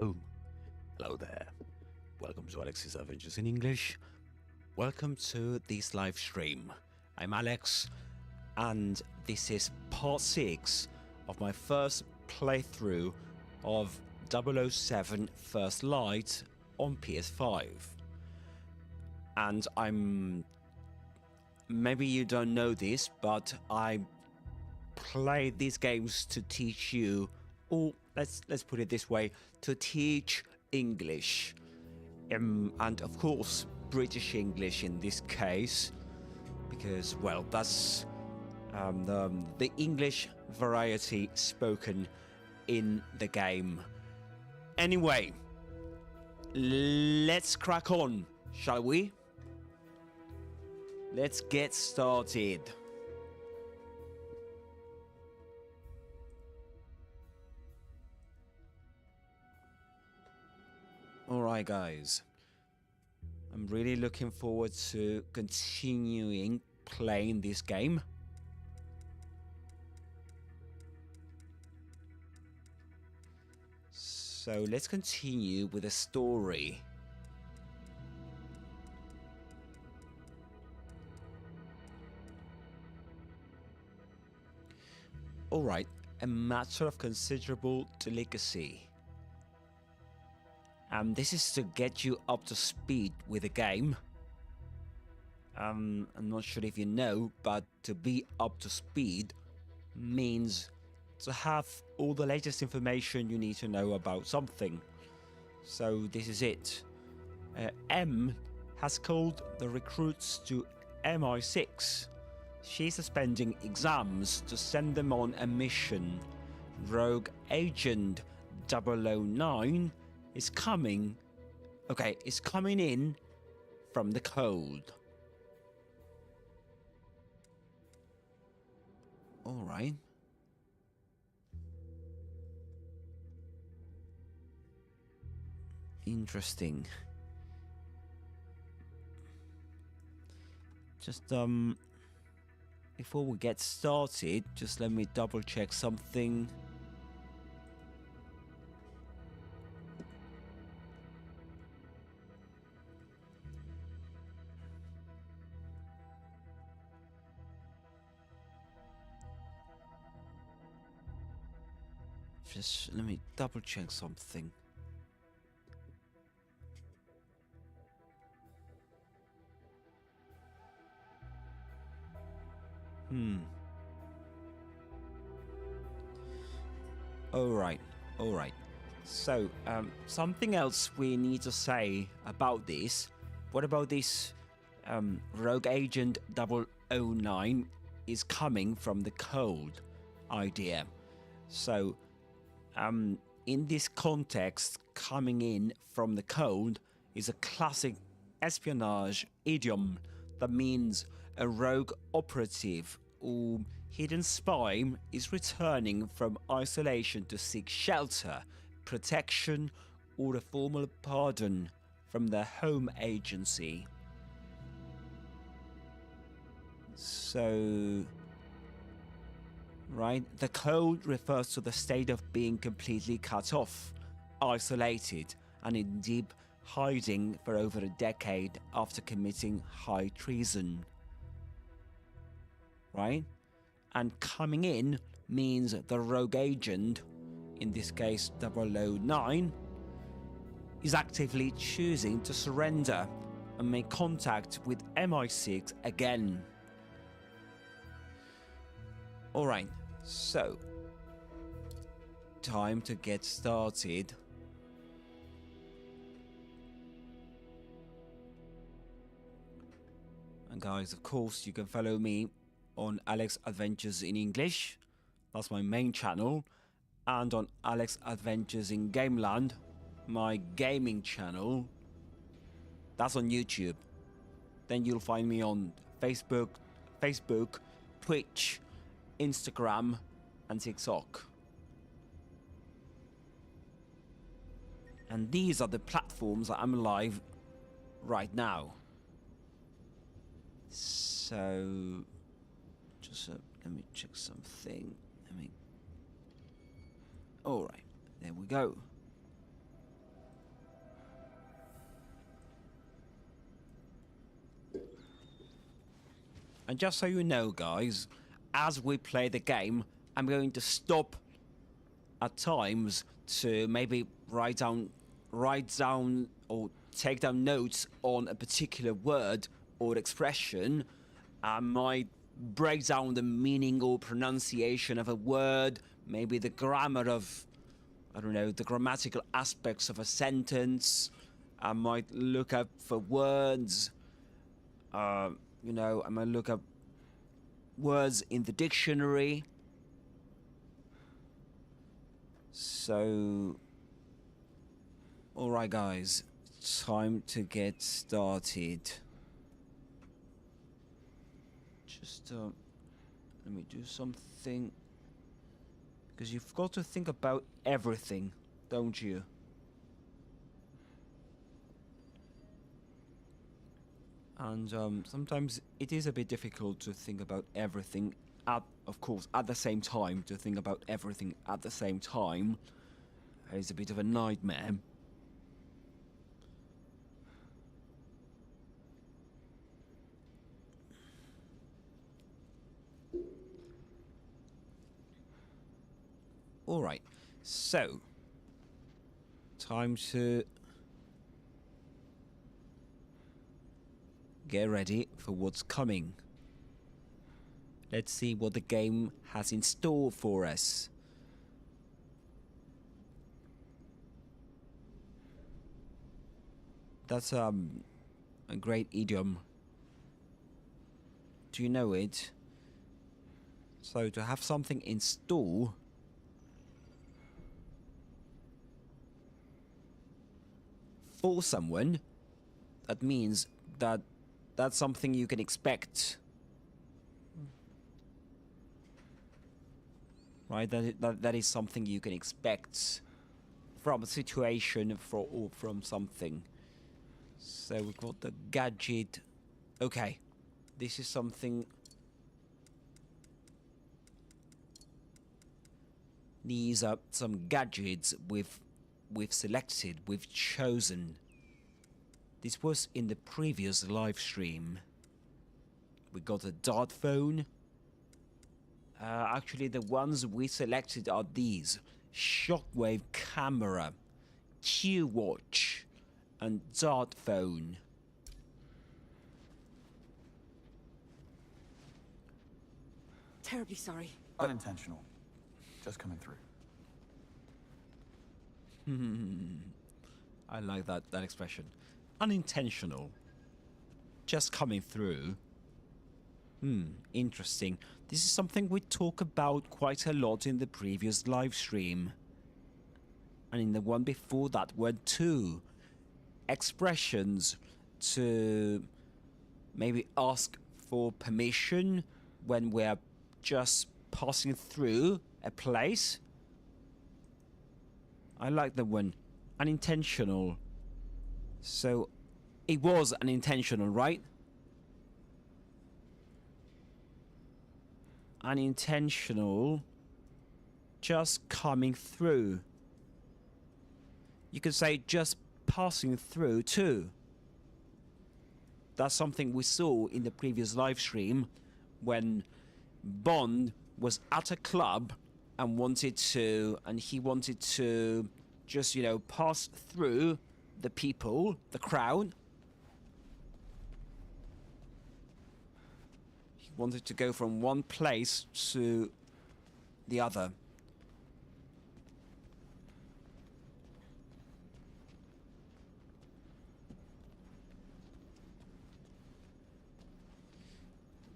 Oh, hello there. Welcome to Alex's Adventures in English. Welcome to this live stream. I'm Alex, and this is part 6 of my first playthrough of 007 First Light on PS5. And maybe you don't know this, but I play these games to teach you, or let's put it this way, to teach English, and of course British English in this case, because well, that's the English variety spoken in the game. Anyway, let's crack on, shall we? Let's get started. Alright guys, I'm really looking forward to continuing playing this game. So let's continue with the story. Alright, a matter of considerable delicacy. This is to get you up to speed with the game. I'm not sure if you know, but to be up to speed means to have all the latest information you need to know about something. So this is it. M has called the recruits to MI6. She's suspending exams to send them on a mission. Rogue Agent 009 is coming in from the cold. All right. Interesting. Just before we get started, just let me double check something. Just let me double check something. All right. So, something else we need to say about this. What about this Rogue Agent 009 is coming from the cold idea? So, in this context, coming in from the cold is a classic espionage idiom that means a rogue operative or hidden spy is returning from isolation to seek shelter, protection, or a formal pardon from their home agency. So, right, the cold refers to the state of being completely cut off, isolated, and in deep hiding for over a decade after committing high treason. Right? And coming in means the rogue agent, in this case 009, is actively choosing to surrender and make contact with MI6 again. Alright, so time to get started. And guys, of course, you can follow me on Alex Adventures in English. That's my main channel. And on Alex Adventures in Gameland, my gaming channel. That's on YouTube. Then you'll find me on Facebook, Twitch, Instagram, and TikTok. And these are the platforms that I'm live right now. So, just let me check something. All right, there we go. And just so you know, guys, as we play the game, I'm going to stop at times to maybe write down or take down notes on a particular word or expression. I might break down the meaning or pronunciation of a word, maybe the grammar of, I don't know, the grammatical aspects of a sentence. I might look up for words. You know, I might look up words in the dictionary. So, alright guys, time to get started. Just, let me do something. Because you've got to think about everything, don't you? And sometimes it is a bit difficult to think about everything of course, at the same time. To think about everything at the same time is a bit of a nightmare. Alright, so time to get ready for what's coming. Let's see what the game has in store for us. That's a great idiom. Do you know it? So to have something in store for someone, that means that that's something you can expect. Right? That is something you can expect from a situation or from something. So we've got the gadget. Okay. This is something. These are some gadgets we've selected, we've chosen. This was in the previous live stream. We got a dart phone. Actually, the ones we selected are these: shockwave camera, Q watch, and dart phone. Terribly sorry. Unintentional. Just coming through. I like that expression. Unintentional. Just coming through. Interesting. This is something we talk about quite a lot in the previous live stream. And in the one before that were too. Expressions to maybe ask for permission when we're just passing through a place. I like the one. Unintentional. So, it was unintentional, right? Unintentional. Just coming through. You could say just passing through too. That's something we saw in the previous live stream when Bond was at a club and he wanted to just, you know, pass through the people, the crowd. He wanted to go from one place to the other.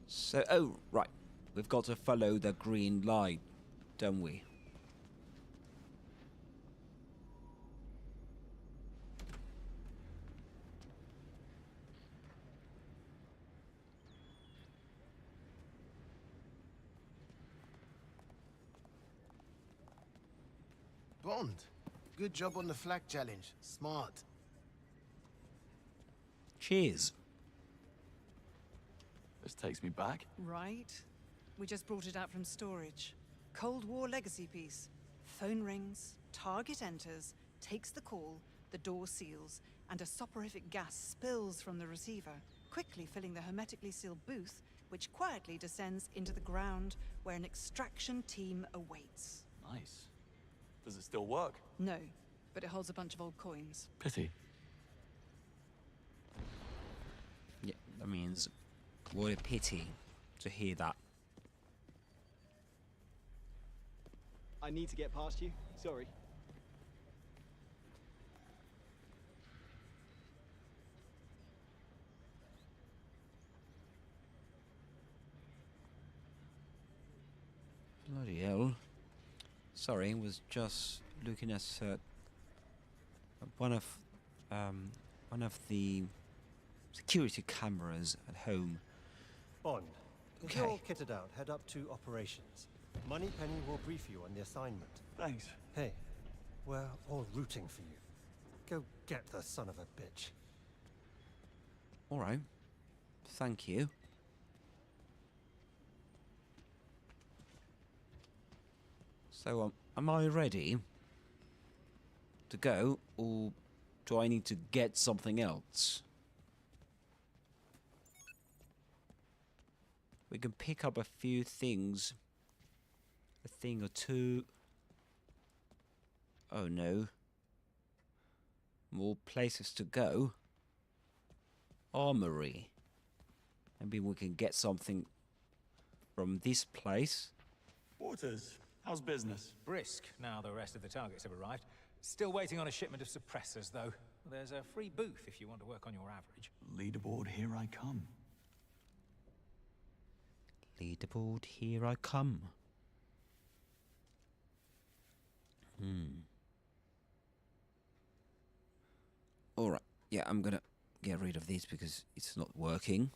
So, oh, right. We've got to follow the green light, don't we? Bond, good job on the flag challenge. Smart. Cheers. This takes me back. Right. We just brought it out from storage. Cold War legacy piece. Phone rings, target enters, takes the call, the door seals, and a soporific gas spills from the receiver, quickly filling the hermetically sealed booth which quietly descends into the ground where an extraction team awaits. Nice. Does it still work? No, but it holds a bunch of old coins. Pity. Yeah, that means what a pity to hear that. I need to get past you. Sorry. Bloody hell. Sorry, was just looking at one of the security cameras at home. Bond, if Okay. you're all kitted out, head up to operations. Moneypenny will brief you on the assignment. Thanks. Hey, we're all rooting for you. Go get the son of a bitch. All right. Thank you. So, am I ready to go, or do I need to get something else? We can pick up a few things. A thing or two. Oh no. More places to go. Armory. Maybe we can get something from this place. Waters, how's business? Brisk, now the rest of the targets have arrived. Still waiting on a shipment of suppressors, though. There's a free booth if you want to work on your average. Leaderboard, here I come. Leaderboard, here I come. Alright, yeah, I'm gonna get rid of this because it's not working.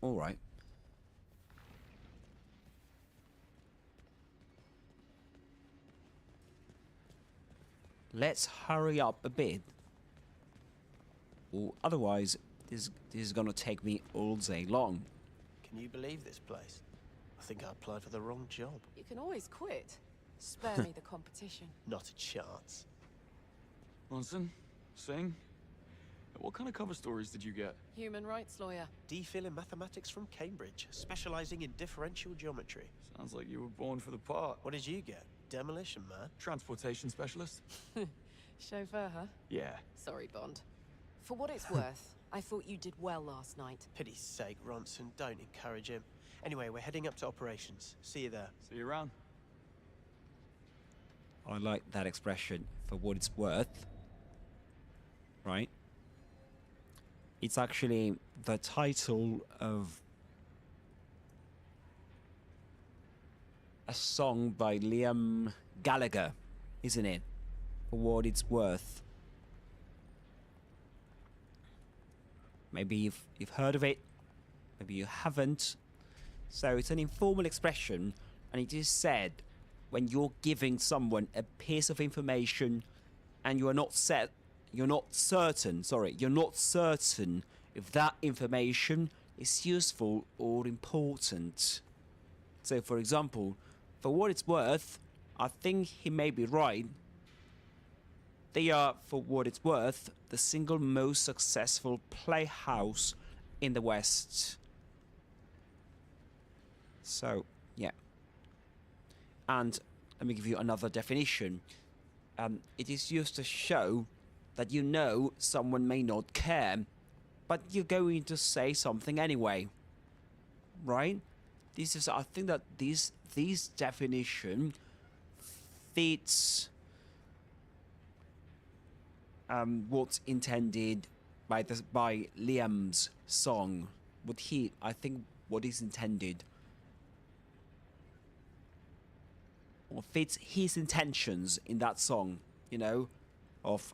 Alright. Let's hurry up a bit. Or otherwise, this is gonna take me all day long. Can you believe this place? I think I applied for the wrong job. You can always quit. Spare me the competition. Not a chance. Ronson, Singh, what kind of cover stories did you get? Human rights lawyer. DPhil in mathematics from Cambridge, specializing in differential geometry. Sounds like you were born for the part. What did you get? Demolition man? Transportation specialist? Chauffeur, huh? Yeah. Sorry, Bond. For what it's worth, I thought you did well last night. Pity's sake, Ronson, don't encourage him. Anyway, we're heading up to operations. See you there. See you around. I like that expression, for what it's worth. Right? It's actually the title of a song by Liam Gallagher, isn't it? For what it's worth. Maybe you've heard of it, maybe you haven't. So it's an informal expression, and it is said when you're giving someone a piece of information and you're not certain if that information is useful or important. So for example, for what it's worth, I think he may be right. They are, for what it's worth, the single most successful playhouse in the West. So, yeah. And let me give you another definition. It is used to show that you know someone may not care, but you're going to say something anyway. Right? This is, I think that this definition fits what's intended by Liam's song. I think what is intended, or fits his intentions in that song, you know, of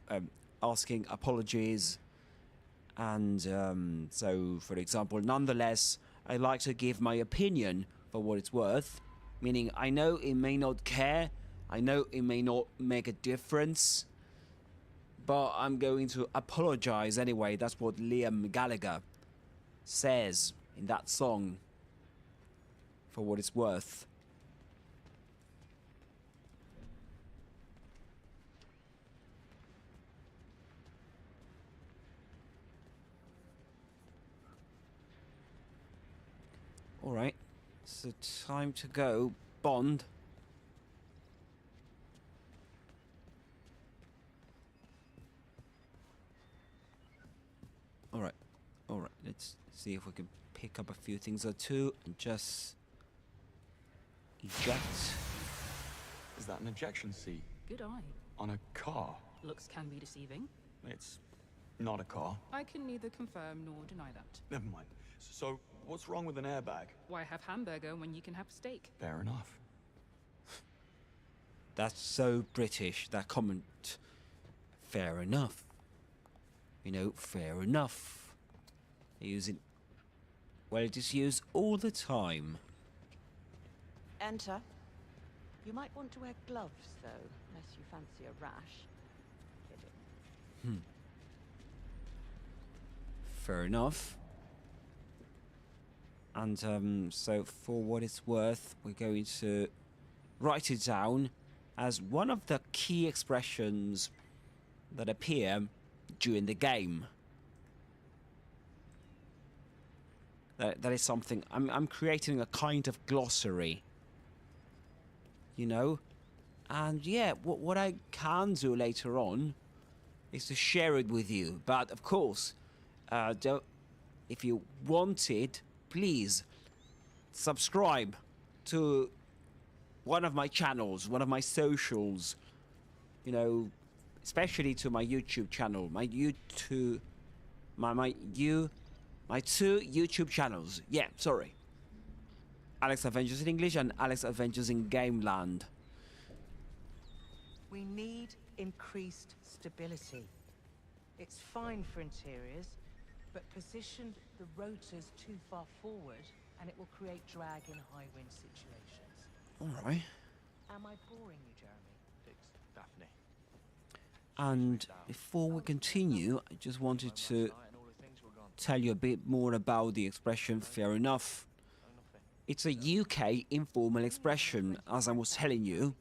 asking apologies. And so, for example, nonetheless, I like to give my opinion for what it's worth, meaning I know it may not care, I know it may not make a difference, but I'm going to apologize anyway. That's what Liam Gallagher says in that song, for what it's worth. Alright. So time to go. Bond. Alright. Alright. Let's see if we can pick up a few things or two and just eject. Is that an ejection seat? Good eye. On a car? Looks can be deceiving. It's not a car. I can neither confirm nor deny that. Never mind. So, what's wrong with an airbag? Why have hamburger when you can have steak? Fair enough. That's so British, that comment. Fair enough. You know, fair enough. They use it. Well, it is used all the time. Enter. You might want to wear gloves, though, unless you fancy a rash. Kidding. Fair enough. And so for what it's worth, we're going to write it down as one of the key expressions that appear during the game. That is something I'm creating a kind of glossary. You know? And yeah, what I can do later on is to share it with you. But of course, if you want it, please subscribe to one of my channels, one of my socials. You know, especially to my YouTube channel, my two YouTube channels. Yeah, sorry. Alex Adventures in English and Alex Adventures in Gameland. We need increased stability. It's fine for interiors, but position the rotors too far forward and it will create drag in high wind situations. Alright. Am I boring you, Jeremy? Fix Daphne. And before we continue, I just wanted to tell you a bit more about the expression fair enough. It's a UK informal expression, as I was telling you.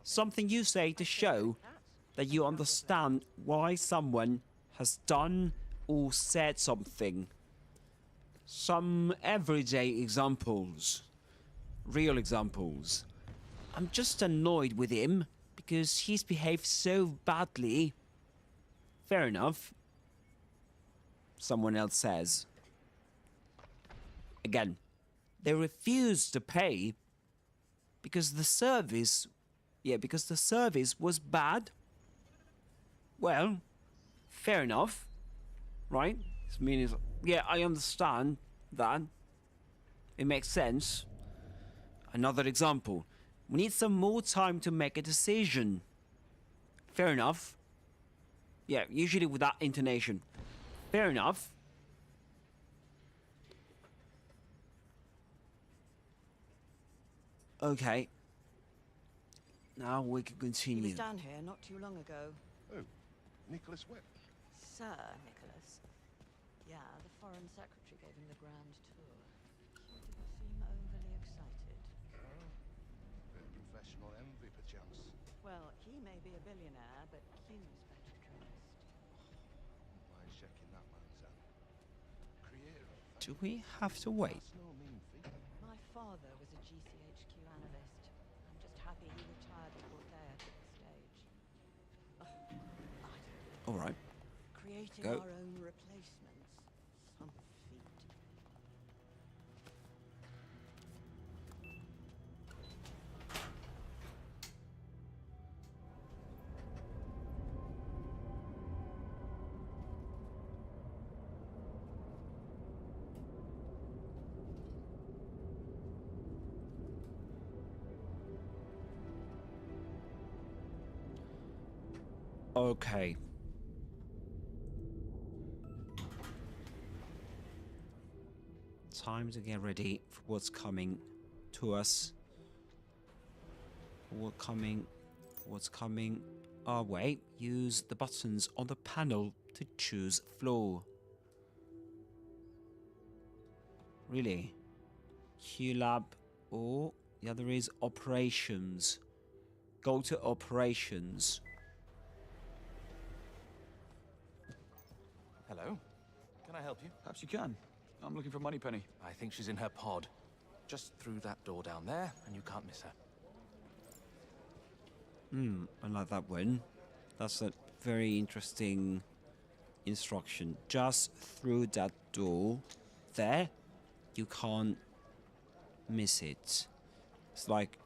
Something you say to show that you understand why someone has done or said something. Some everyday examples. Real examples. I'm just annoyed with him because he's behaved so badly. Fair enough. Someone else says. Again, they refused to pay because the service was bad. Well, fair enough, right? Meaning, yeah, I understand that. It makes sense. Another example. We need some more time to make a decision. Fair enough. Yeah, usually with that intonation. Fair enough. Okay. Now we can He continue. was down here not too long ago. Who? Nicholas Webb? Sir Nicholas. Yeah, the Foreign Secretary gave him the grand tour. He didn't seem overly excited. Oh. Bit of professional envy, perchance. Well, he may be a billionaire, but Q's better dressed. Mind checking that man's hand. Creator of Do we have to wait? That's no mean feat. My father was a GCHQ analyst. I'm just happy he retired before Thea took the stage. I don't know. All right. Creating Go. our own replacements. Some feat. Okay. Time to get ready for what's coming to us. What's coming our way. Use the buttons on the panel to choose floor. Really? QLab or the other is operations. Go to operations. Hello? Can I help you? Perhaps you can. I'm looking for Moneypenny. I think she's in her pod. Just through that door down there, and you can't miss her. I like that one. That's a very interesting instruction. Just through that door there, you can't miss it. It's like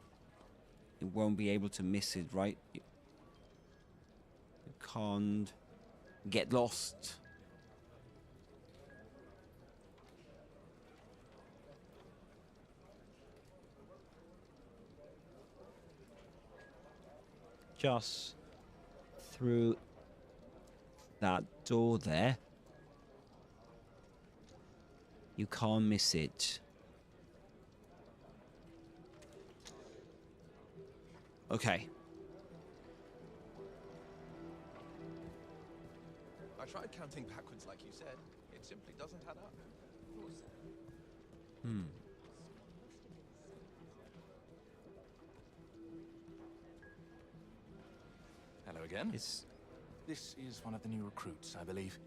you won't be able to miss it, right? You can't get lost. Just through that door there, you can't miss it. Okay. I tried counting backwards like you said. It simply doesn't add up. Hello again. It's This is one of the new recruits, I believe.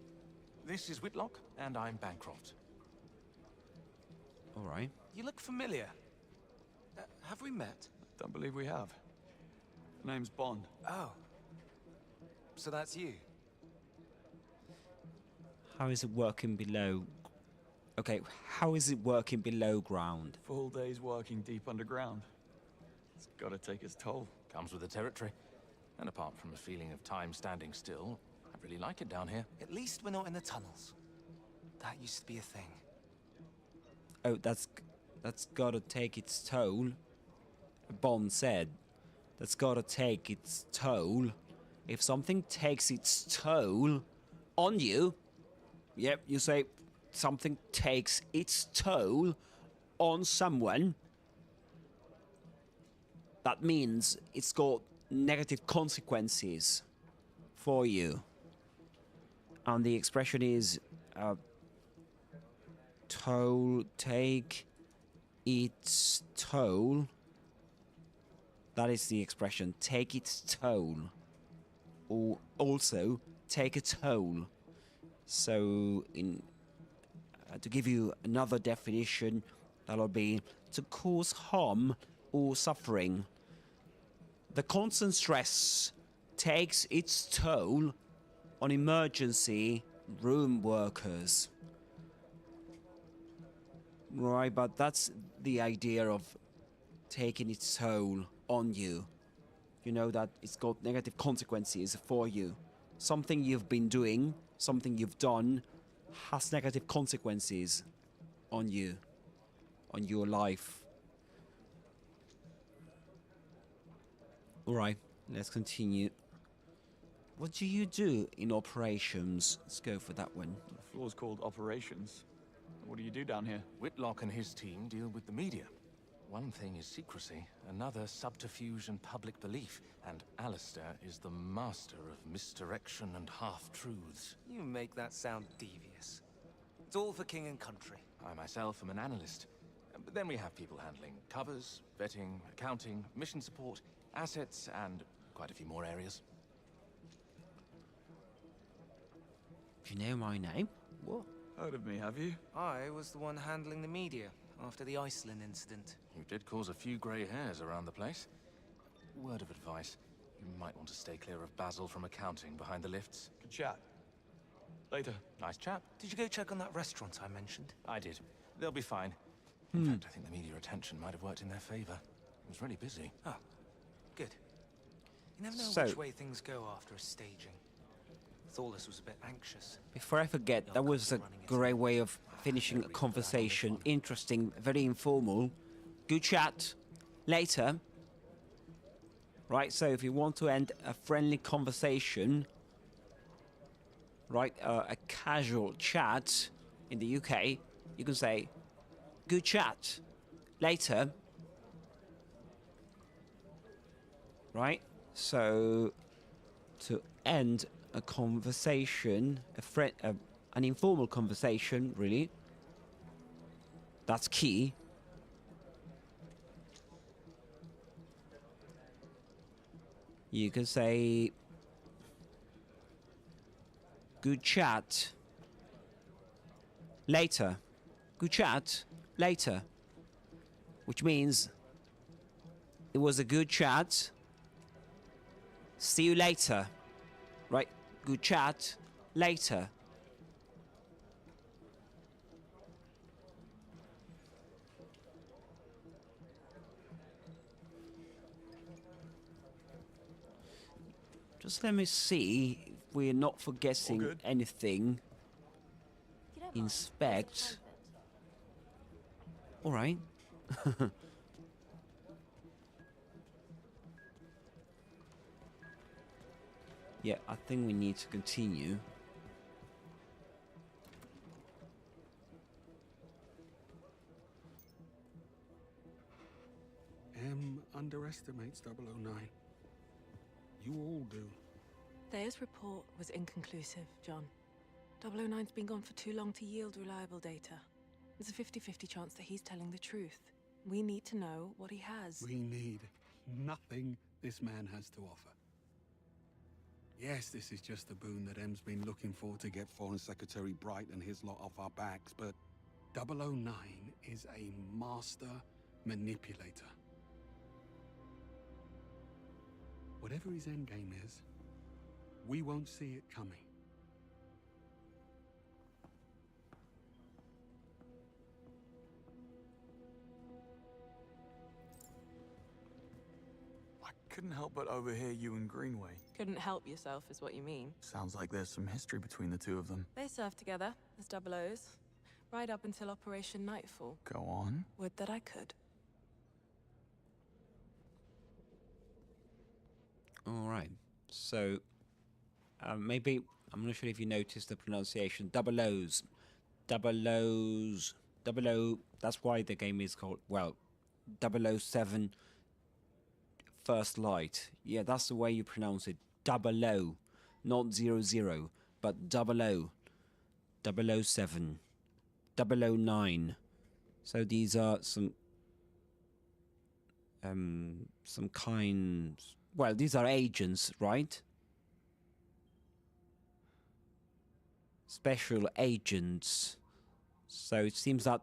This is Whitlock, and I'm Bancroft. all right. You look familiar. Have we met? Don't believe we have. Name's Bond. Oh. So that's you? How is it working below? Okay, how is it working below ground? Full days working deep underground. It's gotta take its toll. Comes with the territory. And apart from a feeling of time standing still, I really like it down here. At least we're not in the tunnels. That used to be a thing. Oh, that's gotta take its toll. Bond said, that's gotta take its toll. If something takes its toll on you, yep, you say something takes its toll on someone, that means it's got negative consequences for you. And the expression is toll, take its toll. That is the expression, take its toll. Or also, take a toll. So, to give you another definition, that'll be to cause harm or suffering. The constant stress takes its toll on emergency room workers. Right, but that's the idea of taking its toll on you. You know that it's got negative consequences for you. Something you've been doing, something you've done, has negative consequences on you, on your life. Alright, let's continue. What do you do in operations? Let's go for that one. The floor's called Operations. What do you do down here? Whitlock and his team deal with the media. One thing is secrecy, another subterfuge and public belief, and Alistair is the master of misdirection and half-truths. You make that sound devious. It's all for king and country. I myself am an analyst. But then we have people handling covers, vetting, accounting, mission support, assets, and quite a few more areas. Do you know my name? What? Heard of me, have you? I was the one handling the media after the Iceland incident. You did cause a few grey hairs around the place. Word of advice, you might want to stay clear of Basil from accounting behind the lifts. Good chat. Later. Nice chap. Did you go check on that restaurant I mentioned? I did. They'll be fine. In fact, I think the media attention might have worked in their favor. It was really busy. Oh, good. You never know So- which way things go after a staging. Thawless was a bit anxious. Before I forget, that was a great way of finishing a conversation. Interesting, very informal. Good chat. Later. Right, so if you want to end a friendly conversation, right, a casual chat in the UK, you can say, good chat. Later. Right, so to end a conversation, an informal conversation, really. That's key. You can say, good chat. Later. Good chat. Later. which means it was a good chat. See you later. Right? Good chat. Later. Just let me see if we're not forgetting anything. Inspect. All right. Yeah, I think we need to continue. M underestimates 009. You all do. Thea's report was inconclusive, John. 009's been gone for too long to yield reliable data. There's a 50-50 chance that he's telling the truth. We need to know what he has. We need nothing this man has to offer. Yes, this is just the boon that M's been looking for to get Foreign Secretary Bright and his lot off our backs, but 009 is a master manipulator. Whatever his endgame is, we won't see it coming. Couldn't help but overhear you and Greenway. Couldn't help yourself, is what you mean. Sounds like there's some history between the two of them. They served together as double O's, right up until Operation Nightfall. Go on. Would that I could. All right. So, maybe, I'm not sure if you noticed the pronunciation. Double O's. Double O's. Double O. That's why the game is called, well, 007 First Light. Yeah, that's the way you pronounce it. 00. Not 00, but 00. 007. 009. So these are some kind... Well, these are agents, right? Special agents. So it seems that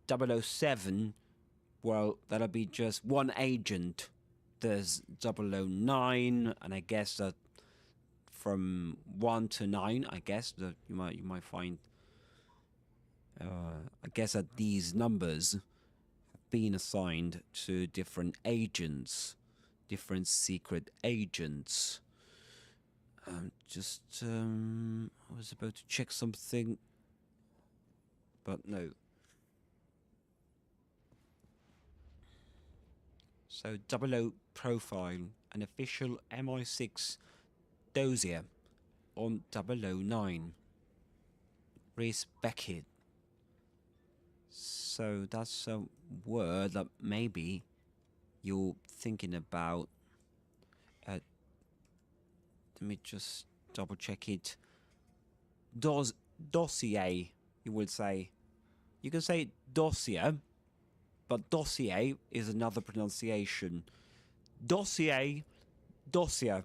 007, well, that'll be just one agent. There's 009, and I guess that from 1 to 9, I guess that you might find. I guess that these numbers have been assigned to different agents, different secret agents. I was about to check something, but no. So 00 profile, an official MI6 dossier on 009. Reese Beckett. So that's a word that maybe you're thinking about. Let me just double check it. Dossier, you would say. You can say dossier, but dossier is another pronunciation. Dossier, dossier.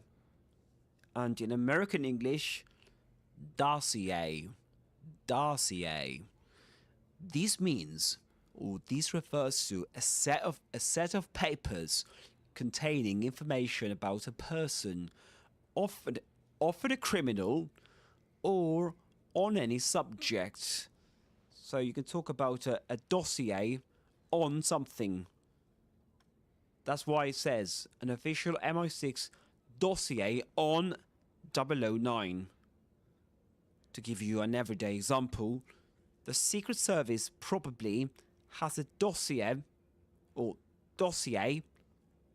And in American English, dossier, dossier. This means, or this refers to, a set of papers containing information about a person, often a criminal, or on any subject. So you can talk about a dossier on something. That's why it says an official MI6 dossier on 009. To give you an everyday example, the Secret Service probably has a dossier or dossier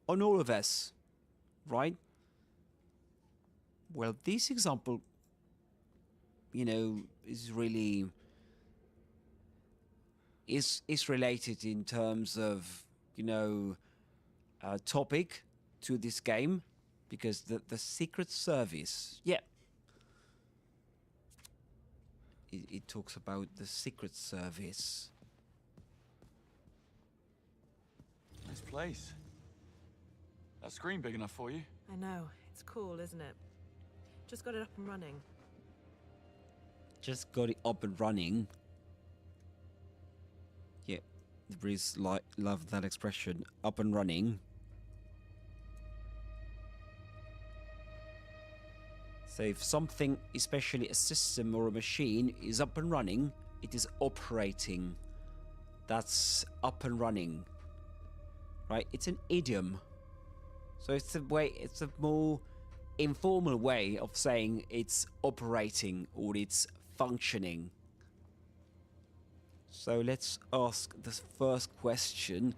on all of us, right? Well, this example, is really is related in terms of, topic to this game, because the Secret Service, it talks about the Secret Service. Nice place. That screen big enough for you? I know. It's cool, isn't it? Just got it up and running. Just got it up and running. Yeah. Breeze love that expression. Up and running. So if something, especially a system or a machine, is up and running, it is operating. That's up and running. Right? It's an idiom. So it's a more informal way of saying it's operating or it's functioning. So let's ask the first question.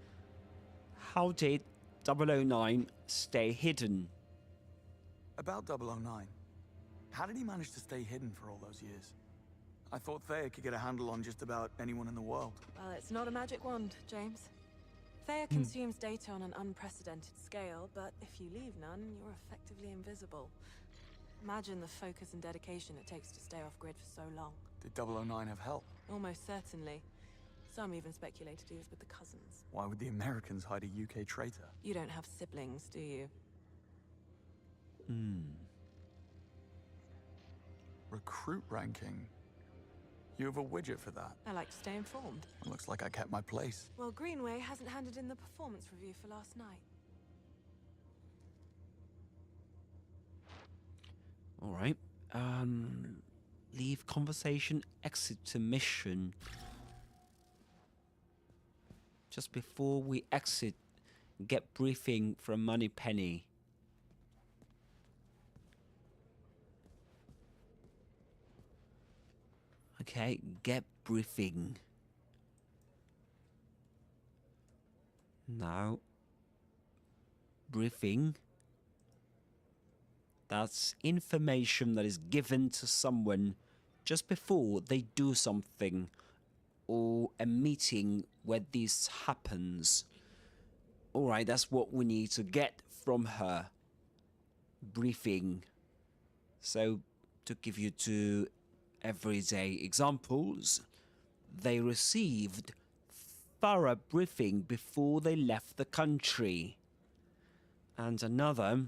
How did 009 stay hidden? About 009. How did he manage to stay hidden for all those years? I thought Thea could get a handle on just about anyone in the world. Well, it's not a magic wand, James. Thea consumes data on an unprecedented scale, but if you leave none, you're effectively invisible. Imagine the focus and dedication it takes to stay off-grid for so long. Did 009 have help? Almost certainly. Some even speculated he was with the cousins. Why would the Americans hide a UK traitor? You don't have siblings, do you? Recruit ranking. You have a widget for that. I like to stay informed. It looks like I kept my place. Well, Greenway hasn't handed in the performance review for last night. All right. Leave conversation, exit to mission. Just before we exit, get briefing from Moneypenny. Okay, get briefing. Now, briefing. That's information that is given to someone just before they do something, or a meeting where this happens. Alright, that's what we need to get from her. Briefing. So, to give you two everyday examples, they received thorough briefing before they left the country. And another,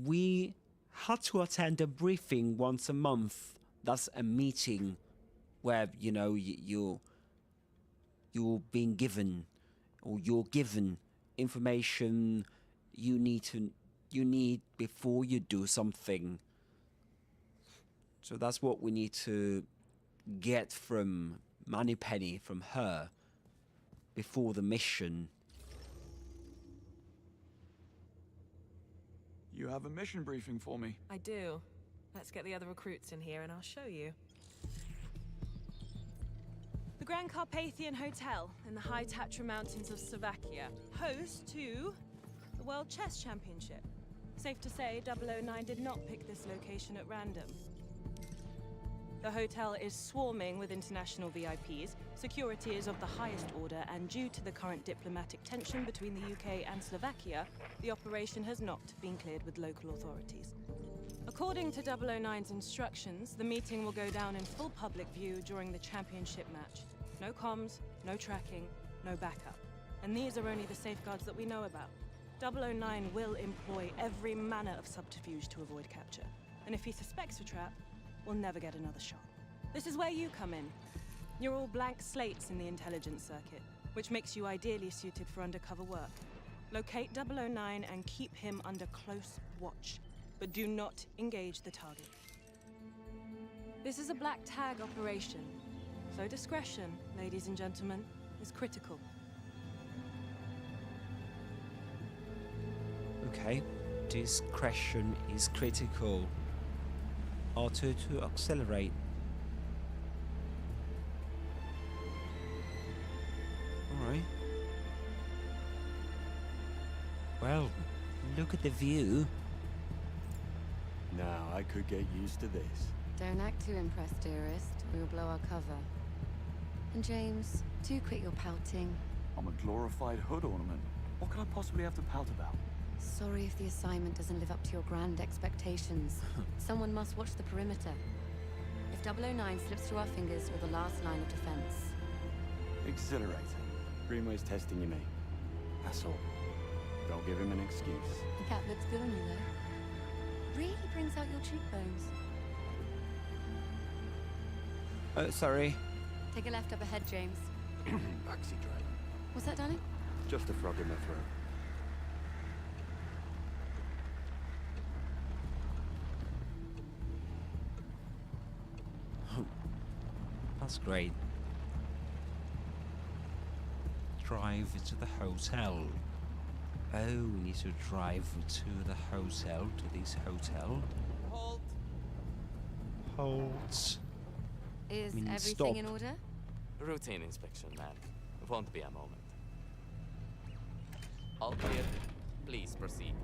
we had to attend a briefing once a month. That's a meeting where, you know, you're being given, or you're given information you need before you do something. So that's what we need to get from Moneypenny, from her, before the mission. You have a mission briefing for me. I do. Let's get the other recruits in here and I'll show you. The Grand Carpathian Hotel in the high Tatra Mountains of Slovakia, host to the World Chess Championship. Safe to say, 009 did not pick this location at random. The hotel is swarming with international VIPs, security is of the highest order, and due to the current diplomatic tension between the UK and Slovakia, the operation has not been cleared with local authorities. According to 009's instructions, the meeting will go down in full public view during the championship match. No comms, no tracking, no backup. And these are only the safeguards that we know about. 009 will employ every manner of subterfuge to avoid capture. And if he suspects a trap, we'll never get another shot. This is where you come in. You're all blank slates in the intelligence circuit, which makes you ideally suited for undercover work. Locate 009 and keep him under close watch, but do not engage the target. This is a black tag operation, so discretion, ladies and gentlemen, is critical. Okay, discretion is critical. R2 to accelerate. Alright. Well, look at the view. Now I could get used to this. Don't act too impressed, dearest. We'll blow our cover. And James, do quit your pouting. I'm a glorified hood ornament. What could I possibly have to pout about? Sorry if the assignment doesn't live up to your grand expectations. Someone must watch the perimeter. If 009 slips through our fingers, we're the last line of defense. Exhilarating. Greenway's testing you, mate. That's all. Don't give him an excuse. The cap looks good on you, though. Really brings out your cheekbones. Oh, sorry. Take a left up ahead, James. Backseat driver. What's that, darling? Just a frog in my throat. That's great. Drive to the hotel. Oh, we need to drive to the hotel, to this hotel. Halt. Halt. Is Meaning everything stop. in order? Routine inspection, ma'am. Won't be a moment. All clear. Please proceed.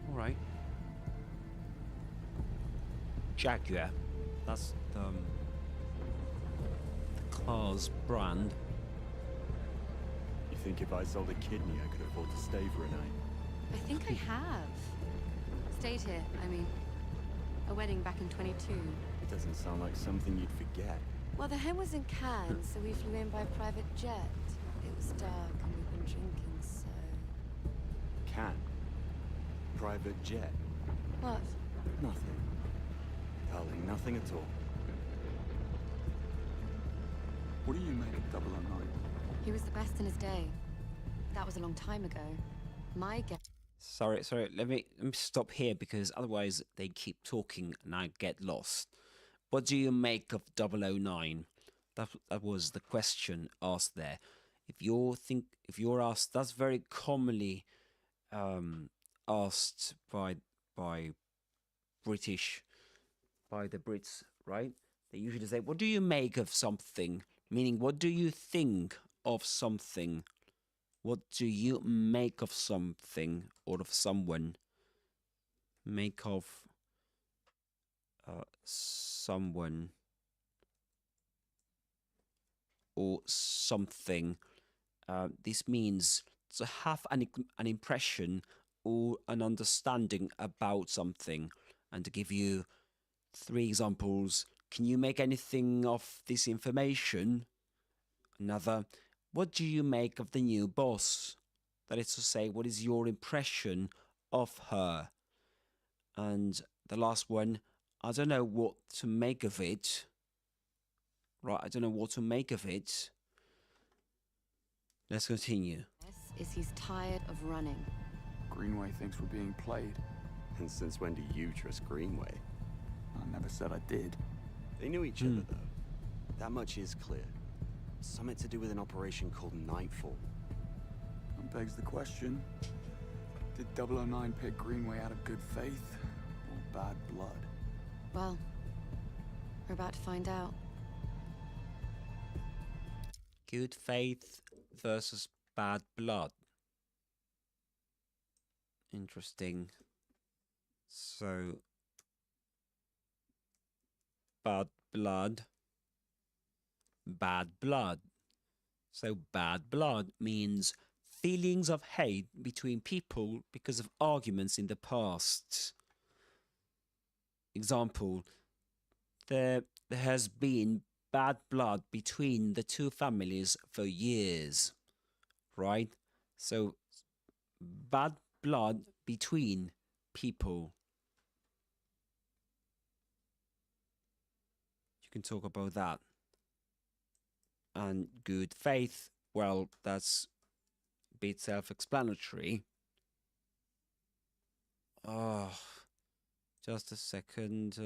All right. Jaguar. That's the car's brand. You think if I sold a kidney, I could afford to stay for a night? I think I have. Stayed here, I mean. A wedding back in 22. It doesn't sound like something you'd forget. Well, the hen was in Cannes, so we flew in by private jet. It was dark and we've been drinking, so... Can? Private jet? What? Nothing. Darling, nothing at all. What do you make of 009? He was the best in his day. That was a long time ago. My guess... Sorry. Let me stop here because otherwise they keep talking and I get lost. What do you make of 009? That was the question asked there. If you're asked, that's very commonly asked by the Brits, right? They usually say, "What do you make of something?" Meaning, what do you think of something? What do you make of something or of someone? Make of someone or something. This means to have an impression or an understanding about something. And to give you 3 examples, can you make anything of this information? Another, what do you make of the new boss? That is to say, what is your impression of her? And the last one, I don't know what to make of it. Right, I don't know what to make of it. Let's continue. Is he's tired of running. Greenway thinks we're being played. And since when do you trust Greenway? I never said I did. They knew each other, though. That much is clear. Something to do with an operation called Nightfall. That begs the question. Did 009 pick Greenway out of good faith or bad blood? Well, we're about to find out. Good faith versus bad blood. Interesting. So, bad blood. Bad blood. So, bad blood means feelings of hate between people because of arguments in the past. Example, there has been bad blood between the 2 families for years, right? So, bad blood between people. You can talk about that. And good faith, well, that's a bit self-explanatory. Oh, just a second.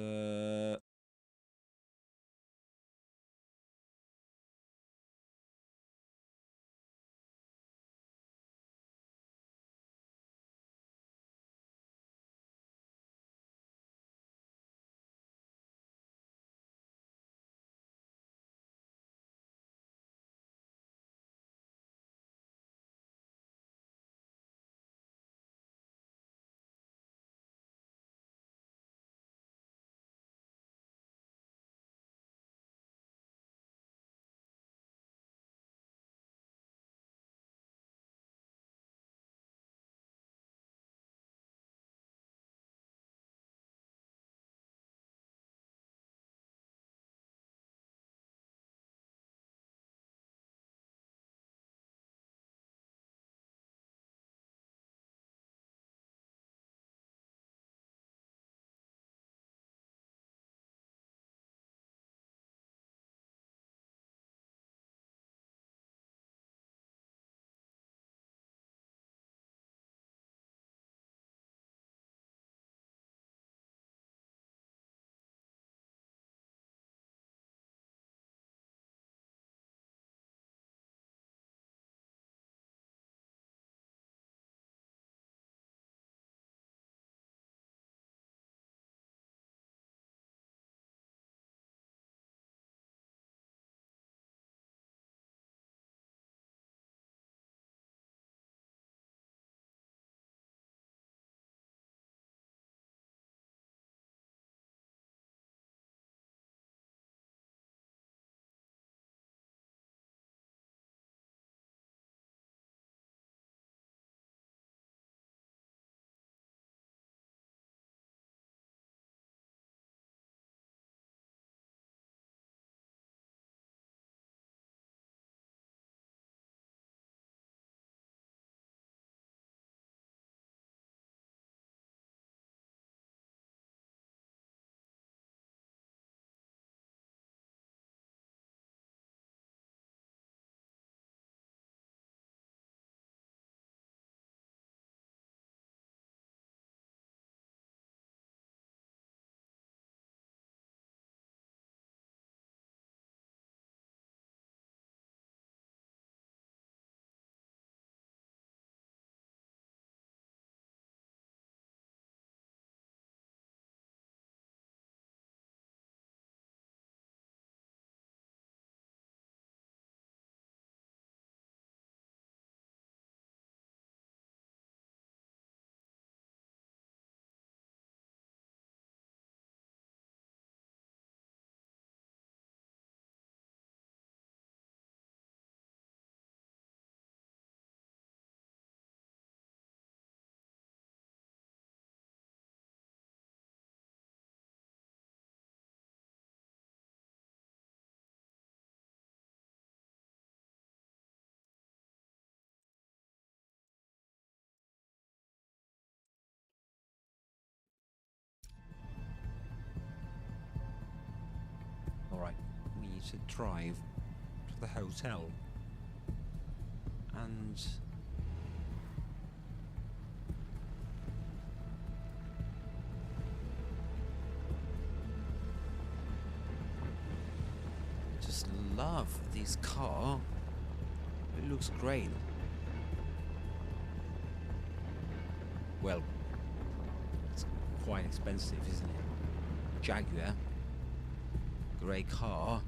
Alright, we need to drive to the hotel. And just love this car. It looks great. Well, it's quite expensive, isn't it? Jaguar. Great car.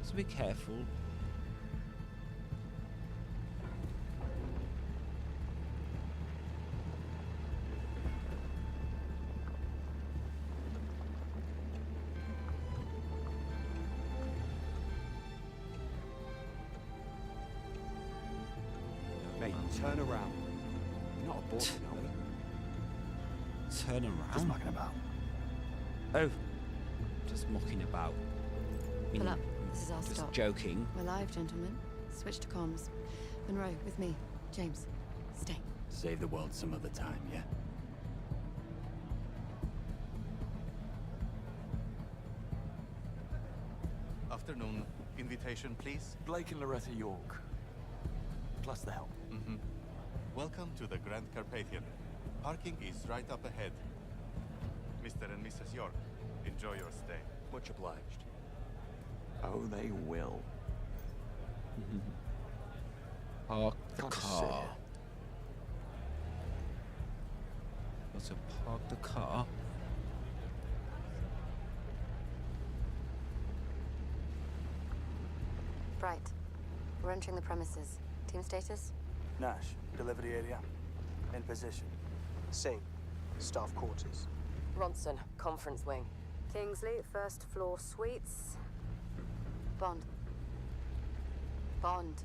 So be careful. Mate, turn around. You're not aborted, are we? Turn around? Just mucking about. Oh, just mucking about. Pull up. This is our just stop. Joking. We're live, gentlemen. Switch to comms. Monroe, with me. James, stay. Save the world some other time, yeah? Afternoon. Invitation, please. Blake and Loretta York. Plus the help. Welcome to the Grand Carpathian. Parking is right up ahead. Mr. and Mrs. York, enjoy your stay. Much obliged. Oh, they will. Park the Can't just sit car. here. Got to park the car. Right. We're entering the premises. Team status? Nash, delivery area. In position. Singh, staff quarters. Ronson, conference wing. Kingsley, first floor suites. Bond. Bond.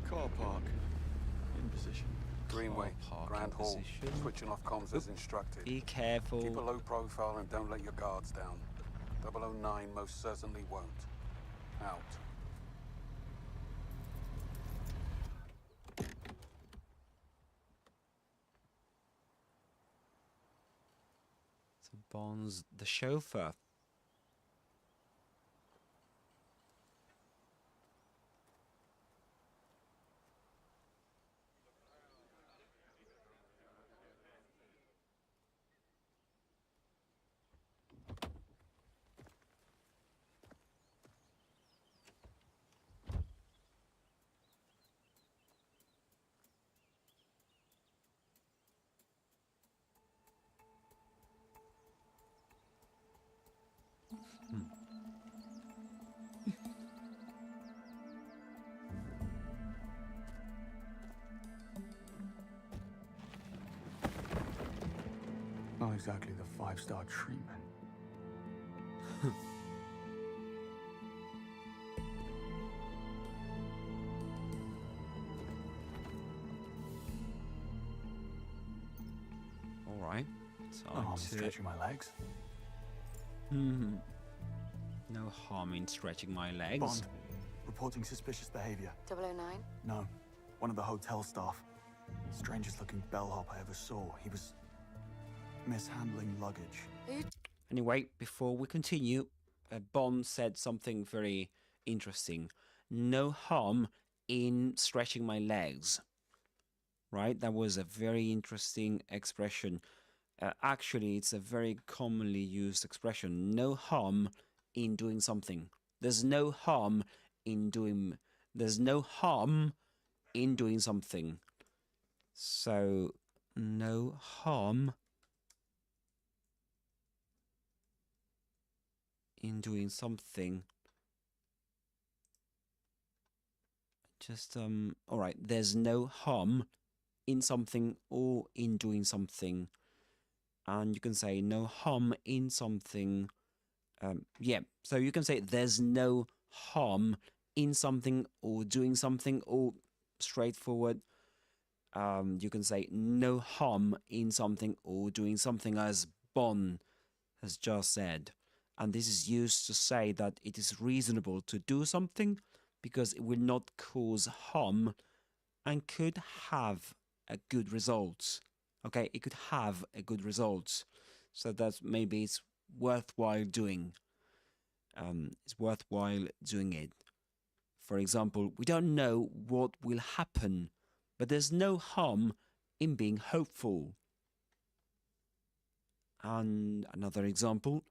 Car park. In position. Greenway, park Grand in Hall. position. Switching off comms as instructed. Be careful. Keep a low profile and don't let your guards down. 009 most certainly won't. Out. So Bond's the chauffeur. Not exactly the 5-star treatment. All right. Oh, I'm stretching my legs. No harm in stretching my legs. Bond, reporting suspicious behavior. 009? No, one of the hotel staff. Strangest looking bellhop I ever saw. He was mishandling luggage. Anyway, before we continue, Bond said something very interesting. No harm in stretching my legs. Right? That was a very interesting expression. Actually, it's a very commonly used expression. No harm in doing something. There's no harm in doing. There's no harm in doing something. So, no harm in doing something. Just all right. There's no harm in something or in doing something. And you can say no harm in something. Yeah, so you can say there's no harm in something or doing something, or straightforward. You can say no harm in something or doing something, as Bond has just said. And this is used to say that it is reasonable to do something, because it will not cause harm and could have a good result. Okay, it could have a good result. So that maybe it's worthwhile doing. It's worthwhile doing it. For example, we don't know what will happen, but there's no harm in being hopeful. And another example,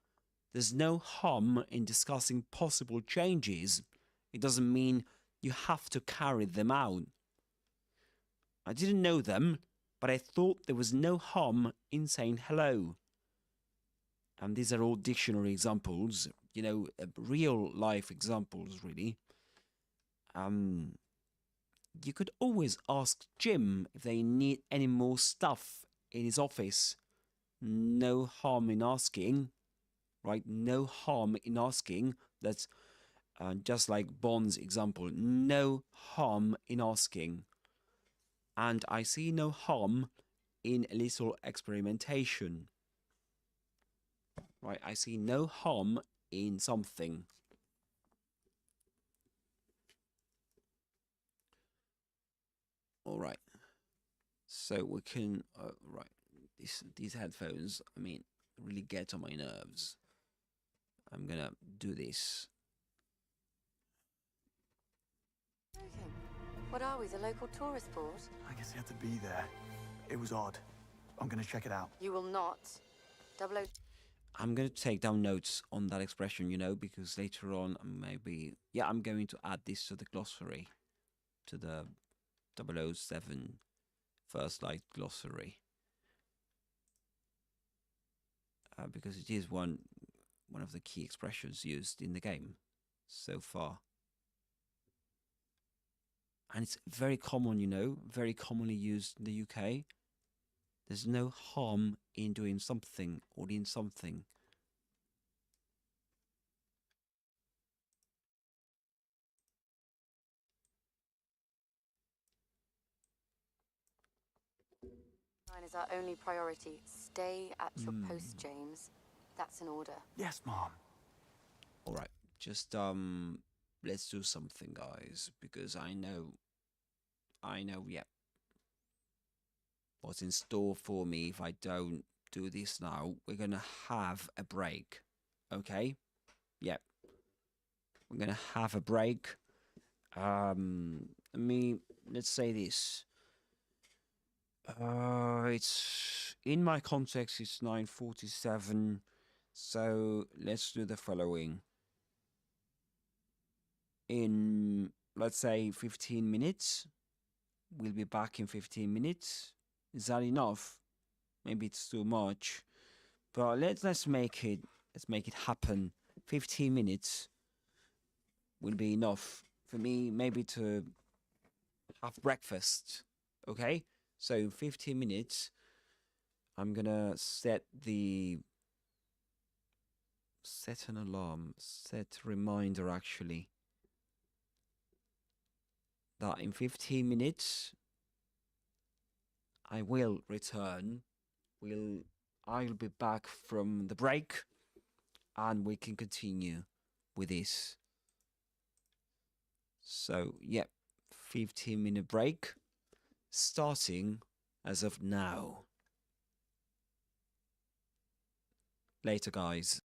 there's no harm in discussing possible changes. It doesn't mean you have to carry them out. I didn't know them, but I thought there was no harm in saying hello. And these are all dictionary examples, you know, real life examples, really. You could always ask Jim if they need any more stuff in his office. No harm in asking, right? No harm in asking. That's just like Bond's example. No harm in asking. And I see no harm in a little experimentation. Right? I see no harm in something. All right. So we can, right. These headphones, I mean, really get on my nerves. I'm gonna do this. What are we, the local tourist board? I guess you had to be there. It was odd. I'm gonna check it out. You will not. Double O. I'm going to take down notes on that expression, you know, because later on, maybe, yeah, I'm going to add this to the glossary, to the 007 First Light glossary. Because it is one of the key expressions used in the game so far. And it's very common, you know, very commonly used in the UK. There's no harm in doing something or in something. Nine is our only priority. Stay at your post, James. That's an order. Yes, Mom. All right, just let's do something, guys, because I know, yeah, what's in store for me if I don't do this now. We're gonna have a break, okay? Yep, we're gonna have a break. Let's say this. It's in my context. It's 9:47, so let's do the following. In, let's say, 15 minutes. We'll be back in 15 minutes. Is that enough? Maybe it's too much. But let's make it happen. 15 minutes will be enough for me, maybe to have breakfast. Okay? So in 15 minutes, I'm gonna set an alarm, set reminder actually, that in 15 minutes I will return. I'll be back from the break and we can continue with this. So, yep, 15-minute break starting as of now. Later, guys.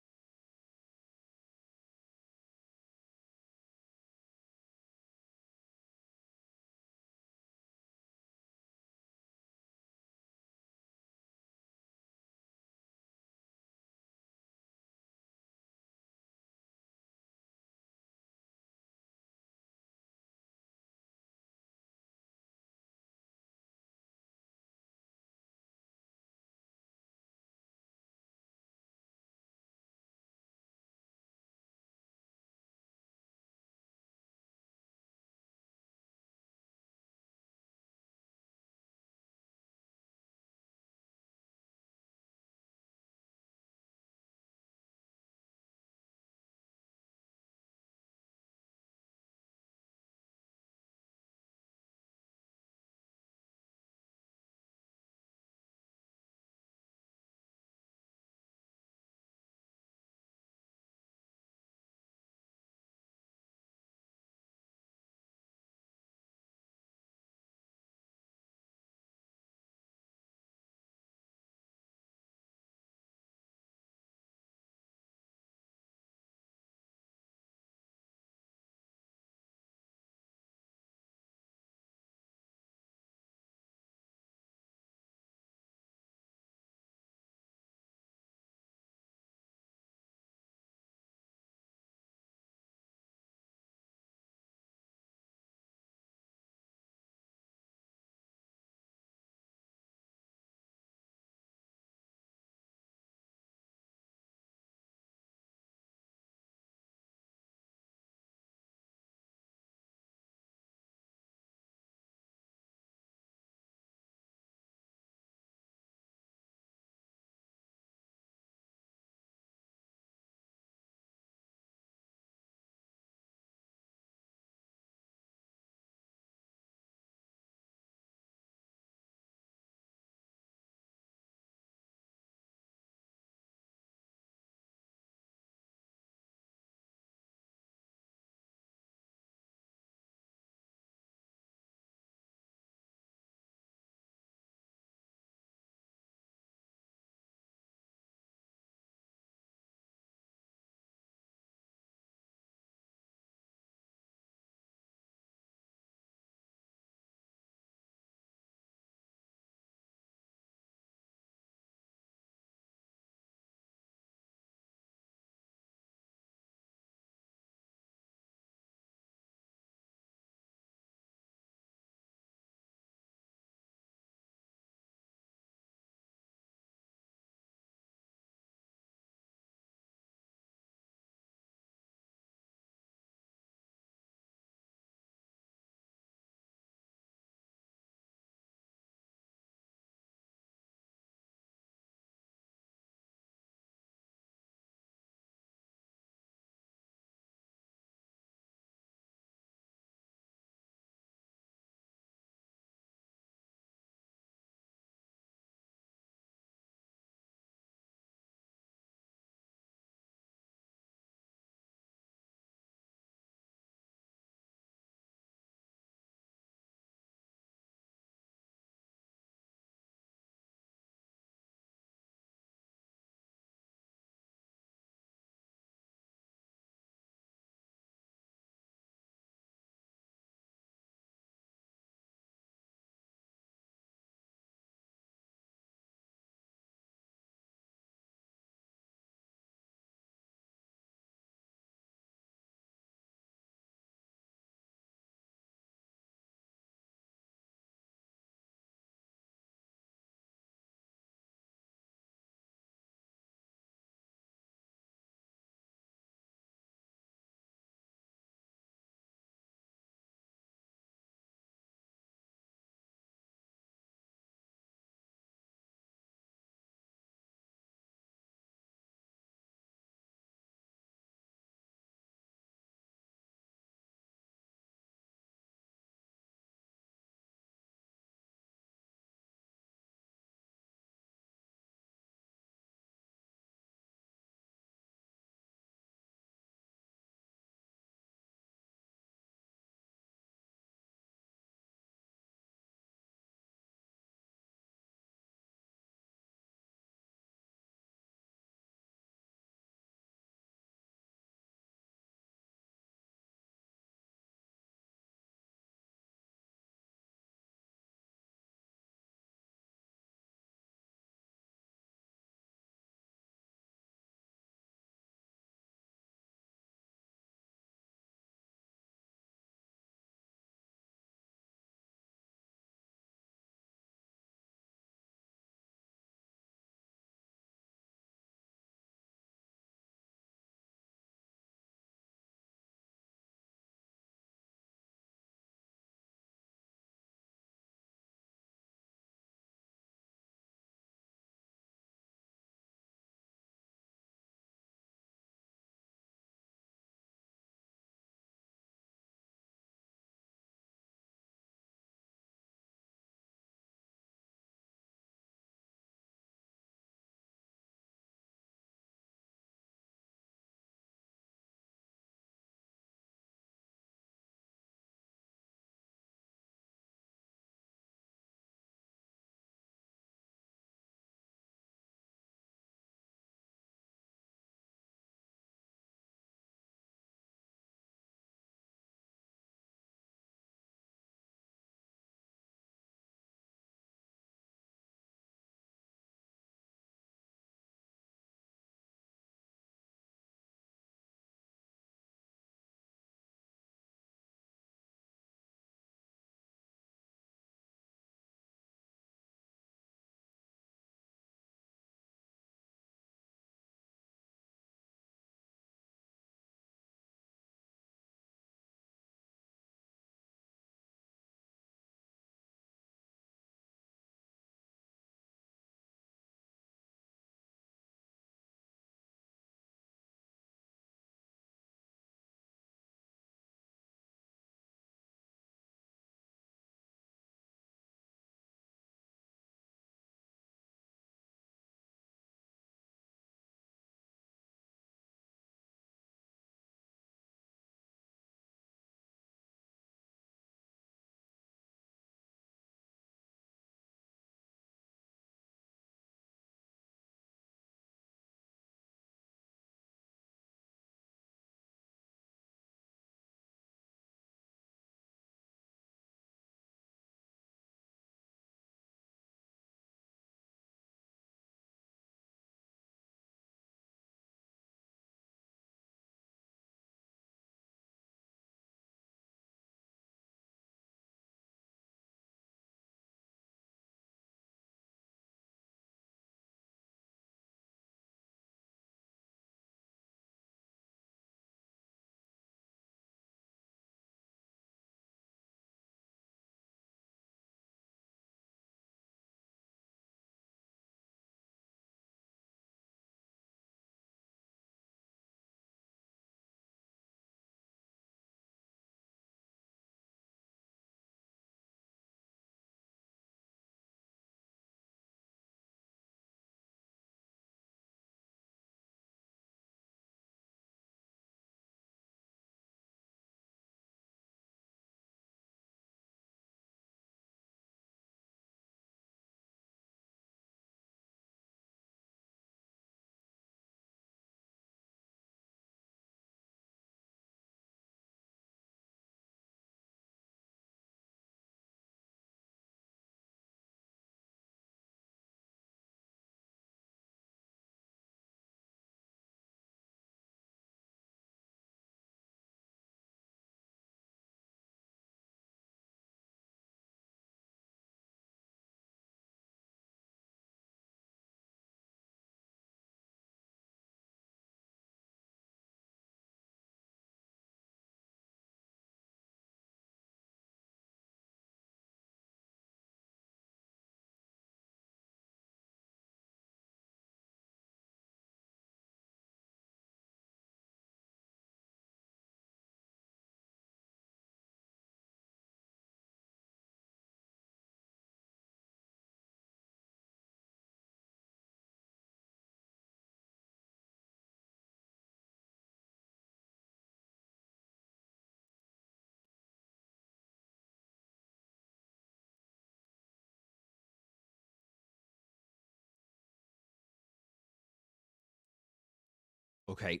Okay.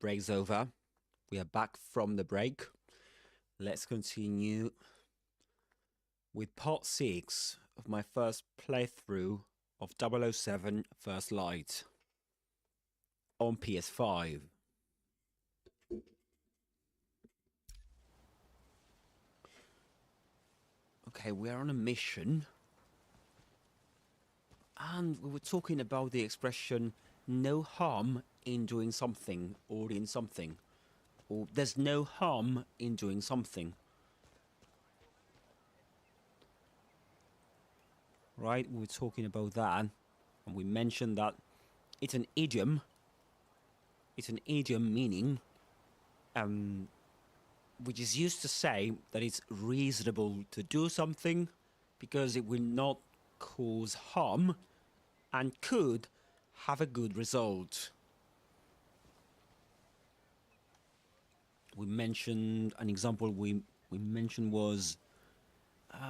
Break's over. We are back from the break. Let's continue with part 6 of my first playthrough of 007 First Light on PS5. Okay, we're on a mission. And we were talking about the expression, no harm in doing something or in something. Or there's no harm in doing something. Right, we were talking about that. And we mentioned that it's an idiom. It's an idiom meaning, which is used to say that it's reasonable to do something because it will not cause harm and could have a good result. We mentioned an example we mentioned was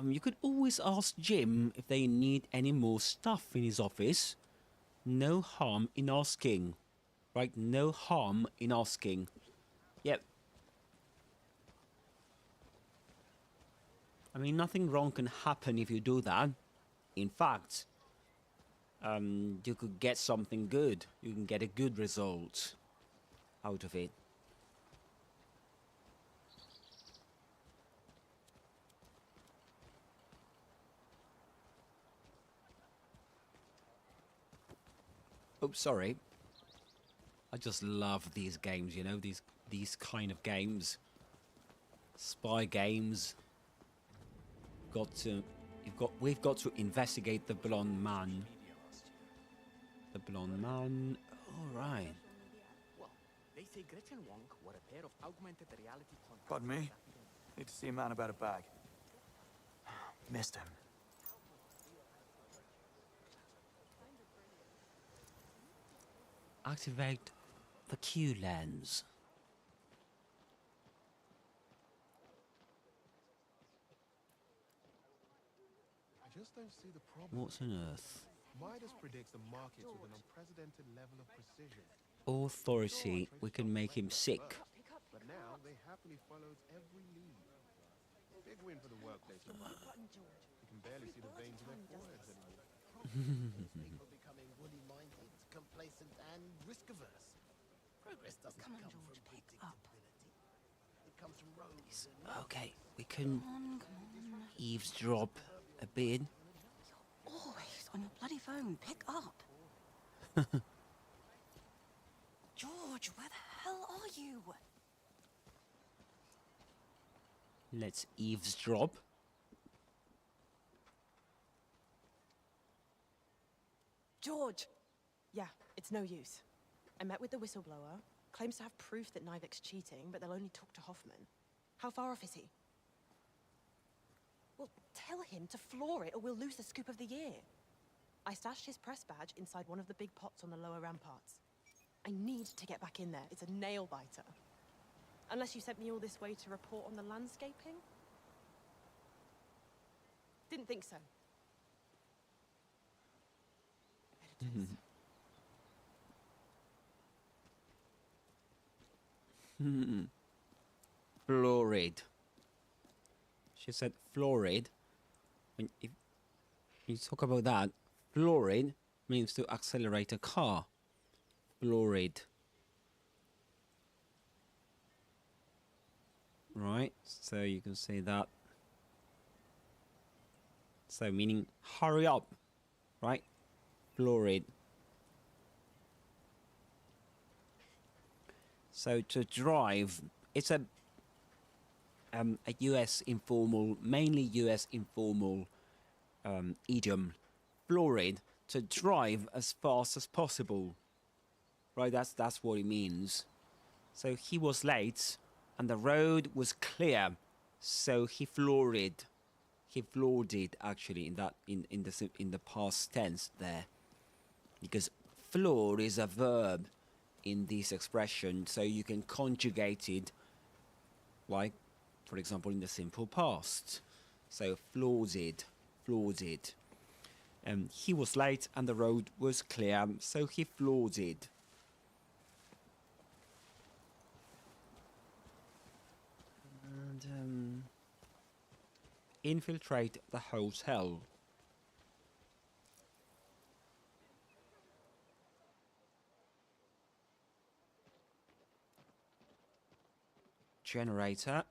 you could always ask Jim if they need any more stuff in his office. No harm in asking. Right? No harm in asking. Yep. I mean, nothing wrong can happen if you do that. In fact, you could get something good. You can get a good result out of it. Oh, sorry. I just love these games, you know, these kind of games. Spy games. We've got to investigate the blonde man. The blonde man. All right. Well, they say Gretchen and Wonk were a pair of augmented reality contacts. Pardon me? Need to see a man about a bag. Missed him. Activate the Q lens. I just don't see the problem. What's on Earth? Midas predicts the markets with an unprecedented level of precision. Authority, we can make him sick. But now they happily follows every lead. Big win for the workplace. You can barely see the veins in their foreheads anymore. People becoming woolly-minded, complacent, and risk-averse. Progress doesn't come from predictability. It comes from roads. Okay, we can eavesdrop a bit. Always on your bloody phone. Pick up. George, where the hell are you? Let's eavesdrop. George! Yeah, it's no use. I met with the whistleblower. Claims to have proof that Nivik's cheating, but they'll only talk to Hoffman. How far off is he? Well, tell him to floor it or we'll lose the scoop of the year. I stashed his press badge inside one of the big pots on the lower ramparts. I need to get back in there. It's a nail-biter. Unless you sent me all this way to report on the landscaping? Didn't think so. Fluoride. She said fluoride. If you talk about that, fluoride means to accelerate a car. Fluoride. Right, so you can say that. So meaning hurry up, right? Fluoride. So to drive, it's a US informal, mainly US informal idiom. Fluoride, to drive as fast as possible. Right, that's what it means. So he was late and the road was clear, so he floored it. He floored it actually in the past tense there. Because floor is a verb in this expression, so you can conjugate it like, for example, in the simple past. So floored it. He was late and the road was clear, so he floored it. infiltrate the hotel. Generator.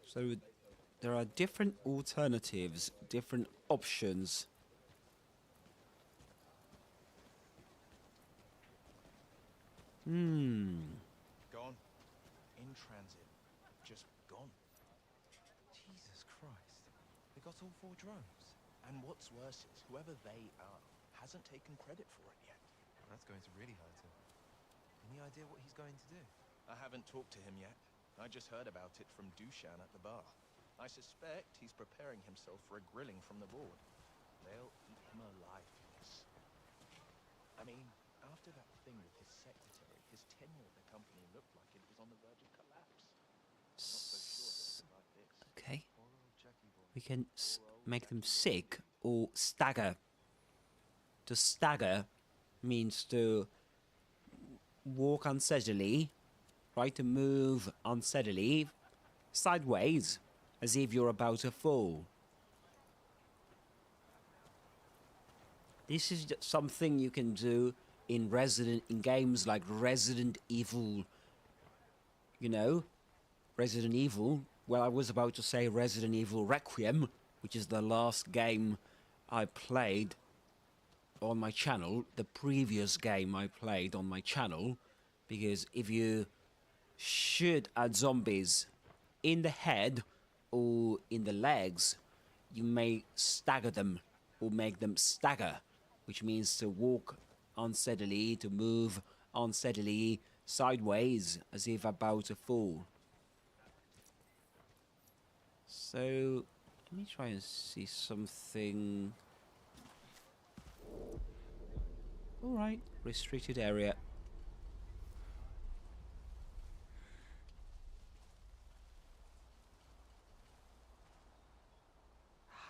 So there are different alternatives, different options. Gone. In transit. Just gone. Jesus Christ. They got all 4 drones. And what's worse is, whoever they are hasn't taken credit for it yet. That's going to really hurt him. Any idea what he's going to do? I haven't talked to him yet. I just heard about it from Dushan at the bar. I suspect he's preparing himself for a grilling from the board. They'll eat him alive for this. I mean, after that thing with his secretary, his tenure at the company looked like it was on the verge of collapse. Not so sure he'll survive this. Okay. We can make them sick or stagger. To stagger means to walk unsteadily, right? To move unsteadily, sideways, as if you're about to fall. This is just something you can do in games like Resident Evil. You know, Resident Evil. Well, I was about to say Resident Evil Requiem, which is the last game I played on my channel, the previous game I played on my channel, because if you shoot at zombies in the head or in the legs, you may stagger them or make them stagger, which means to walk unsteadily, to move unsteadily, sideways, as if about to fall. So, let me try and see something. Alright, restricted area.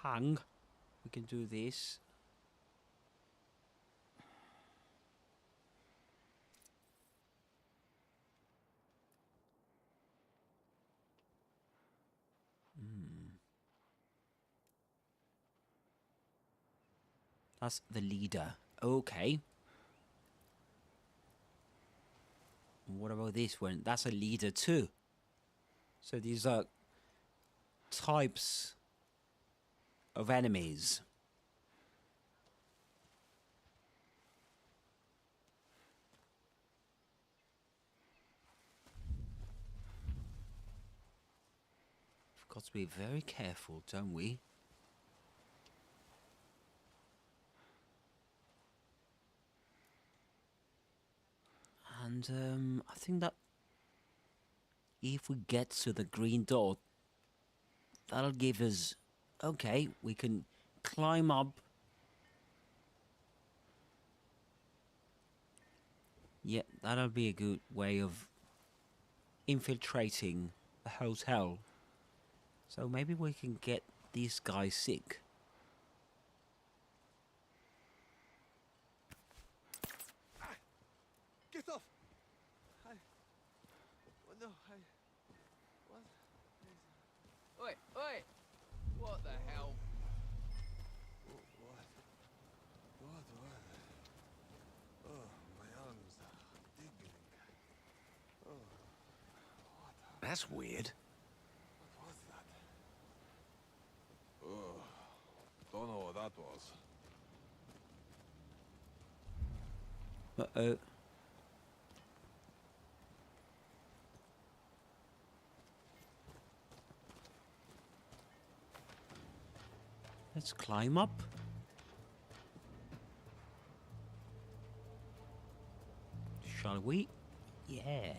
Hang. We can do this. That's the leader. Okay. What about this one? That's a leader too. So these are types of enemies. We've got to be very careful, don't we? And I think that if we get to the green dot, that'll give us... Okay, we can climb up. Yeah, that'll be a good way of infiltrating the hotel. So maybe we can get these guys sick. Get off! No, what? Oi, oi! What the hell? What? Oh, my arms are tingling. Oh, That's weird. what was that? Oh, don't know what that was. Uh-oh. Let's climb up. Shall we? Yeah.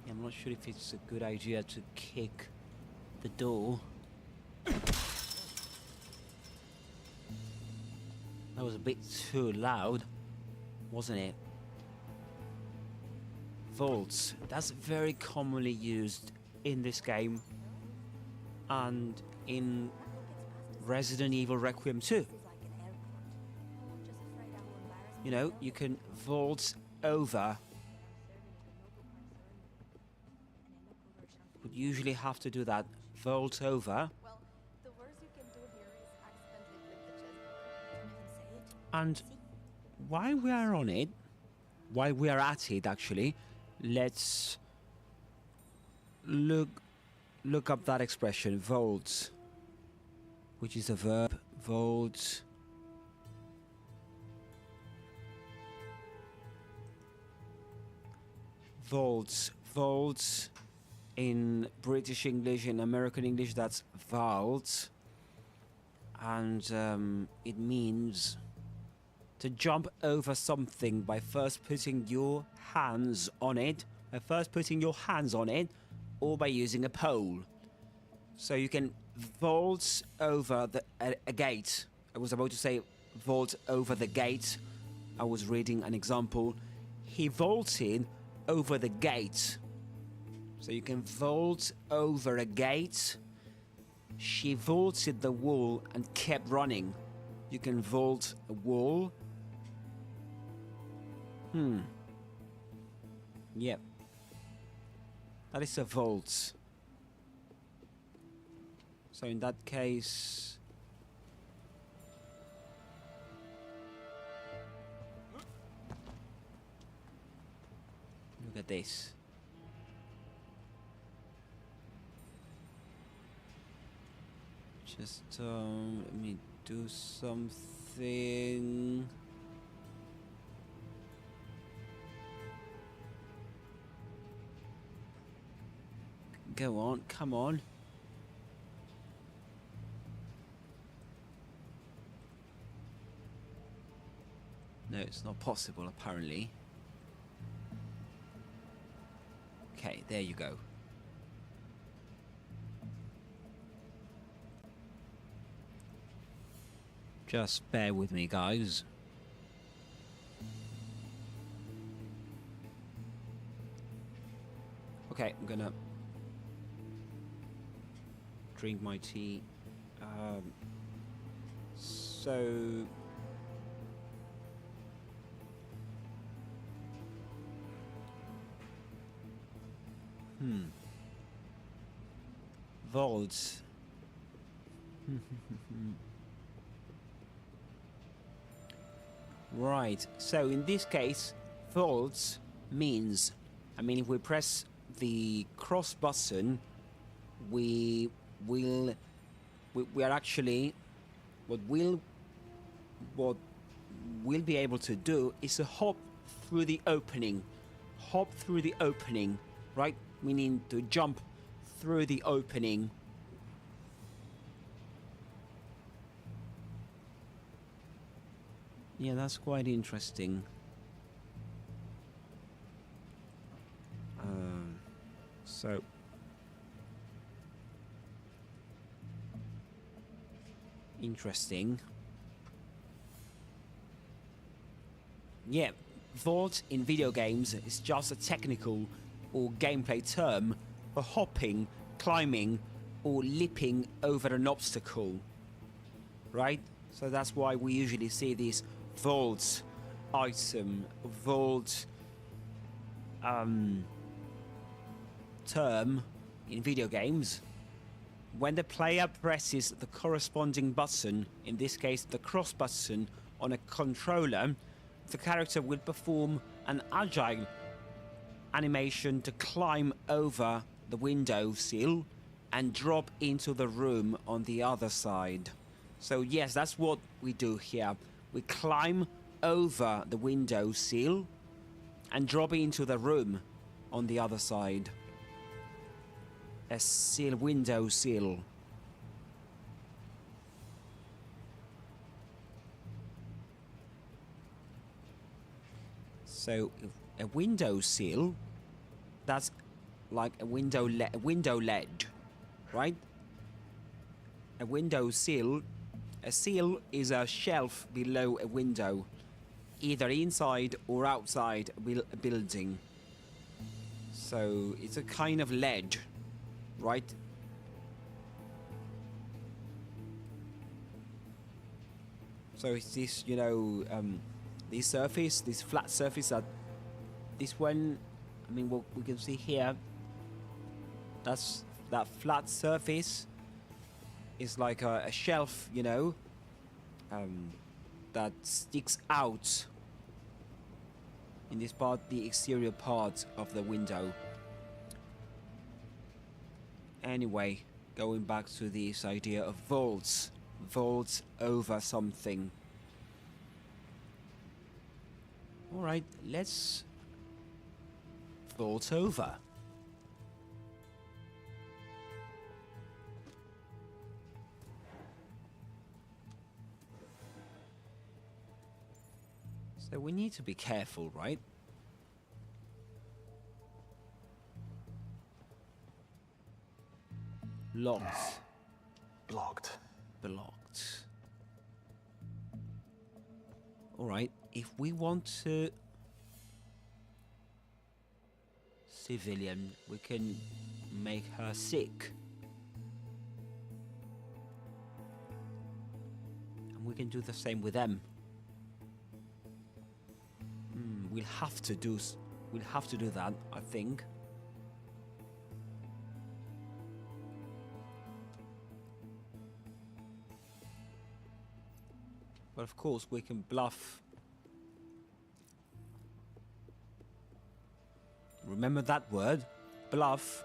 I'm not sure if it's a good idea to kick the door. That was a bit too loud, wasn't it? Vaults. That's very commonly used in this game and in Resident Evil Requiem 2. you know, you can vault over. Would usually have to do that. Vault over. Well, the worst you can do here is accidentally flip the chess. Don't even say it. And while we are on it, while we are at it, actually, let's look up that expression, vault, which is a verb. Vault. Vaults. Vaults. In British English, in American English, that's vault. And it means to jump over something by first putting your hands on it, or by using a pole. So you can vault over a gate. I was about to say vault over the gate. I was reading an example. He vaulted over the gate. So you can vault over a gate. She vaulted the wall and kept running. You can vault a wall. Yep. That is a vault. So in that case... Look at this. Just let me do something. Go on, come on. No, it's not possible, apparently. Okay, there you go. Just bear with me, guys. Okay, I'm gonna drink my tea. Vaults. Right, so in this case, vaults means, I mean, if we press the cross button, we are actually, what we'll be able to do is to hop through the opening. Hop through the opening, right? Meaning to jump through the opening. Yeah, that's quite interesting. So interesting. Yeah, vault in video games is just a technical or gameplay term for hopping, climbing, or leaping over an obstacle, right? So that's why we usually see this vault item, vault term in video games. When the player presses the corresponding button, in this case the cross button on a controller, the character will perform an agile animation to climb over the window sill and drop into the room on the other side. So yes, that's what we do here. We climb over the window sill and drop into the room on the other side. A sill, window sill. So a window sill, that's like a window ledge, right? A window sill. A sill is a shelf below a window, either inside or outside a building. So it's a kind of ledge, right? So it's this, you know, this surface, this flat surface, this one, I mean, what we can see here, that flat surface is like a shelf, you know, that sticks out in this part, the exterior part of the window. Anyway, going back to this idea of vaults over something. All right, let's vault over. So we need to be careful, right? Locked. Blocked. Blocked. All right, if we want to civilian, we can make her sick. And we can do the same with them. We'll have to do that, I think. But of course we can bluff. Remember that word, bluff.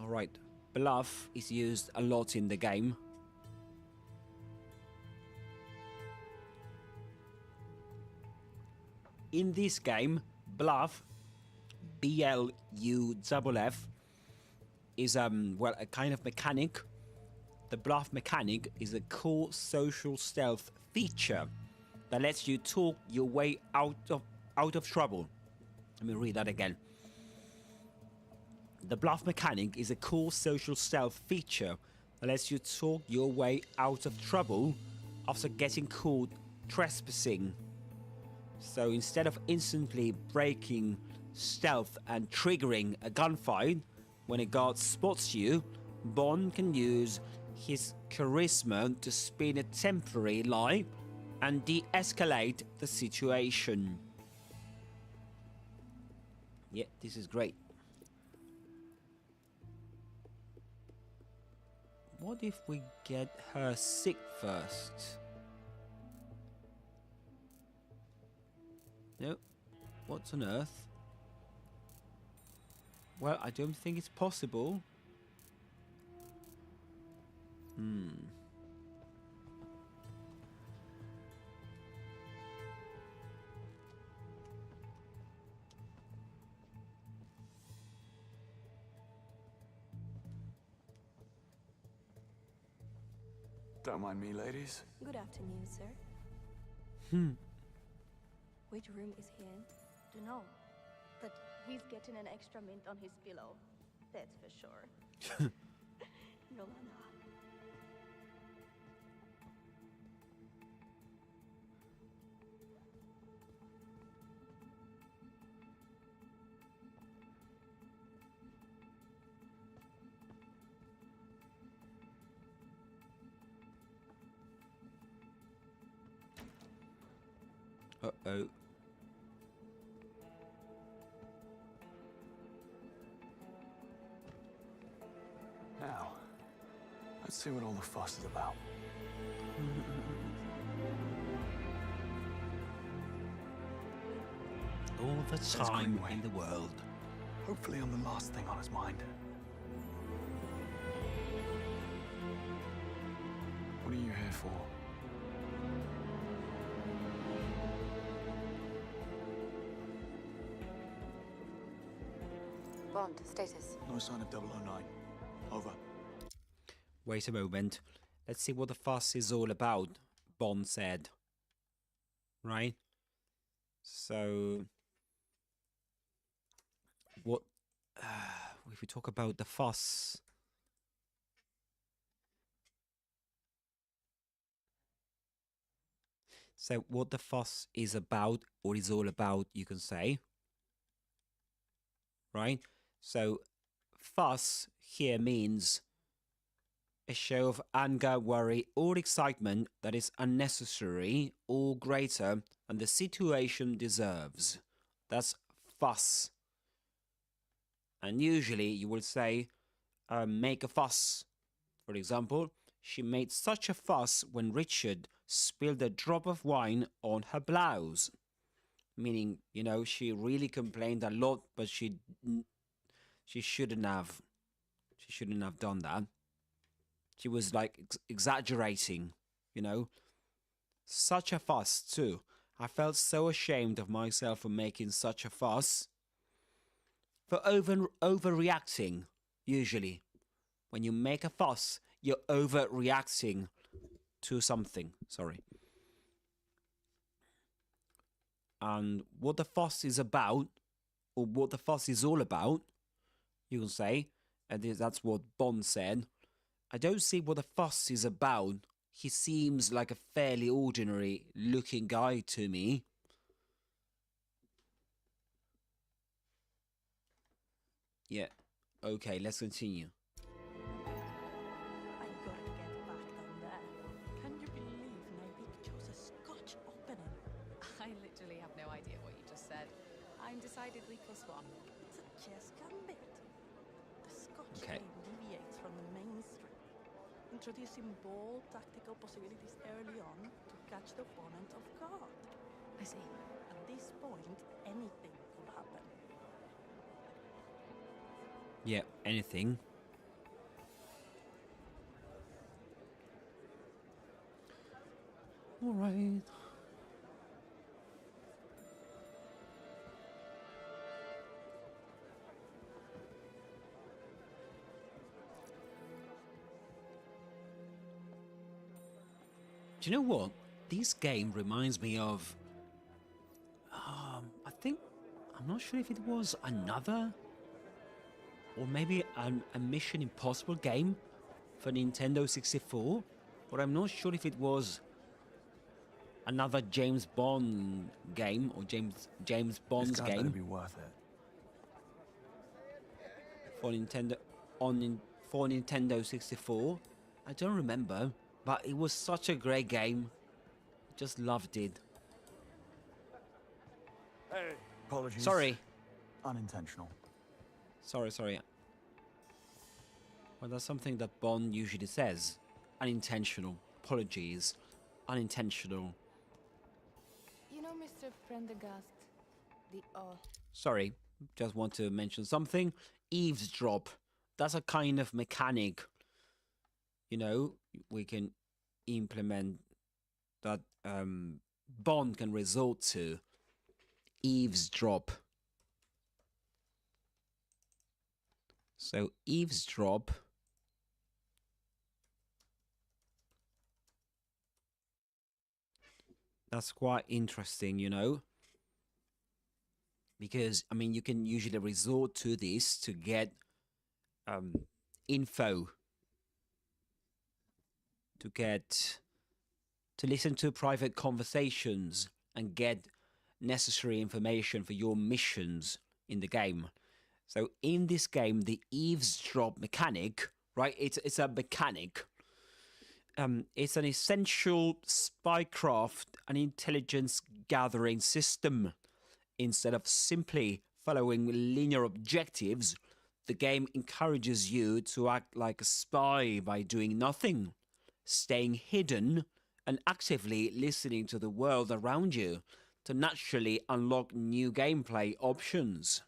All right, bluff is used a lot in the game. In this game, bluff, B-L-U-F-F, is well, a kind of mechanic. The bluff mechanic is a cool social stealth feature that lets you talk your way out of trouble. Let me read that again. The bluff mechanic is a cool social stealth feature that lets you talk your way out of trouble after getting caught trespassing. So instead of instantly breaking stealth and triggering a gunfight when a guard spots you, Bond can use his charisma to spin a temporary lie and de-escalate the situation. Yeah, this is great. What if we get her sick first? No. What on earth? Well, I don't think it's possible. Don't mind me, ladies. Good afternoon, sir. Which room is he in? Don't know, but he's getting an extra mint on his pillow. That's for sure. Yolanda. Uh-oh. Now, let's see what all the fuss is about. All the time in the world. Hopefully I'm the last thing on his mind. What are you here for? Bond, status. No sign of 009. Over. Wait a moment. Let's see what the fuss is all about, Bond said. Right? So... what... if we talk about the fuss... So what the fuss is about, or is all about, you can say. right? So fuss here means a show of anger, worry, or excitement that is unnecessary or greater than the situation deserves. That's fuss. And usually you will say, make a fuss. For example, she made such a fuss when Richard spilled a drop of wine on her blouse. Meaning, you know, she really complained a lot, but she shouldn't have. She shouldn't have done that. She was like exaggerating, you know. Such a fuss too. I felt so ashamed of myself for making such a fuss. For overreacting, usually. When you make a fuss, you're overreacting to something. Sorry. And what the fuss is about, or what the fuss is all about, you can say, and that's what Bond said, I don't see what the fuss is about. He seems like a fairly ordinary looking guy to me. Yeah. Okay, let's continue. I gotta get back down there. Can you believe Navik chose a Scotch opening? I literally have no idea what you just said. I'm decidedly +1. It's a chess gambit. The Scotch Okay. game deviates from the mainstream, introducing bold tactical possibilities early on to catch the opponent off guard. I see. At this point, anything could happen. Yeah, anything. All right. Do you know what? This game reminds me of... I think... I'm not sure if it was another... Or maybe a Mission Impossible game for Nintendo 64. But I'm not sure if it was another James Bond game or James Bond's This guy better game be worth it. for Nintendo for Nintendo 64. I don't remember, but it was such a great game. Just loved it. Hey. Apologies. Sorry. Unintentional. Sorry. Well, that's something that Bond usually says. Unintentional. Apologies. Unintentional. You know, Mr. Prendergast, the Sorry, just want to mention something. Eavesdrop. That's a kind of mechanic. You know, we can implement that Bond can resort to. Eavesdrop. So, eavesdrop. That's quite interesting, you know. Because, I mean, you can usually resort to this to get info. To listen to private conversations and get necessary information for your missions in the game. So in this game, the eavesdrop mechanic, right? It's a mechanic. It's an essential spycraft and intelligence gathering system. Instead of simply following linear objectives, the game encourages you to act like a spy by doing nothing, staying hidden, and actively listening to the world around you to naturally unlock new gameplay options.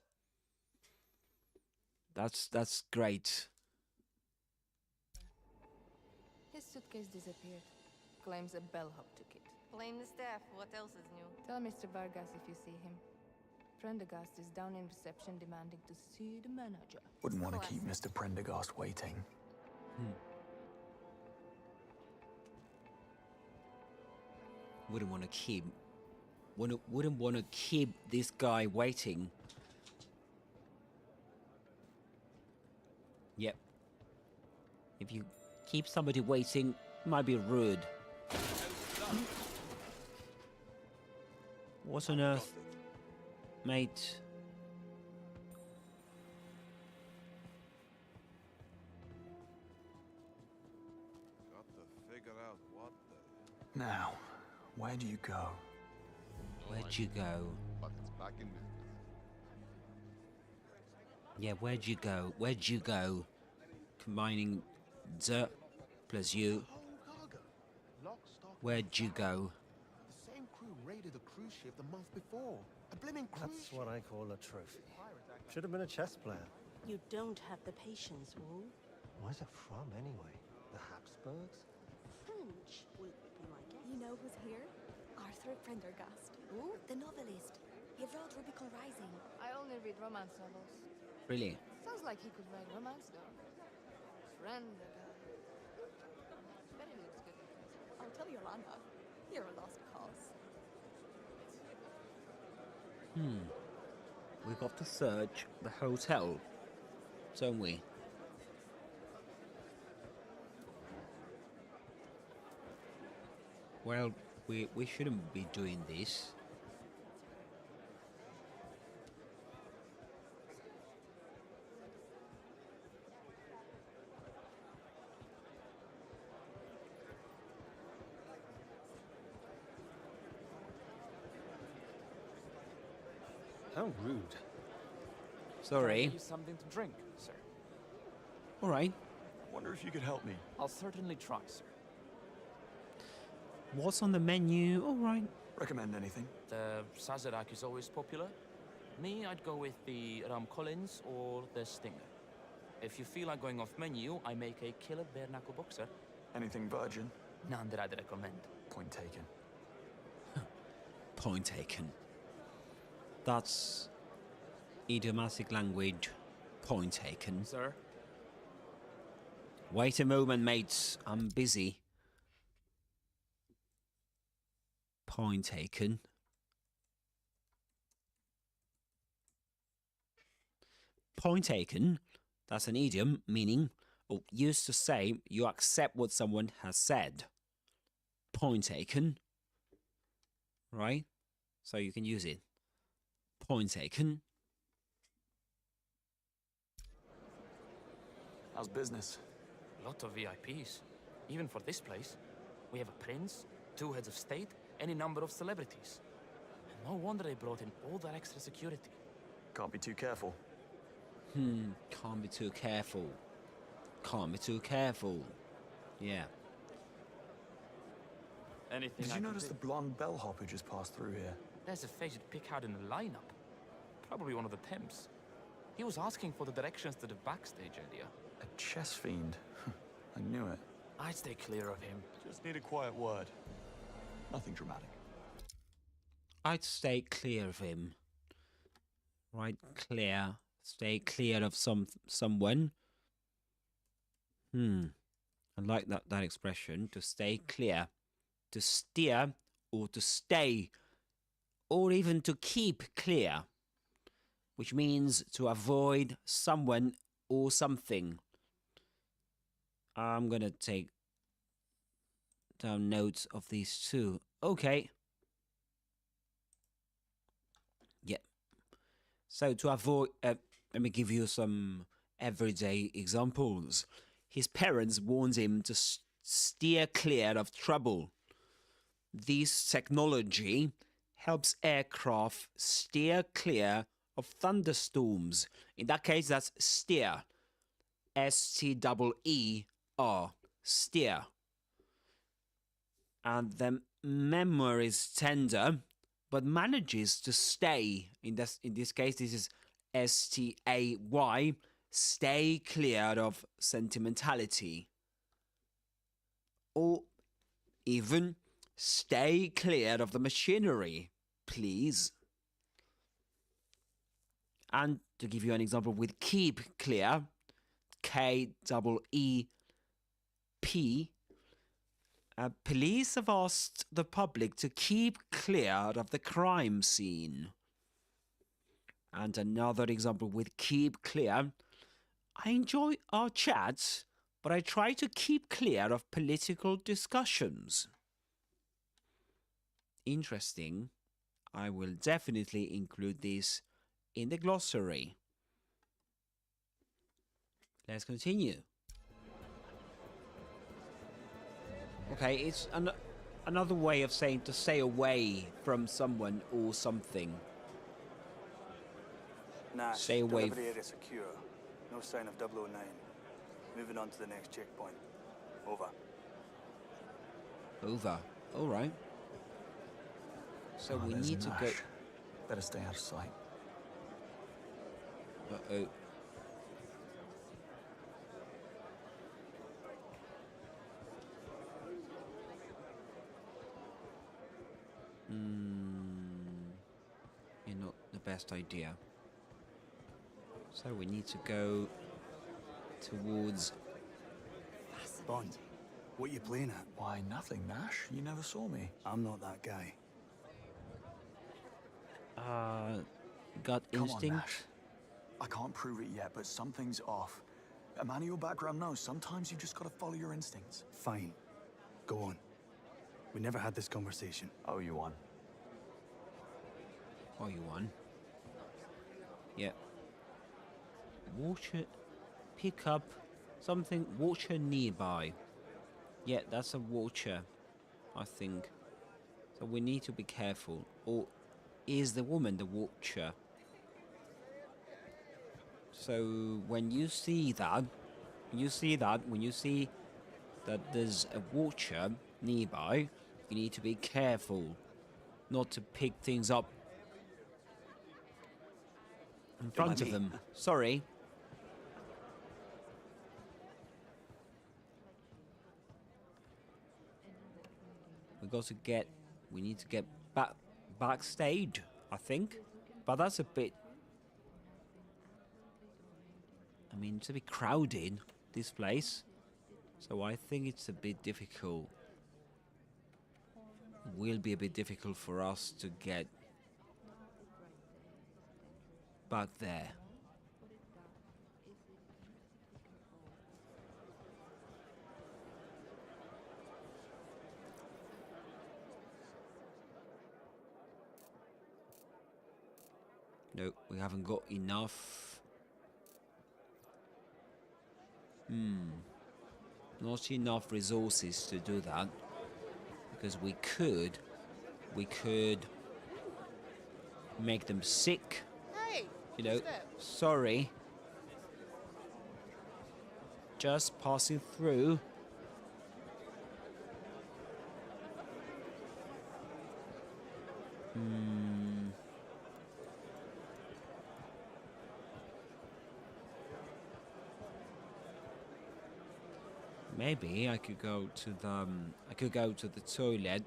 That's great. His suitcase disappeared. Claims a bellhop took it. Blame the staff. What else is new? Tell Mr. Vargas if you see him. Prendergast is down in reception demanding to see the manager. Wouldn't want to keep Mr. Prendergast waiting. Wouldn't want to keep this guy waiting. Yep. If you keep somebody waiting, it might be rude. What on earth, mate? Now, where do you go? Where'd you go? But it's back in business. Yeah, where'd you go? Where'd you go? Combining the plus you. Lock, stock, Where'd you go? the same crew raided a cruise ship the month before. A blimmin' cruise That's ship. what I call a trophy. Should have been a chess player. You don't have the patience, Wu. Where's it from, anyway? The Habsburgs? French would be my guess. You know who's here? Arthur Prendergast. Who? The novelist. He wrote Rubicon Rising. I only read romance novels. Really? Sounds like he could write romance, though. Friend, the guy. Bet he looks good in person. I'll tell Yolanda. You're a lost cause. We've got to search the hotel, don't we? Well, we shouldn't be doing this. How rude. Sorry. Can I get you something to drink, sir? All right. Wonder if you could help me. I'll certainly try, sir. What's on the menu? All right. Recommend anything? The Sazerac is always popular. Me, I'd go with the Ram Collins or the Stinger. If you feel like going off menu, I make a killer bare knuckle boxer. Anything virgin? None that I'd recommend. Point taken. Point taken. That's idiomatic language. Point taken. Sir? Wait a moment, mates. I'm busy. Point taken. Point taken. That's an idiom meaning, or used to say, you accept what someone has said. Point taken. Right? So you can use it. Point taken. How's business? Lot of VIPs. Even for this place. We have a prince, 2 heads of state, any number of celebrities. No wonder they brought in all that extra security. Can't be too careful. Can't be too careful. Can't be too careful. Yeah. Anything Did you notice the blonde bellhop who just passed through here? There's a face you'd pick out in the lineup. Probably one of the temps. He was asking for the directions to the backstage area. A chess fiend. I knew it. I'd stay clear of him. Just need a quiet word. Nothing dramatic. I'd stay clear of him. Right, clear. Stay clear of someone. I like that expression. To stay clear. To steer or to stay. Or even to keep clear. Which means to avoid someone or something. I'm gonna take down notes of these two. Okay. Yeah. So to avoid, let me give you some everyday examples. His parents warned him to steer clear of trouble. This technology helps aircraft steer clear of thunderstorms. In that case, that's steer. S-T-E-E-R. Steer. And the memory is tender, but manages to stay. In this case, this is S-T-A-Y. Stay clear of sentimentality. Or even stay clear of the machinery, please. And to give you an example with keep clear, K-E-E-P, police have asked the public to keep clear of the crime scene. And another example with keep clear, I enjoy our chats, but I try to keep clear of political discussions. Interesting. I will definitely include this in the glossary. Let's continue. Okay, another way of saying to stay away from someone or something. Nash, Stay away. delivery area secure. No sign of 009. Moving on to the next checkpoint. Over. Over. All right. So we there's need to go. Nash. Better stay out of sight. Uh-oh. You're not the best idea. So we need to go towards Bond, what are you playing at? Why, nothing, Nash. You never saw me. I'm not that guy. gut Come instinct. on, Nash. I can't prove it yet, but something's off. A man of your background knows sometimes you just gotta follow your instincts. Fine. Go on. We never had this conversation. Oh, you won. Oh, you won. Yeah. Watcher. Pick up something. Watcher nearby. Yeah, that's a watcher, I think. So we need to be careful. Or is the woman the watcher? So when you see that, when you see that there's a watcher nearby, you need to be careful not to pick things up in front of them. Sorry. We need to get backstage, I think. But that's a bit, I mean, it's a bit crowded, this place. So I think it's a bit difficult. It will be a bit difficult for us to get back there. No, we haven't got enough. Not enough resources to do that. Because we could make them sick. Hey, you know, sorry. Just passing through. Maybe I could go to the toilet.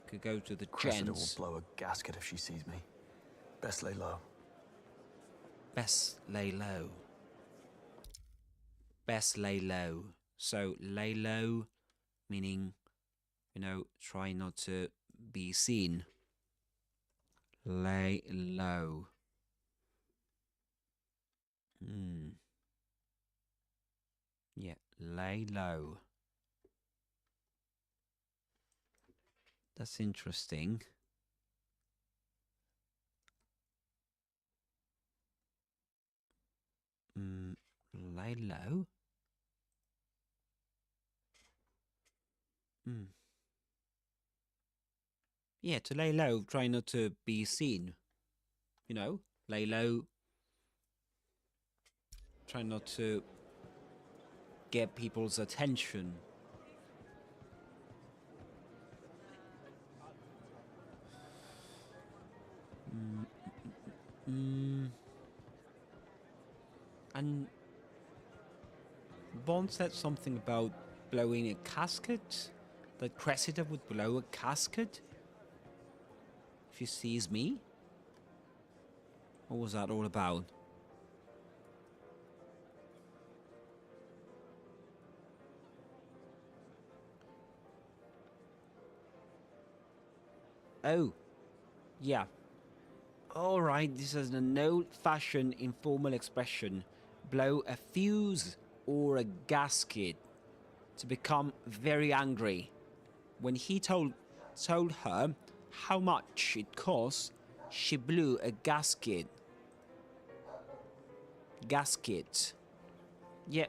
Could go to the Cressida will gents. blow a gasket if she sees me. Best lay low. Best lay low. Best lay low. So lay low, meaning, you know, try not to be seen. Lay low. Yeah, lay low. That's interesting. Lay low? Yeah, to lay low, try not to be seen. You know, lay low. Try not to get people's attention. And Bond said something about blowing a casket. That Cressida would blow a casket if she sees me. What was that all about? Oh, yeah. All right, this is an old-fashioned informal expression. Blow a fuse or a gasket to become very angry. When he told her how much it cost, she blew a gasket. Gasket. Yeah.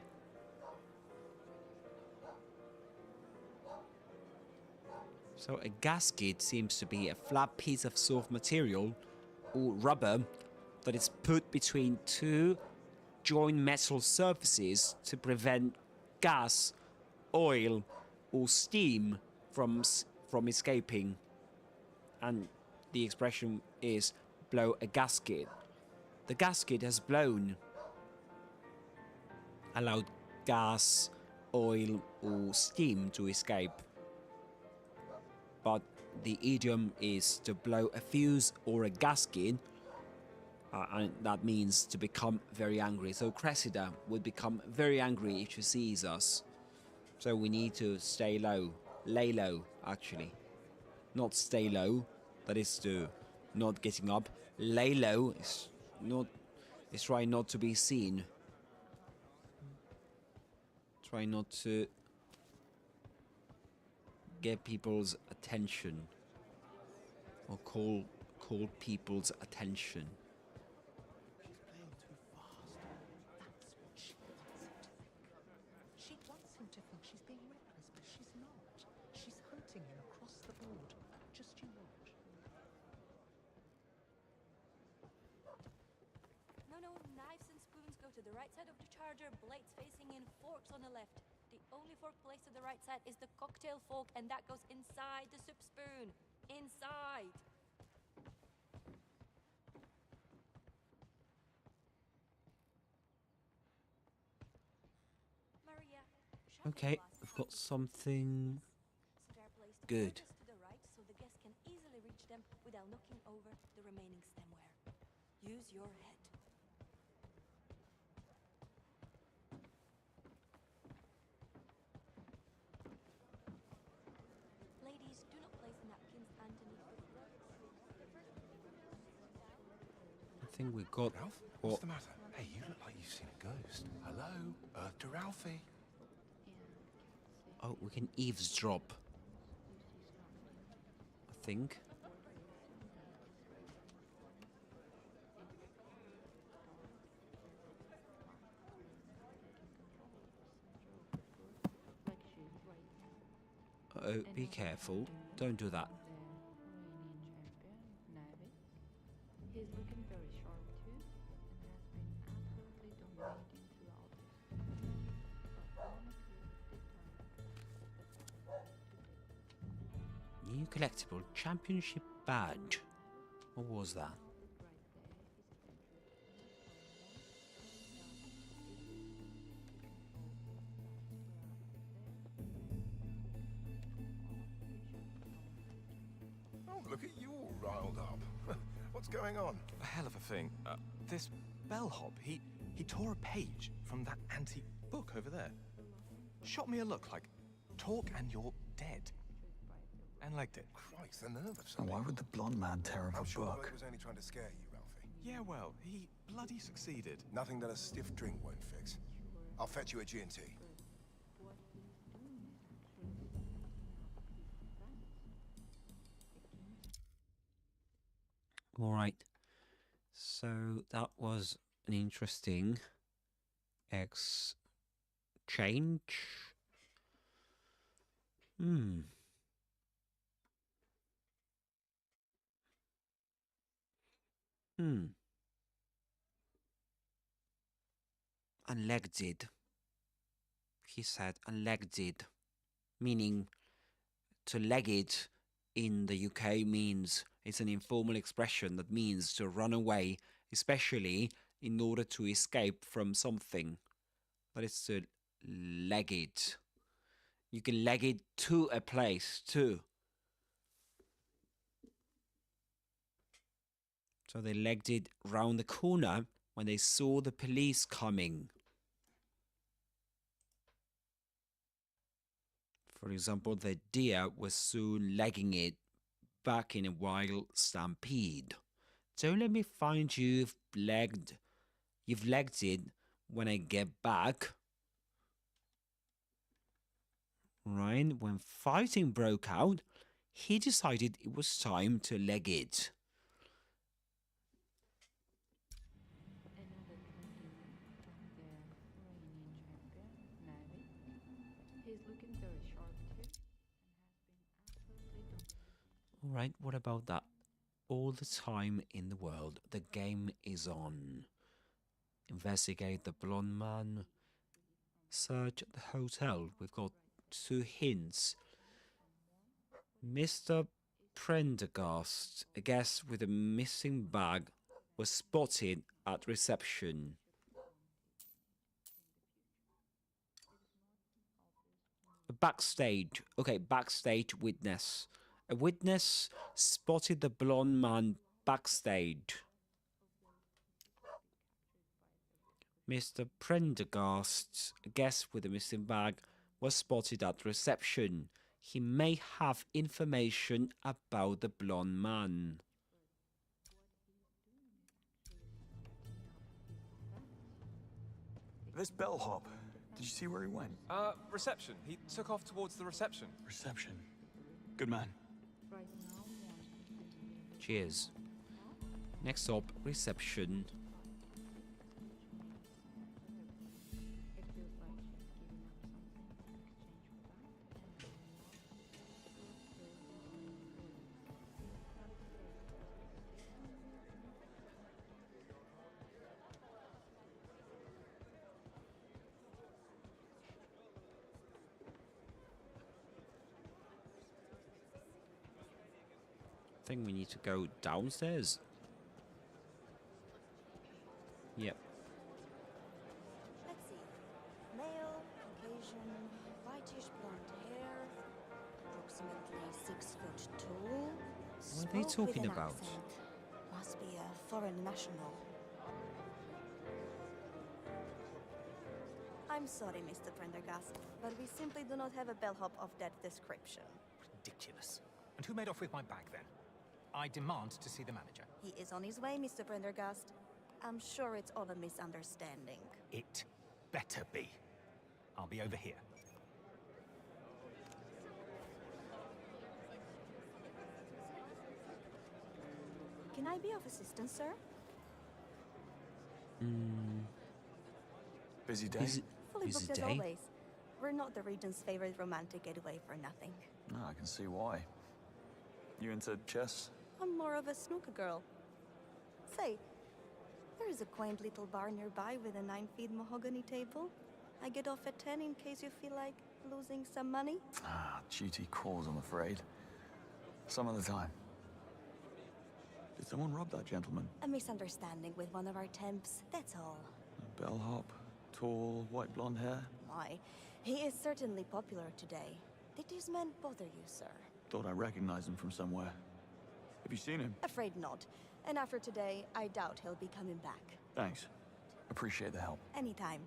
So a gasket seems to be a flat piece of soft material or rubber that is put between two joined metal surfaces to prevent gas, oil, or steam from escaping. And the expression is blow a gasket. The gasket has blown, allowed gas, oil, or steam to escape. But the idiom is to blow a fuse or a gasket, and that means to become very angry. So Cressida would become very angry if she sees us. So we need to stay low, lay low actually. Not stay low, that is to not getting up. Lay low is try not to be seen. Try not to get people's attention or call people's attention. She wants him to think she's being reckless, but she's not. She's hunting him across the board. Just you watch. No, knives and spoons go to the right side of the charger, blades facing in, forks on the left. The only fork placed to the right side is the cocktail fork, and that goes inside the soup spoon. Inside. Maria, Okay, we've got something good. to the right so the guest can easily reach them without knocking over the remaining stemware. Use your head. Ladies, do not place the napkins underneath the I think we got Ralph, what? what's the matter? Hey, you look like you've seen a ghost. Hello, Earth to Ralphie. Oh, we can eavesdrop. I think. Oh, be careful. Don't do that. He's looking very sharp too, and has been absolutely dominating throughout. New collectible championship badge. What was that? Oh, look at you all riled up. What's going on? A hell of a thing. This bellhop, he tore a page from that antique book over there. Shot me a look like, talk and you're dead. And legged it. Christ, the nerve of Why would the blonde man tear up I'm a sure book? he was only trying to scare you, Ralphie. Yeah, well, he bloody succeeded. Nothing that a stiff drink won't fix. I'll fetch you a G&T. All right. So that was an interesting exchange. Unlegged. He said unlegged, meaning to leg it in the UK means it's an informal expression that means to run away, especially in order to escape from something. That is to leg it. You can leg it to a place too. So they legged it round the corner when they saw the police coming. For example, the deer was soon legging it back in a wild stampede. Don't let me find you've legged it when I get back. Right, when fighting broke out, he decided it was time to leg it. He's looking very sharp too, and has been absolutely Alright, what about that? All the time in the world, the game is on. Investigate the blonde man. Search the hotel. We've got 2 hints. Mr. Prendergast, a guest with a missing bag, was spotted at reception. A backstage. Okay, backstage witness. A witness spotted the blonde man backstage. Mr. Prendergast, a guest with a missing bag, was spotted at reception. He may have information about the blonde man. This bellhop, did you see where he went? Reception. He took off towards the reception. Reception. Good man. Cheers. Next up, reception. I think we need to go downstairs. Yep. Let's see. Male, Caucasian, whitish blonde hair, approximately 6 foot tall. What are they spoke with talking an about? accent. Must be a foreign national. I'm sorry, Mr. Prendergast, but we simply do not have a bellhop of that description. Ridiculous. And who made off with my bag then? I demand to see the manager. He is on his way, Mr. Prendergast. I'm sure it's all a misunderstanding. It better be. I'll be over here. Can I be of assistance, sir? Busy day? Fully booked as always. We're not the region's favorite romantic getaway for nothing. No, I can see why. You into chess? I'm more of a snooker girl. Say, there is a quaint little bar nearby with a 9-feet mahogany table. I get off at 10 in case you feel like losing some money. Ah, duty calls, I'm afraid. Some other time. Did someone rob that gentleman? A misunderstanding with one of our temps, that's all. A bellhop, tall, white blonde hair. My, he is certainly popular today. Did these men bother you, sir? Thought I recognized him from somewhere. Have you seen him? Afraid not. And after today, I doubt he'll be coming back. Thanks. Appreciate the help. Anytime.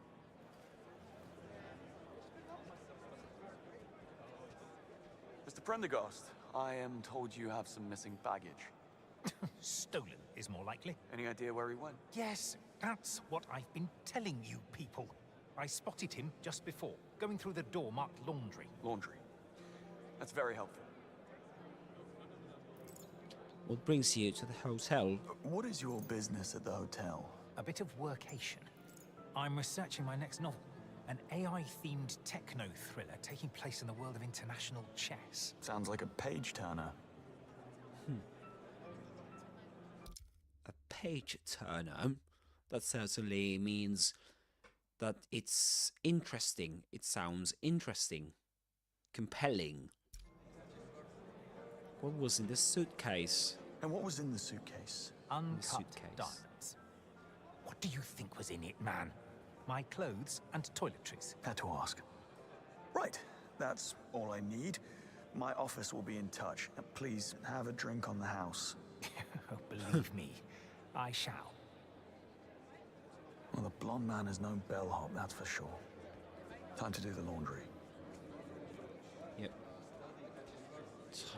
Mr. Prendergast, I am told you have some missing baggage. Stolen is more likely. Any idea where he went? Yes, that's what I've been telling you people. I spotted him just before, going through the door marked laundry. Laundry. That's very helpful. What brings you to the hotel? What is your business at the hotel? A bit of workation. I'm researching my next novel, an AI-themed techno-thriller taking place in the world of international chess. Sounds like a page-turner. A page-turner? That certainly means that it's interesting. It sounds interesting. Compelling. What was in the suitcase? And what was in the suitcase? Uncut diamonds. What do you think was in it, man? My clothes and toiletries. Had to ask. Right, that's all I need. My office will be in touch. Please have a drink on the house. Believe me, I shall. Well, the blonde man is no bellhop, that's for sure. Time to do the laundry. Yep.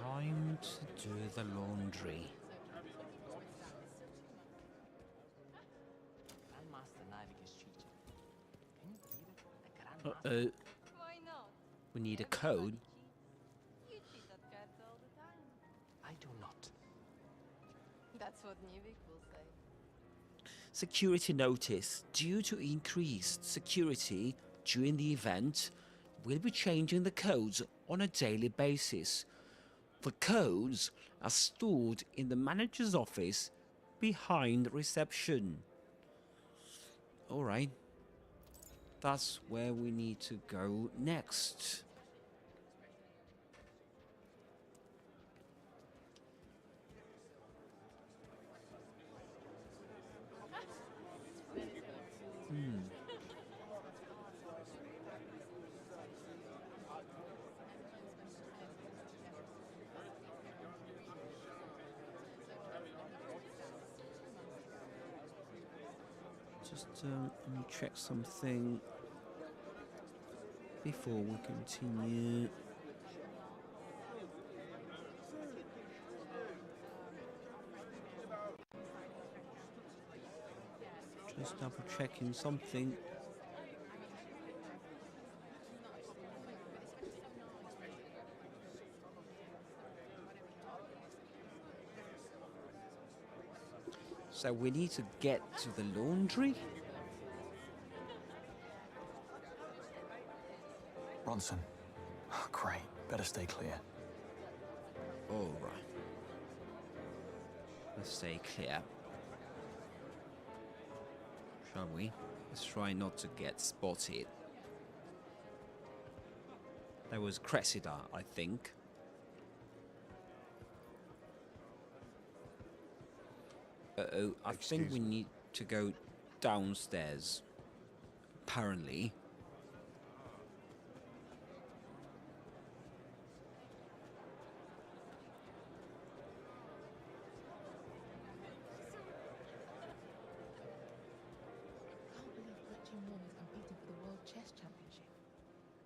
Time to do the laundry. Uh-oh. Why not? We need a code. You cheat at cards all the time. I do not. That's what Nivik will say. Security notice. Due to increased security during the event, we'll be changing the codes on a daily basis. The codes are stored in the manager's office behind reception. Alright. That's where we need to go next. Just let me check something before we continue. Just double checking something. So we need to get to the laundry. Bronson. Oh, great. Better stay clear. All right. Let's stay clear. Shall we? Let's try not to get spotted. That was Cressida, I think. Uh-oh, I think we need to go downstairs. Apparently. Chess championship.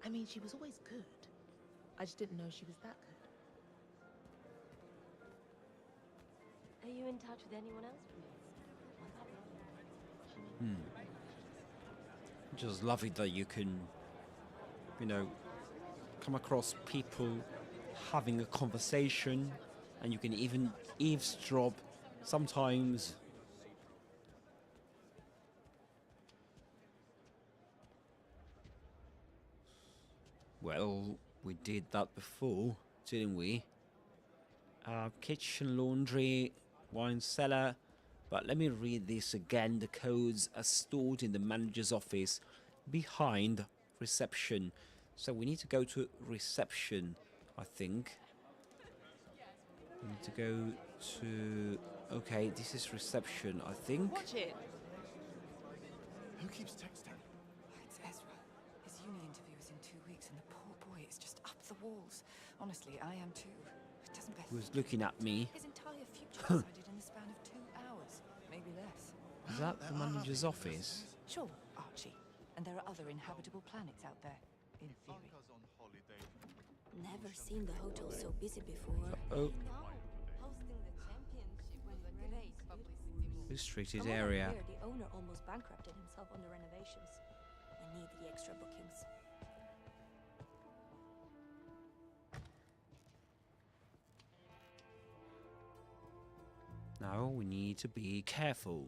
I mean, she was always good. I just didn't know she was that good. Are you in touch with anyone else from this? Just love it that you can, you know, come across people having a conversation, and you can even eavesdrop sometimes. Well, we did that before, didn't we? Kitchen, laundry, wine cellar. But let me read this again. The codes are stored in the manager's office behind reception. So we need to go to reception, I think. We need to go to... Okay, this is reception, I think. Watch it. Who keeps texting? It's Ezra. His uni interview is in 2 weeks, and the poor boy is just up the walls. Honestly, I am too. It doesn't He was looking at me. His entire future decided in the span of 2 hours, maybe less. Is that the manager's office? Sure, Archie. And there are other inhabitable planets out there, in theory. Never seen the hotel so busy before. Oh. Hosting the championship was great. Restricted From what I area. hear, the owner almost bankrupted himself on the renovations. I need the extra bookings. Now we need to be careful,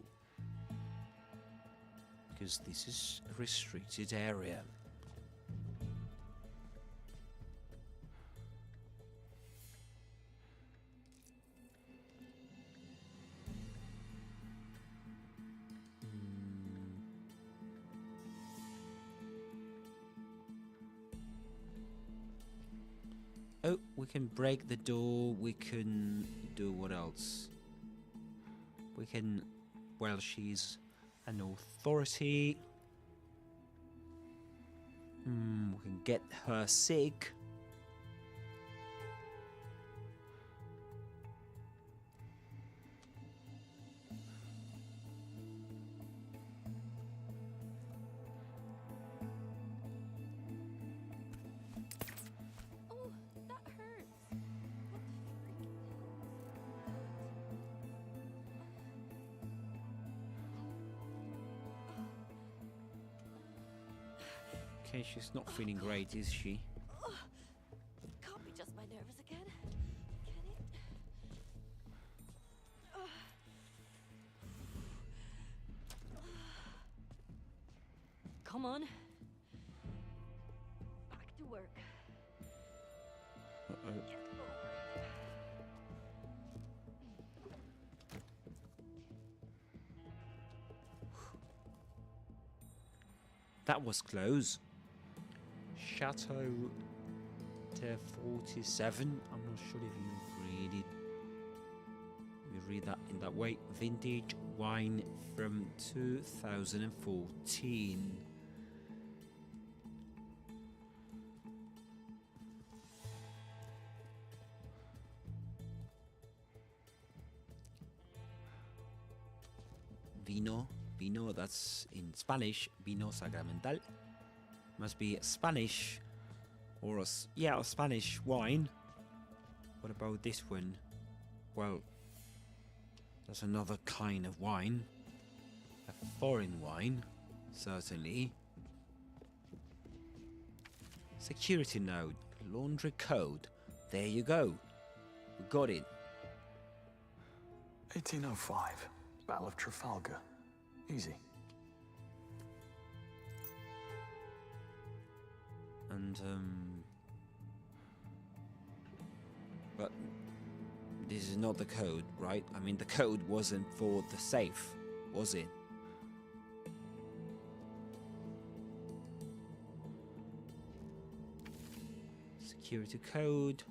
because this is a restricted area. Oh, we can break the door. We can do what else? We can... Well, she's an authority. We can get her sick. Oh, that hurts. Okay, she's not feeling great, is she? Can't be just my nerves again. Can it? Come on. Back to work. Uh-oh. That was close. Chateau de 47. I'm not sure if you read it. You read that in that way. Vintage wine from 2014. Vino, that's in Spanish, vino sacramental. Must be Spanish, or a Spanish wine. What about this one? Well, that's another kind of wine. A foreign wine, certainly. Security node, laundry code. There you go. We got it. 1805, Battle of Trafalgar. Easy. And, but this is not the code, right? I mean, the code wasn't for the safe, was it? Security code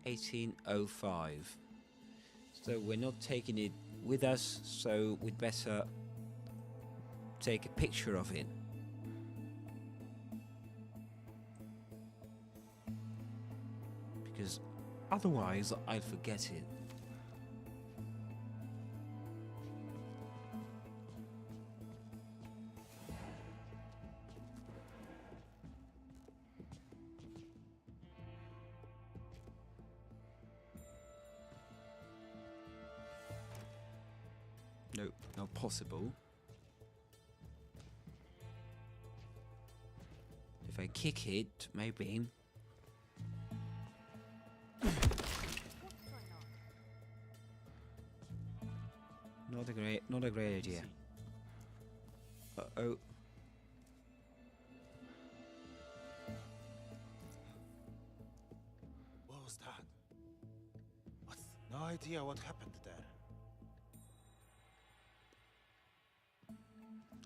1805. So we're not taking it with us, so we'd better take a picture of it. Because otherwise I'll forget it. Nope, not possible. If I kick it, maybe. Not a great idea. Uh-oh. What was that? What? No idea what happened there.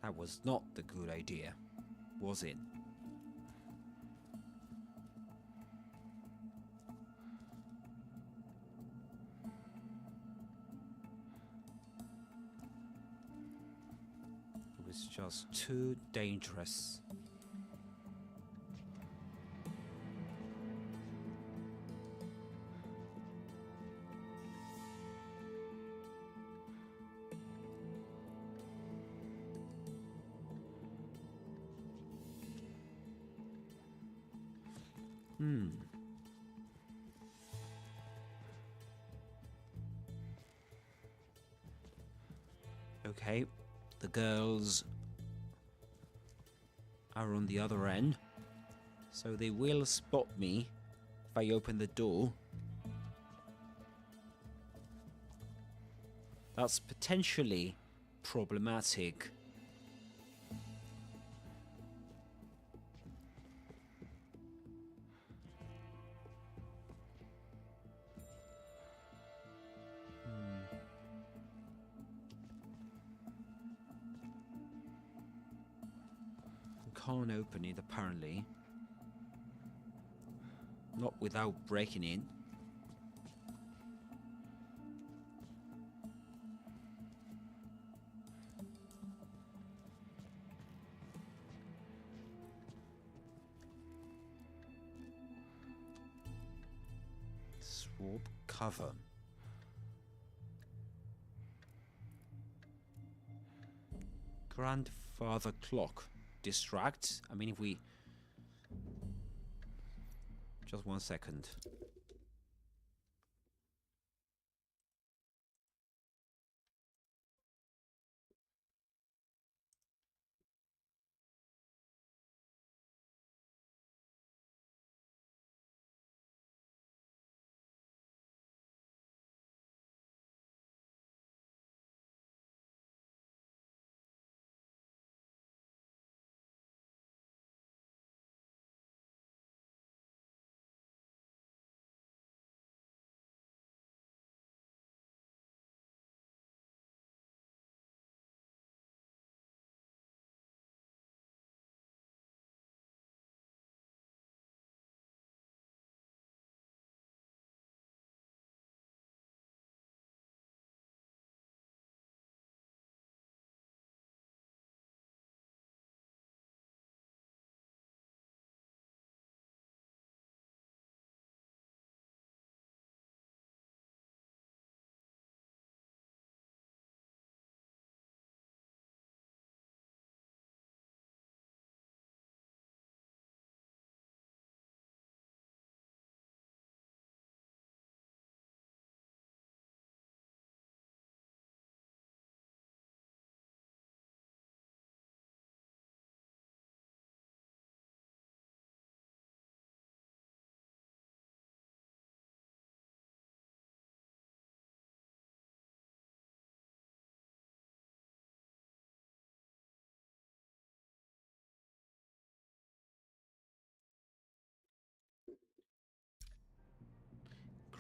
That was not the good idea, was it? It was just too dangerous. Okay, the girls are on the other end, so they will spot me if I open the door. That's potentially problematic. Can't open it apparently. Not without breaking it. Swap cover. Grandfather clock. Distract. I mean, if we... Just 1 second.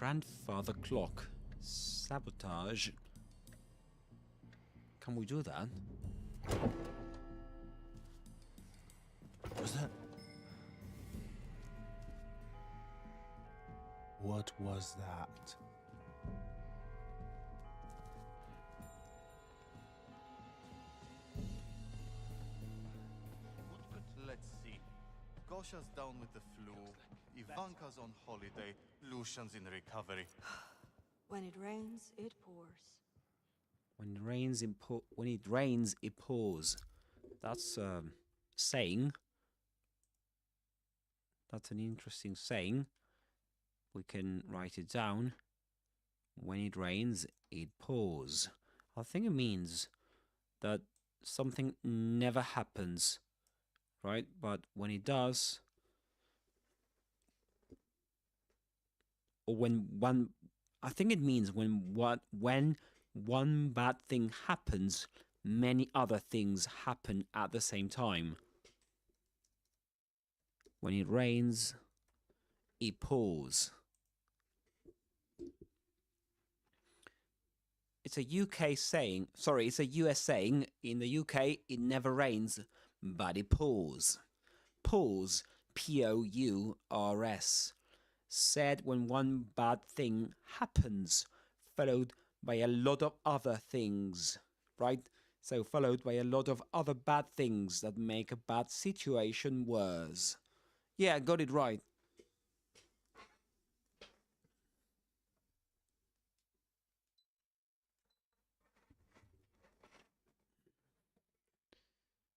Grandfather clock. Sabotage. Can we do that? Was that? What was that? Let's see. Gosha's down with the flu. Ivanka's on holiday. Lucian's in recovery. When it rains, it pours. When it rains, it pours. That's saying. That's an interesting saying. We can write it down. When it rains, it pours. I think it means that something never happens, right? But when it does, or when one, I think it means when one bad thing happens, many other things happen at the same time. When it rains, it pours. It's a UK saying, sorry, it's a US saying. In the UK, it never rains, but it pours. Pours, P-O-U-R-S. Said when one bad thing happens, followed by a lot of other things, right? So followed by a lot of other bad things that make a bad situation worse. Yeah, I got it right.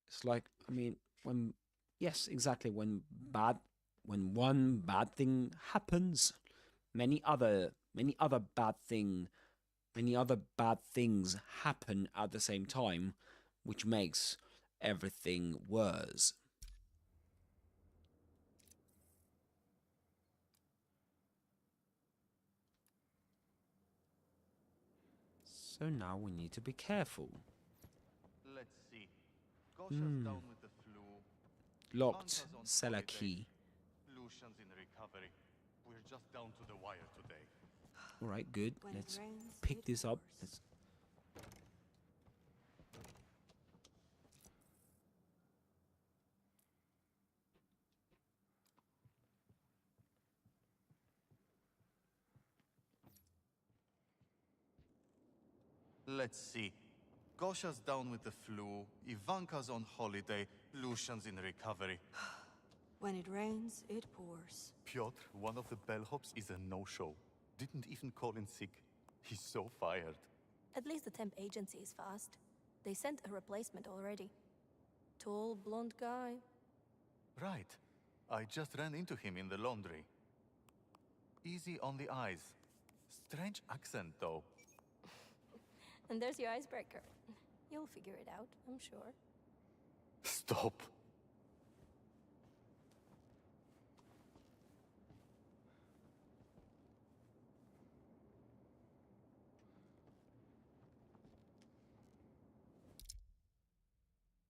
It's like, I mean, when, yes, exactly, when one bad thing happens, many other bad things happen at the same time, which makes everything worse. So now we need to be careful. Let's see. Gosha's down with the flu. Locked Ivanka's on cellar holiday. key. Lucian's in recovery. We're just down to the wire today. All right, good. When it Let's rains, pick it this up. pours. Let's see. Gosha's down with the flu. Ivanka's on holiday. Lucian's in recovery. When it rains, it pours. Piotr, one of the bellhops, is a no-show. Didn't even call in sick. He's so fired. At least the temp agency is fast. They sent a replacement already. Tall, blonde guy. Right. I just ran into him in the laundry. Easy on the eyes. Strange accent, though. And there's your icebreaker. You'll figure it out, I'm sure. Stop.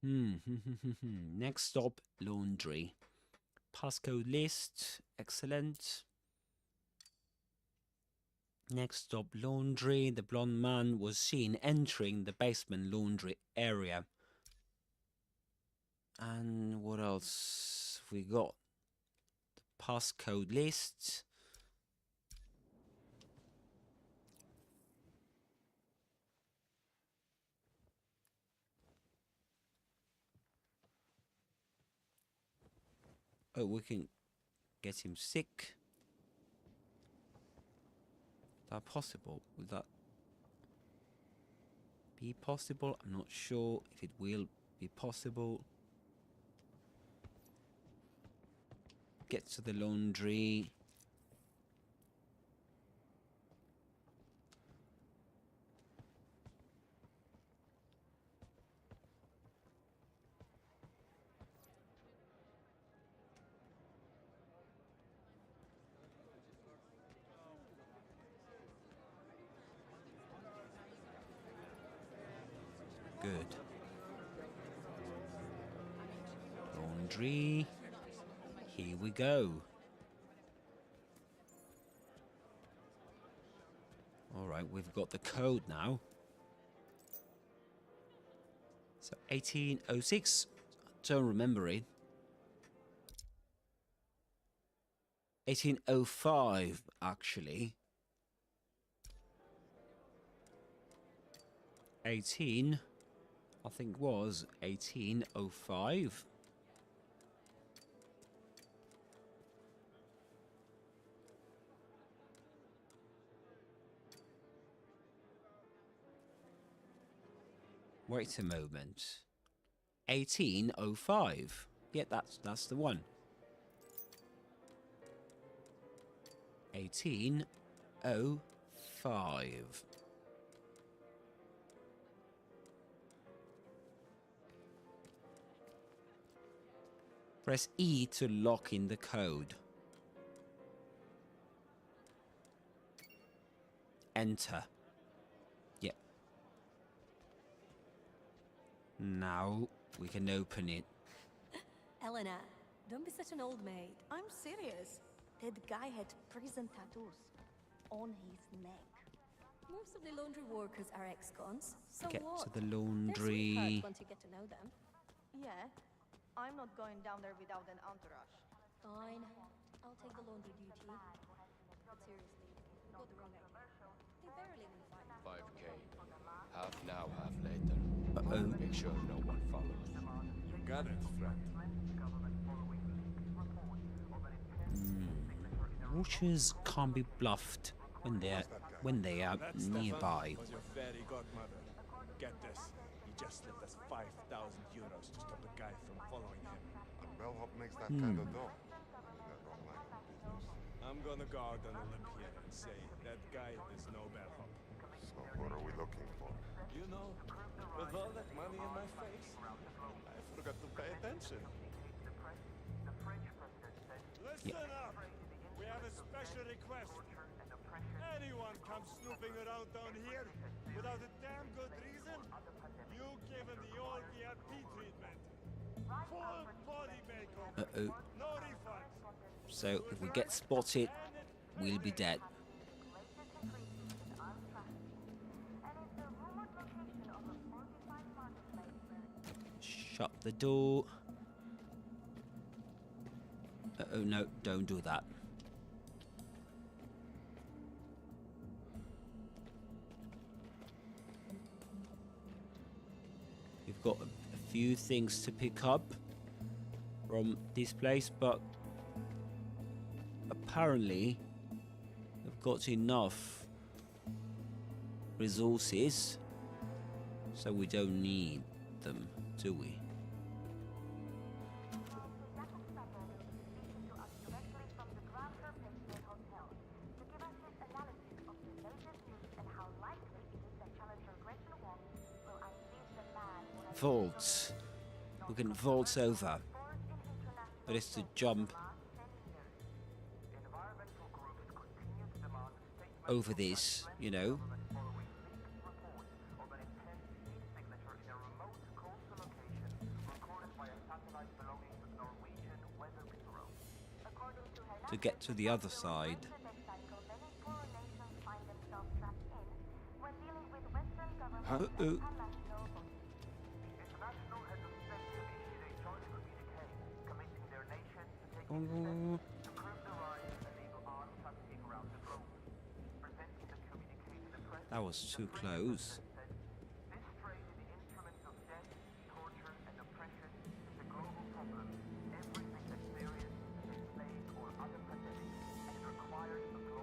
Next stop, laundry. Passcode list, excellent. Next stop, laundry. The blonde man was seen entering the basement laundry area. And what else we got? The passcode list. Oh, we can get him sick. Is that possible? Would that be possible? I'm not sure if it will be possible. Get to the laundry. Good. Laundry. Here we go. All right, we've got the code now. So 1806. I don't remember it. 1805, actually. 18, I think was 1805. Wait a moment. 1805. Yeah, that's the one. 1805. Press E to lock in the code. Enter. Yep. Now we can open it. Elena, don't be such an old maid. I'm serious. That guy had prison tattoos on his neck. Most of the laundry workers are ex-cons, so Get what? to the They're laundry. sweethearts once you get to know them. Yeah, I'm not going down there without an entourage. Fine. I'll take the laundry duty. But seriously, we got the wrong idea. They barely even fight. 5K. Half now, half later. Uh-oh. Make sure no one follows. You got it, friend. Watchers can't be bluffed when they are That, nearby. Stefan, was your fairy godmother. Get this. He just slipped us 5,000 euros to stop a guy from following him. A bellhop makes that kind of dough. That wrong line of business. I'm gonna go out on a limb here and say that guy is no bellhop. So what are we looking for? You know, with all that money in my face, I forgot to pay attention. Listen up! We have a special request. Anyone comes snooping around down here without a damn good reason, you give him the old VIP treatment. Full body makeover. Uh-oh. No refunds. So if we get spotted, we'll be dead. Shut the door. Uh-oh, no, don't do that. We've got a few things to pick up from this place, but apparently we've got enough resources, so we don't need them, do we? Vaults. We can vault over, but it's to jump over this, you know. To get to the other side. Uh-oh. That was too close.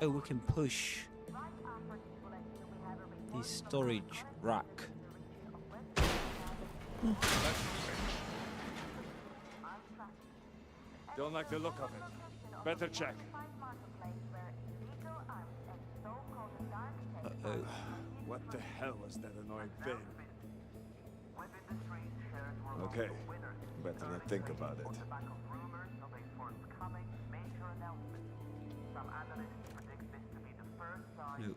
Oh, we can push the storage rack. Don't like the look of it. Better check. Uh-oh. What the hell was that annoying thing? Okay, better not think about it. No.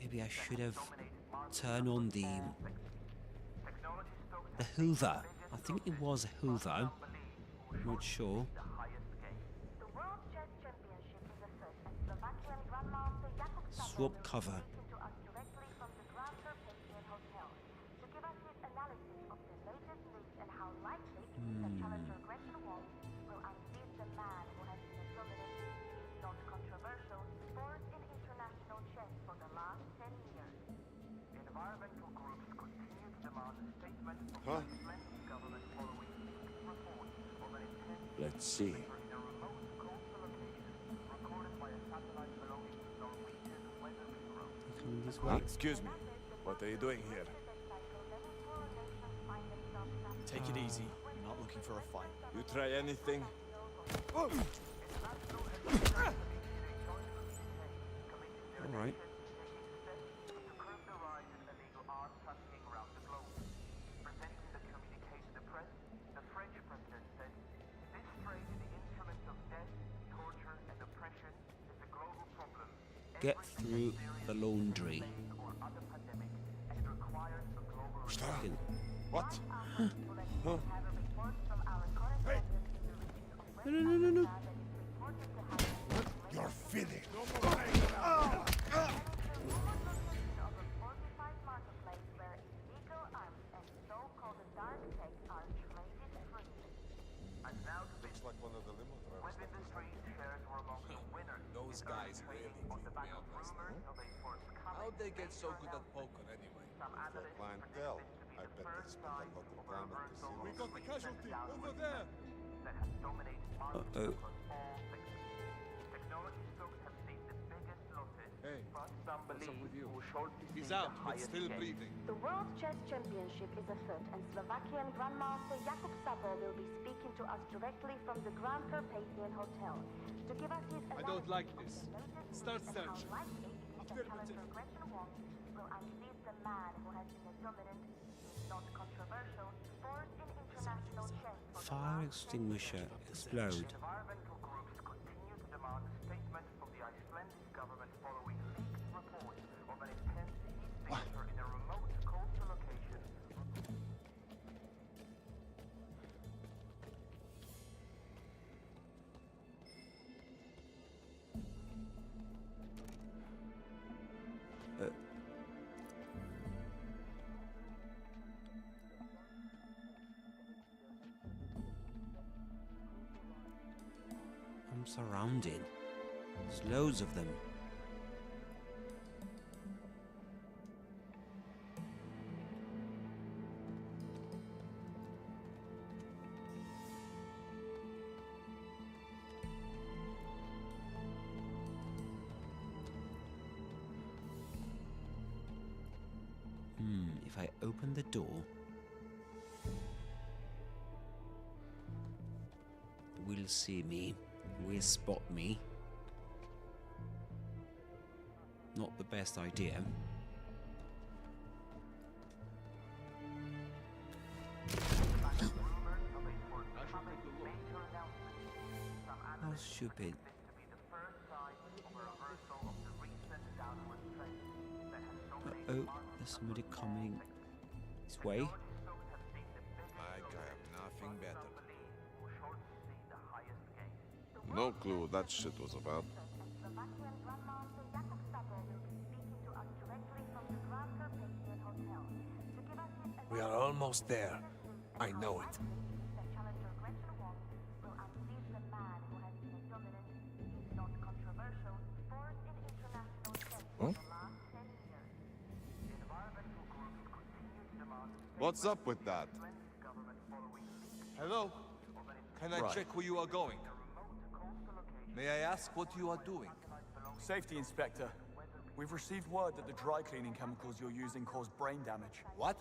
Maybe I should have turned on the Hoover. I think it was a Hoover. I'm not sure. Swap cover. Huh? Let's see. Coming this way. Excuse me. What are you doing here? Take it easy. I'm not looking for a fight. You try anything? All right. Get through the laundry. Fucking- What? Huh. Huh? Hey. No. You're finished. Looks like one of the limo drivers left his Those guys really cleaned me out last night. How'd they get so good at poker anyway? For clientele, I bet they spent a lot of time at the casino. We got the casualty over there. Uh-oh. Hey, what's up with you? He's out, but still breathing. The World Chess Championship is afoot, and Slovakian Grandmaster Jakub Sabo will be speaking to us directly from the Grand Carpathian Hotel. To give us his I don't like this. Start searching. Challenger Gretchen Wong will unseat the man who has been a dominant, not controversial, force in international chess. Fire extinguisher explode. I'm surrounded. There's loads of them. If I open the door, will see me, will spot me. Not the best idea. How stupid. Uh-oh, there's somebody coming this way. I have nothing better. No clue what that shit was about. We are almost there. I know it. Huh? What's up with that? Hello? Can I Right. check where you are going? May I ask what you are doing? Safety Inspector. We've received word that the dry cleaning chemicals you're using cause brain damage. What?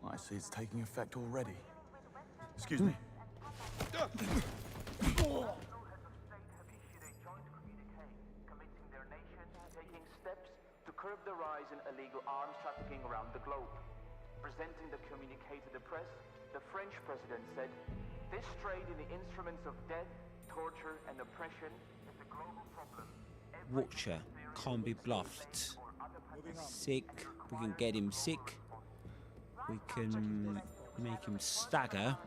I see it's taking effect already. Excuse me. Taking steps to curb the rise in illegal arms trafficking around the globe. Presenting the communique to the press, the French president said, "This trade in the instruments of death, torture, and oppression is a global problem." Watcher can't be bluffed. Sick. We can get him sick. We can make him stagger.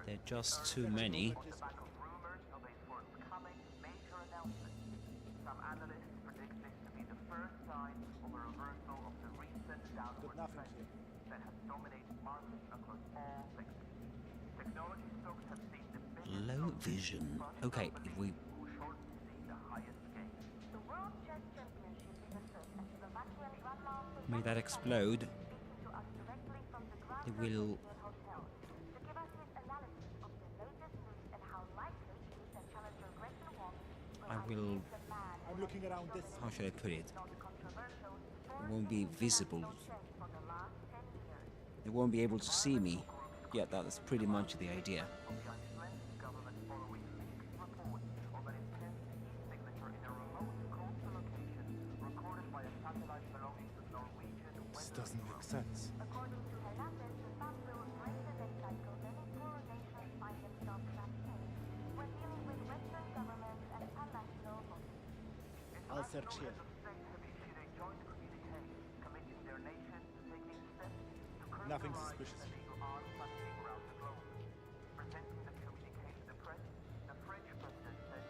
They're just too many. Some analysts predict this to be the first sign of a reversal of the recent downward trend that has dominated markets across all sectors. Technology stocks have seen the biggest Low vision. Okay, if we the highest gain. The World Chess Championship is afoot, and Slovakian Grandmaster make that explode, speaking to us directly from the Grand it will. Hotel to give us his analysis of the latest news and how likely it is that Challenger Gretchen won. I will. I'm looking around this. How should I put it? It won't be visible. They won't be able to see me. Yeah, that's pretty much the idea. This doesn't make sense. According to Hernandez, the sun will break the next cycle. Many poorer nations find themselves trapped in. We're dealing with Western governments and pan-national motives. I'll search here. Nothing suspicious. Presenting the communique to the press, the French president said,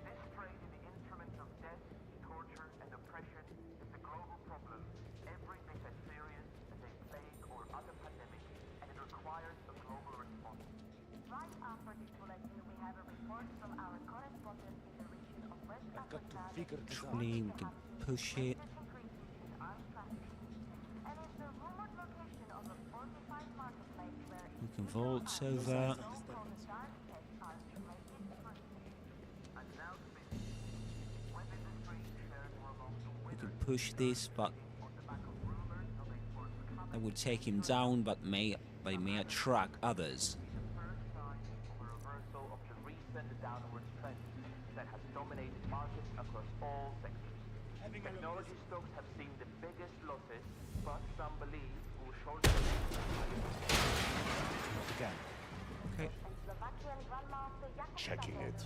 this trade in the instruments of death, torture, and oppression is a global problem, every bit as serious as a plague or other pandemic, and it requires a global response. Right after this bulletin, we have a report from our correspondent in the region of West I've got to Africa. figure this out. Actually, we can push it. We can vault over. We can push this, but that would take him down, but may attract others. Reversal of the recent downward trend that has dominated markets across all sectors. Technology stocks have seen the biggest losses, but some believe will shorten Okay. Okay. Checking it.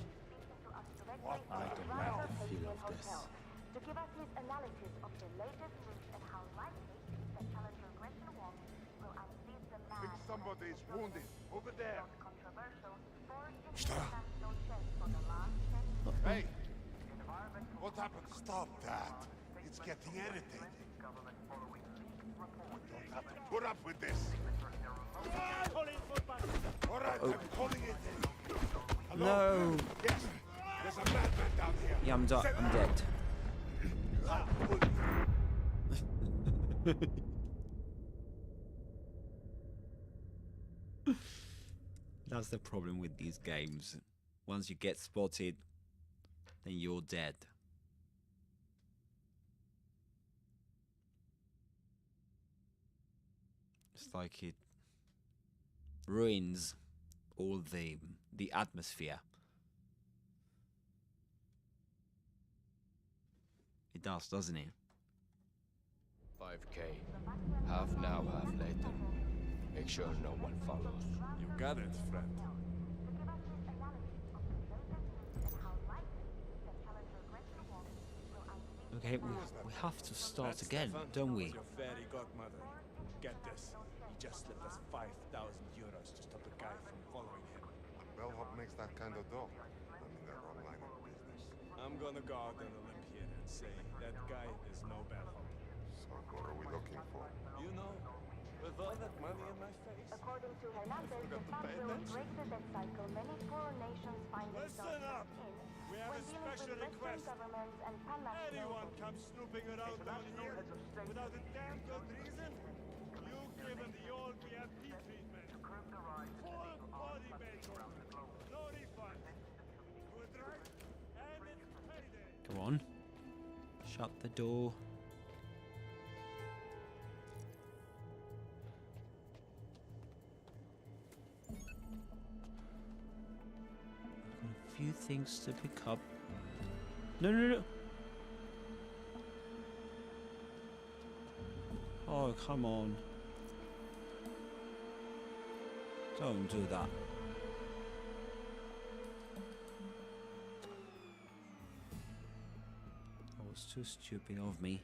What? I don't like the feel of this. To give us his analysis of the latest news and how likely it is that Challenger Gretchen won will unseat the man. Think somebody is wounded. Over there. Controversial Stop. international chess for the last 10 years. Hey! What happened? Stop that. It's getting irritating. You don't have to put up with this. All right, I'm calling it in. Hello? No. Yes. There's a madman down here. Yeah, I'm dead. That's the problem with these games. Once you get spotted, then you're dead. It's like it ruins all the atmosphere. It does, doesn't it? 5K. Half now, half later. Make sure no one follows. You got it, friend. Okay, we have to start again, don't we? Your fairy godmother. Get this. He just slipped us 5,000 euros to stop a guy from following him. Bellhop makes that kind of dough. I'm in their own line of business. I'm gonna go out on a limb here and say that guy is no bellhop. So what are we looking for? You know, with all that money in my face. According to Hernandez, the sun will break the debt cycle. Many poor nations find themselves trapped in. We have a special request. Governments and pan-national Anyone comes snooping around down here without a damn good reason, you give him the old VIP treatment. Full body makeover. No refund. Good right? And it's payday. Come on. Shut the door. I've got a few things to pick up. No. Oh, come on. Don't do that. That was too stupid of me.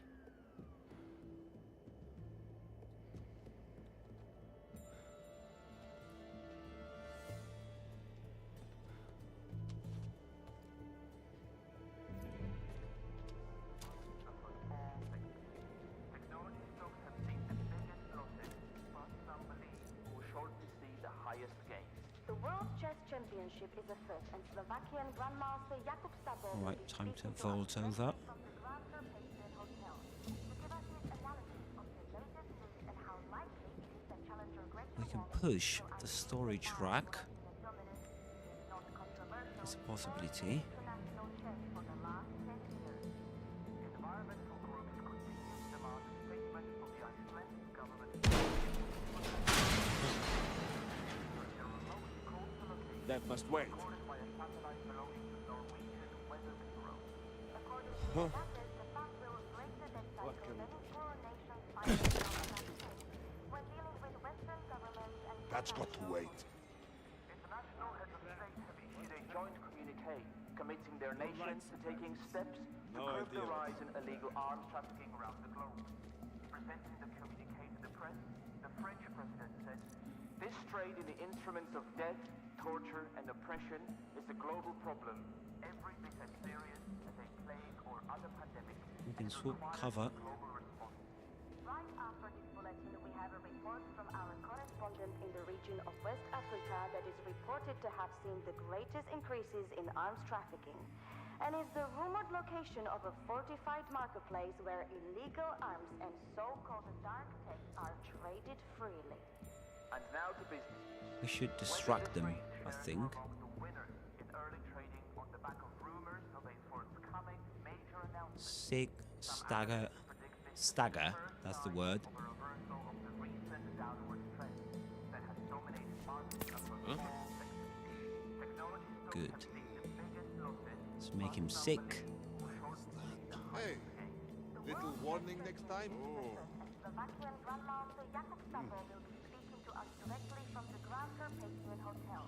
championship is afoot, and Slovakian Grandmaster Jakub Sabo will Alright, be time to speaking to us vault over. directly from the Grand Carpathian Hotel to give us his analysis of the latest news and how likely it is that Challenger Gretchen We can Wong push will the unseat storage man rack. who has been a dominant, if not controversial, It's a force possibility. in international chess for the last 10 years. Environmental groups continue to demand a statement from the Icelandic government. That must wait. Huh? What can we do? That's got to wait. International heads of state have issued a joint communique committing their nations to taking steps to curb the rise in illegal arms trafficking around the globe. Presenting the communique to the press, the French president said, "This trade in the instruments of death, torture, and oppression is a global problem, every bit as serious as a plague or other pandemic." We can swap cover. Right after this bulletin, we have a report from our correspondent in the region of West Africa that is reported to have seen the greatest increases in arms trafficking, and is the rumored location of a fortified marketplace where illegal arms and so-called dark tech are traded freely. And now to business. We should distract them, I think. Sig, stagger, that's the word. Good. Let's make him sick. Hey, little warning next time. Slovakian Grandmaster Jakub Sabo will be speaking to us directly from the Grand Carpathian Hotel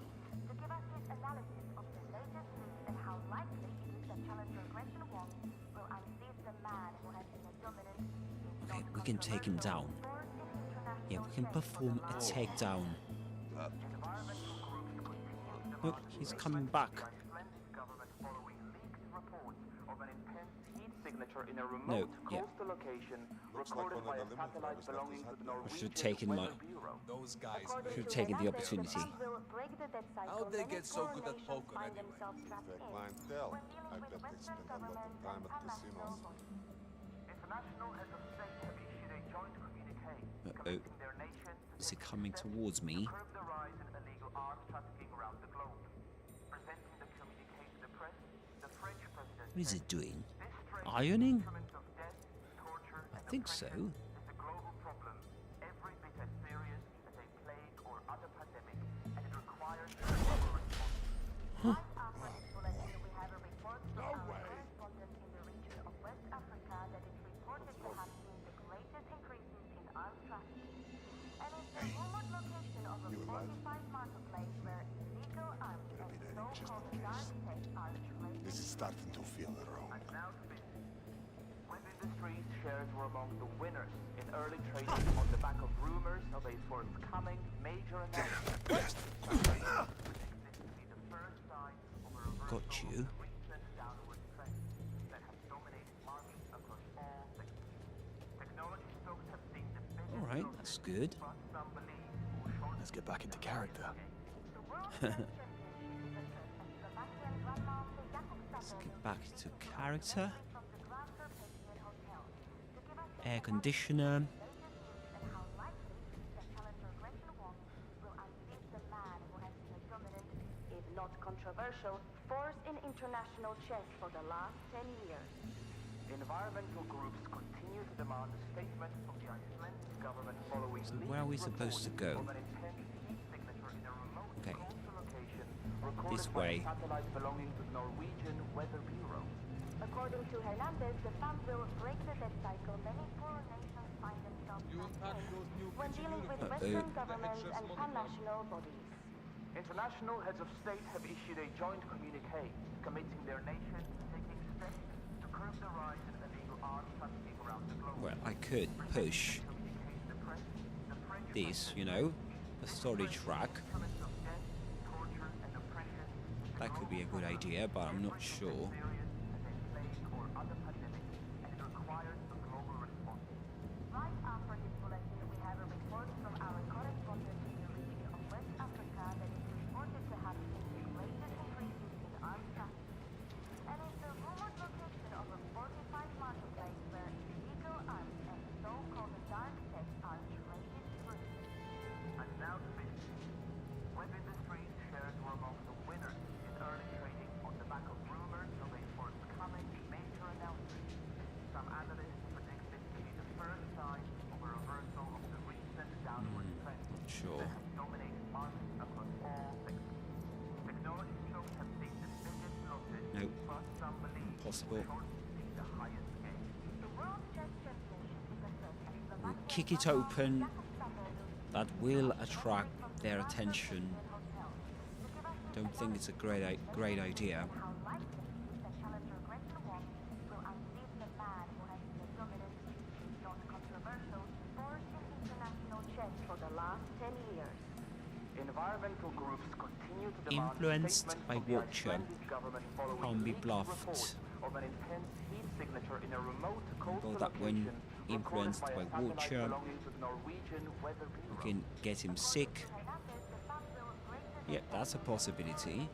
to give us his analysis of the latest news and how likely it is that Challenger Gretchen Wong will unseat the man who has been a dominant. Okay, we can take him down. Yeah, we can perform a takedown. Look, he's coming back. In a remote No, yeah. coastal location recorded by a satellite belonging to the I Norwegian should have taken my. Those guys. Should have taken the opportunity. How'd they get so good at poker anyway? Their clientele. I bet they spend a lot of time at casinos. International heads of state have issued a joint communique committing their nations Is he coming towards me? to curb the rise in illegal arms trafficking around the globe. Presenting the communique to the press, the French president What is it doing? Ironing? I think so. is a global problem, every bit as serious as a plague or other pandemic, and it requires a global response. Huh. After this bulletin, we have a report from our correspondent in the region of West Africa that is reported to have seen the greatest increases in arms trafficking, and is the rumored location of a fortified marketplace where illegal arms and so-called dark tech are traded. This is starting to feel wrong. And now to business. Web Industries shares were among the winners in early trading on the back of rumors of a forthcoming major announcement. Got you. Alright, that's good. Let's get back into character. Let's get back to character. Air conditioner. If not controversial, force in international chess for the last 10 years. Environmental groups continue to demand a statement from the Icelandic government following So where are we supposed to go? Okay. This way. Satellite belonging to the Norwegian Weather Bureau. According to Hernandez, the fund will break the debt cycle many poorer nations find themselves trapped in when dealing with Western governments and pan-national bodies. International heads of state have issued a joint communique committing their nations to taking steps to curb the rise in illegal arms trafficking around the globe. Well, I could push this, you know, the storage rack. That could be a good idea, but I'm not sure. Right after this bulletin, we have a report from our correspondent in the region of West Africa that is reported to have seen the greatest Nope. Impossible. We'll kick it open. That will attract their attention. Don't think it's a great idea. Environmental groups continue to demand Influenced by Watcher, can't be bluffed. of an intense heat signature in a remote coastal Well, that when location influenced by recorded by a satellite Watcher, belonging to the Norwegian Weather we Bureau. can get him sick. Yep, that's a possibility.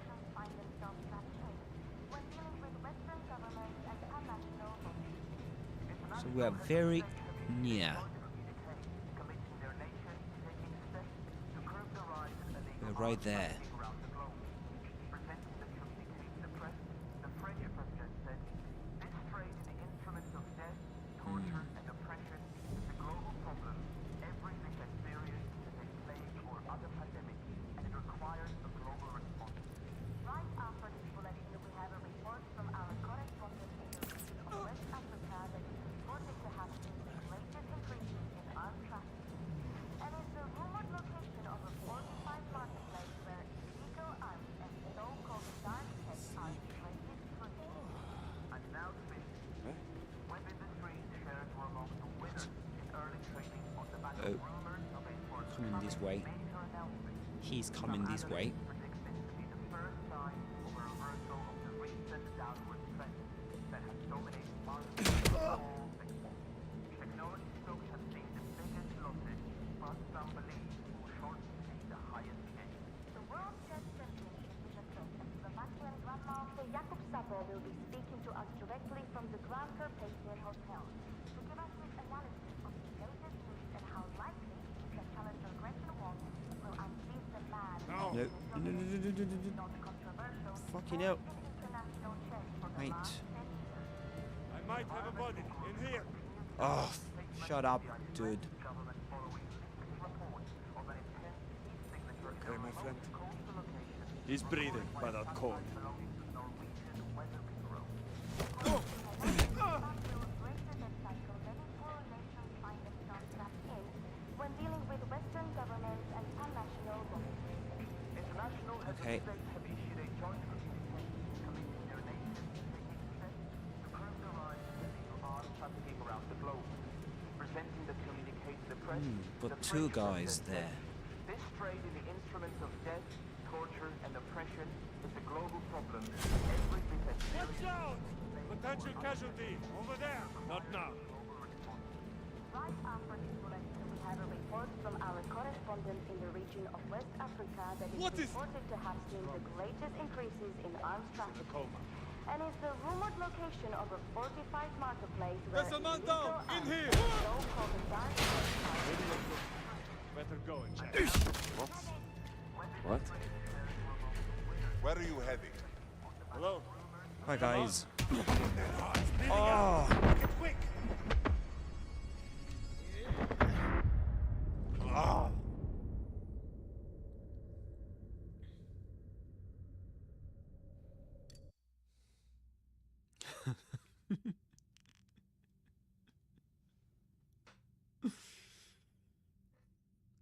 So we are very near. We're right there. Oh, coming this way. He's coming this way. Will be speaking to us directly from the Grand Carpathian Hotel to give us his analysis of the latest news and how likely that Challenger Gretchen Wong will unseat the man No. Fucking hell. Wait. I might have a body in here. Oh, shut up, dude. Okay, my friend. He's breathing, but not cold. when dealing with Western governments and pan-national International heads Okay. of state have issued a joint communication committing their nations to taking steps to curb the rise of illegal arms trafficking around the globe. Presenting the communique to the press, But the two French guys president there. said, this trade in the instruments of death, torture, and oppression is a global problem. Every bit as Watch out! Potential casualty over there. Not now. Right after this bulletin, we have a report from our correspondent in the region of West Africa that is reported to have seen the greatest increases in arms trafficking. And is the rumored location of a fortified marketplace where man illegal down! In arms here! and so-called dark Better go and check. What? Where are you heading? Hello? Hi, guys. Oh! Quick! Oh.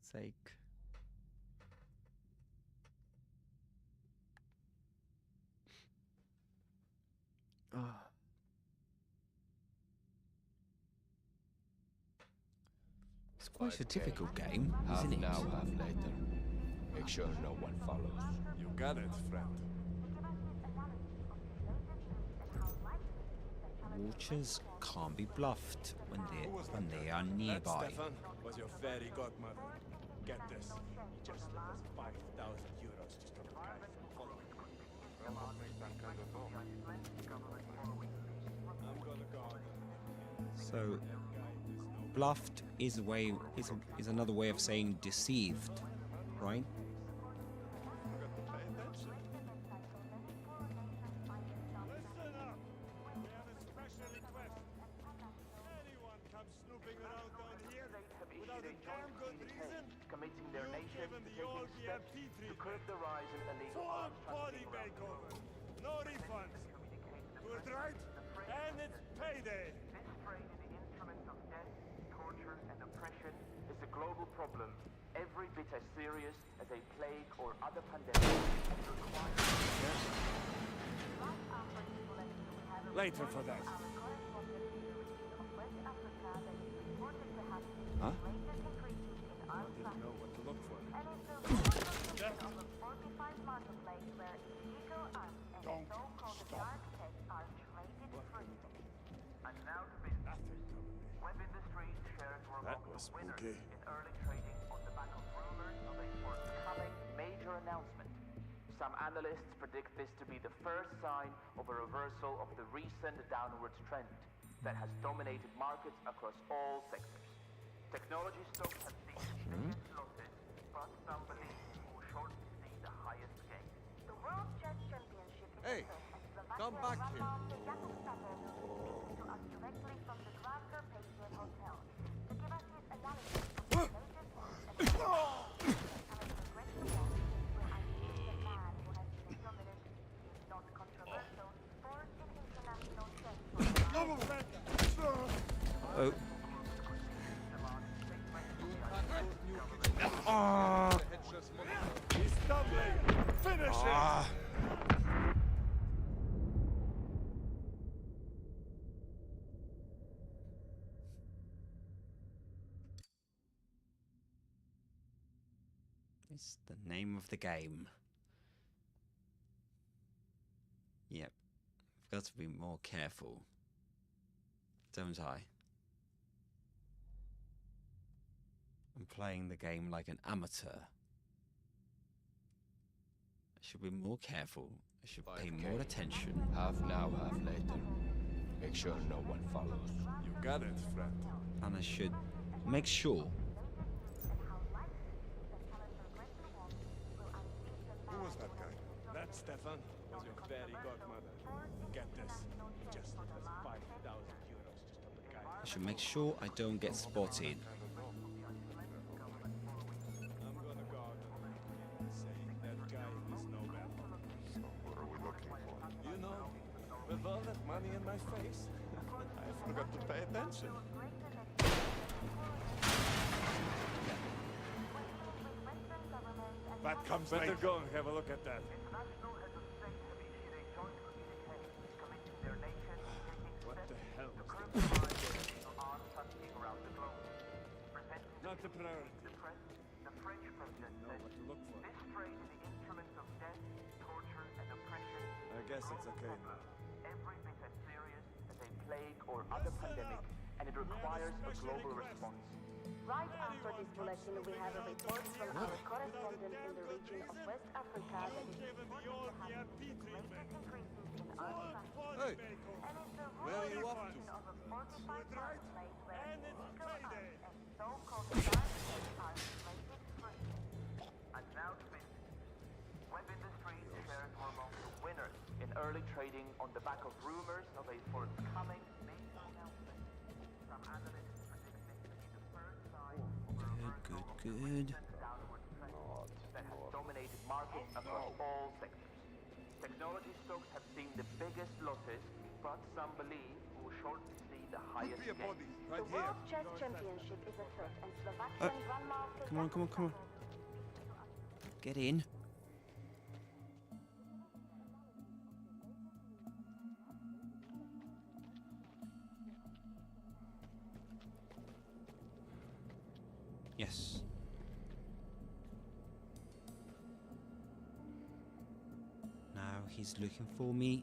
Sake. Oh. It's quite a difficult game, isn't it? Half now, half later. Make sure no one follows. You got it, friend. Watchers can't be bluffed when they are nearby. That, Stefan, was your fairy godmother. Get this. He just lent us 5,000 euros to stop a guy from following. I'm gonna guard. So, bluffed is is another way of saying deceived, right? Listen up! We have a special request. Anyone comes snooping around down here without a damn good reason? committing their You nations give to him the taking old steps EMP to treatment. curb the rise in illegal Full arms body trafficking around the makeover. globe. No refunds. payday! This trade in the instruments of death, torture, and oppression is a global problem every bit as serious as a plague or other pandemic. Later for that. Huh? I didn't know what to look for. Don't stop. And now to business. Web Industries shares were That among was the winners spooky. in early trading on the back of rumors of a forthcoming major announcement. Some analysts predict this to be the first sign of a reversal of the recent downwards trend that has dominated markets across all sectors. Technology stocks have seen the biggest losses, but some believe will shortly see the highest gains. The World Chess Championship is Hey, come back here. to us directly from the Grand Carpathian Hotel to give us his analysis of the latest news and not controversial sport in international chess. Oh. He's stumbling! Finish him! It's the name of the game. Yep. I've got to be more careful. Don't I? I'm playing the game like an amateur. I should be more careful. I should pay 5K. more attention. Half now, half later. Make sure no one follows. You got it, friend. And I should make sure. Who was that guy? That, Stefan, was your fairy godmother. Get this. He just has 5,000 euros to stop a guy. I should make sure I don't get spotted. I'm gonna go out on a limb saying that guy is no better. So what are we looking for? You know, with all that money in my face, I forgot to pay attention. That comes later. Better go and have a look at that. What the hell was that? Not the priority. The French president Know what to look for. this trade in the instruments of death, torture, and oppression I guess it's okay now. every bit as serious as a plague or other pandemic, and it requires a global response. Right after this bulletin, we have a report from our correspondent in the region of West Africa that is reported to have seen the greatest increases in arms trafficking. And it's the Where are you off to? of a fortified marketplace where illegal arms and so-called dark are traded freely. And now to business. Web Industries shares were among the winners in early trading on the back of rumors of a forthcoming major announcement. Some analysts predict this to be the first sign of a reversal of the Good. downward trend that has dominated markets across all sectors. Technology stocks have seen the biggest losses, but some believe will shortly see the highest Be a gains. body The right here. World Chess Championship is afoot, and Slovakian Grandmaster Come on, come on, come on. Get in. Yes. Now he's looking for me.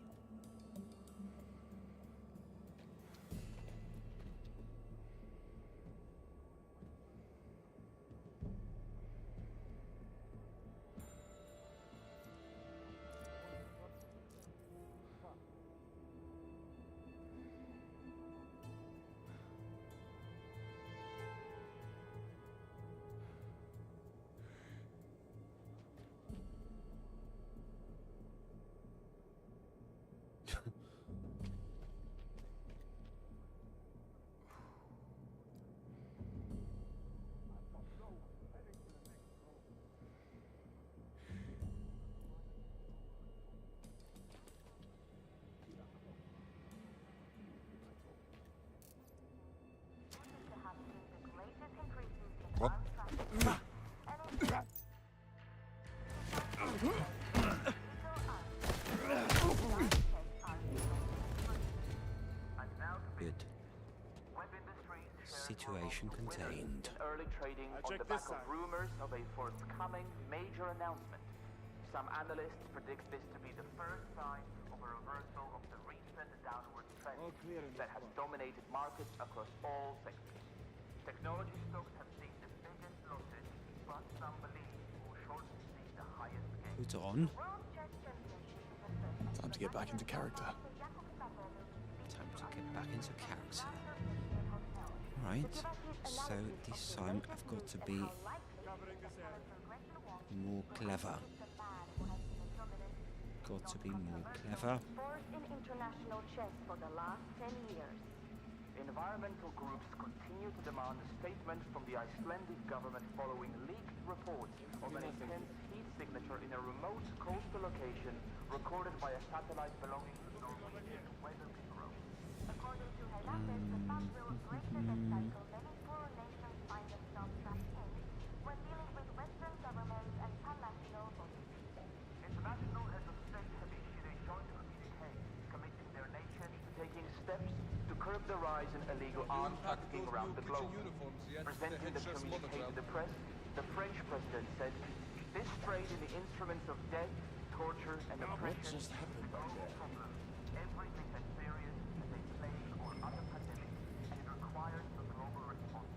Situation contained. Early trading on the back of rumors of a forthcoming major announcement. Some analysts predict this to be the first sign of a reversal of the recent downward trend that has dominated markets across all sectors. Technology stocks have seen the biggest losses, but some believe will shortly see the highest gains. Put on. Time to get back into character. Time to get back into character. Right, so this time I've got to be more clever. Got to be more clever. Fourth in international chess for the last 10 years. Environmental groups continue to demand a statement from the Icelandic government following leaked reports of an intense heat signature in a remote coastal location recorded by a satellite belonging to the Norwegian Weather Bureau. According to Helander, the fund will break the death cycle many poor nations find themselves trapped in when dealing with Western governments and pan-national bodies. International heads of state have issued a joint communique committing their nations to taking steps to curb the rise in illegal arms trafficking around the globe. Presenting the communique to the press, the French president said, "This trade in the instruments of death, torture, and oppression is a global problem. Everything that's serious is a plague or other pandemic, and it requires a global response."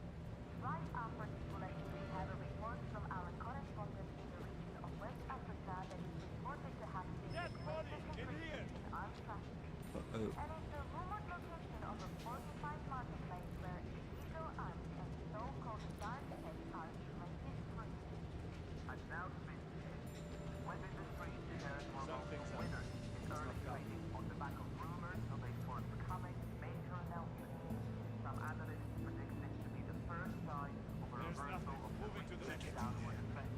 Right after this bulletin, we have a report from our correspondent in the region of West Africa that is reported to have seen the greatest increase in arms trafficking. And is the rumored location of a fortified marketplace where illegal arms and so-called dark tech are traded free. And now to business. When industry shares were among the winners in early trading on the back of rumors of a forthcoming major announcement. Some analysts predict this to be the first sign of a reversal of the recent downward trend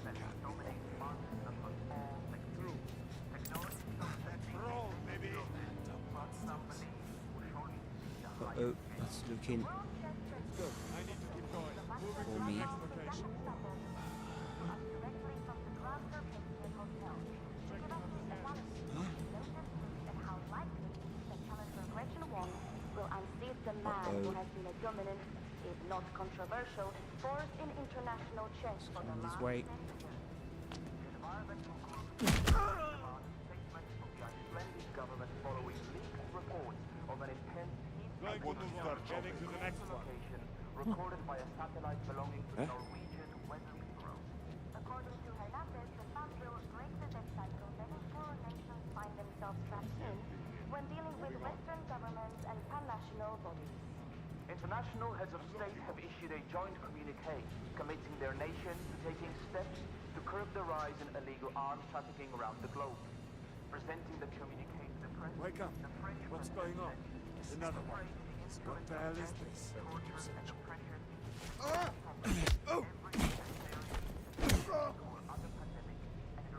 that has dominated markets across all sectors. Technology stocks have seen maybe but some believe will shortly see the highest That's looking Good. I need to keep going. Moving for to the me. next location. Directly from the Grafter Picnic Hotel. To give us his analysis of the latest news and how likely it is that challenger Gretchen Wong will unseat the man who has been a dominant, if not controversial, force in international chess for the this last way. 10 years. environmental groups demand a statement from the Icelandic government following leaked reports of an intense heat Start heading to the next one. location recorded by a satellite belonging to the Norwegian Weather Bureau. According to Hernandez, the fund will break the death cycle many poor nations find themselves trapped in when dealing with Western governments and pan-national bodies. International heads of state have issued a joint communique committing their nations to taking steps to curb the rise in illegal arms trafficking around the globe. Presenting the communique to the press, Wake up. the French What's going on? Another one. What the hell is this?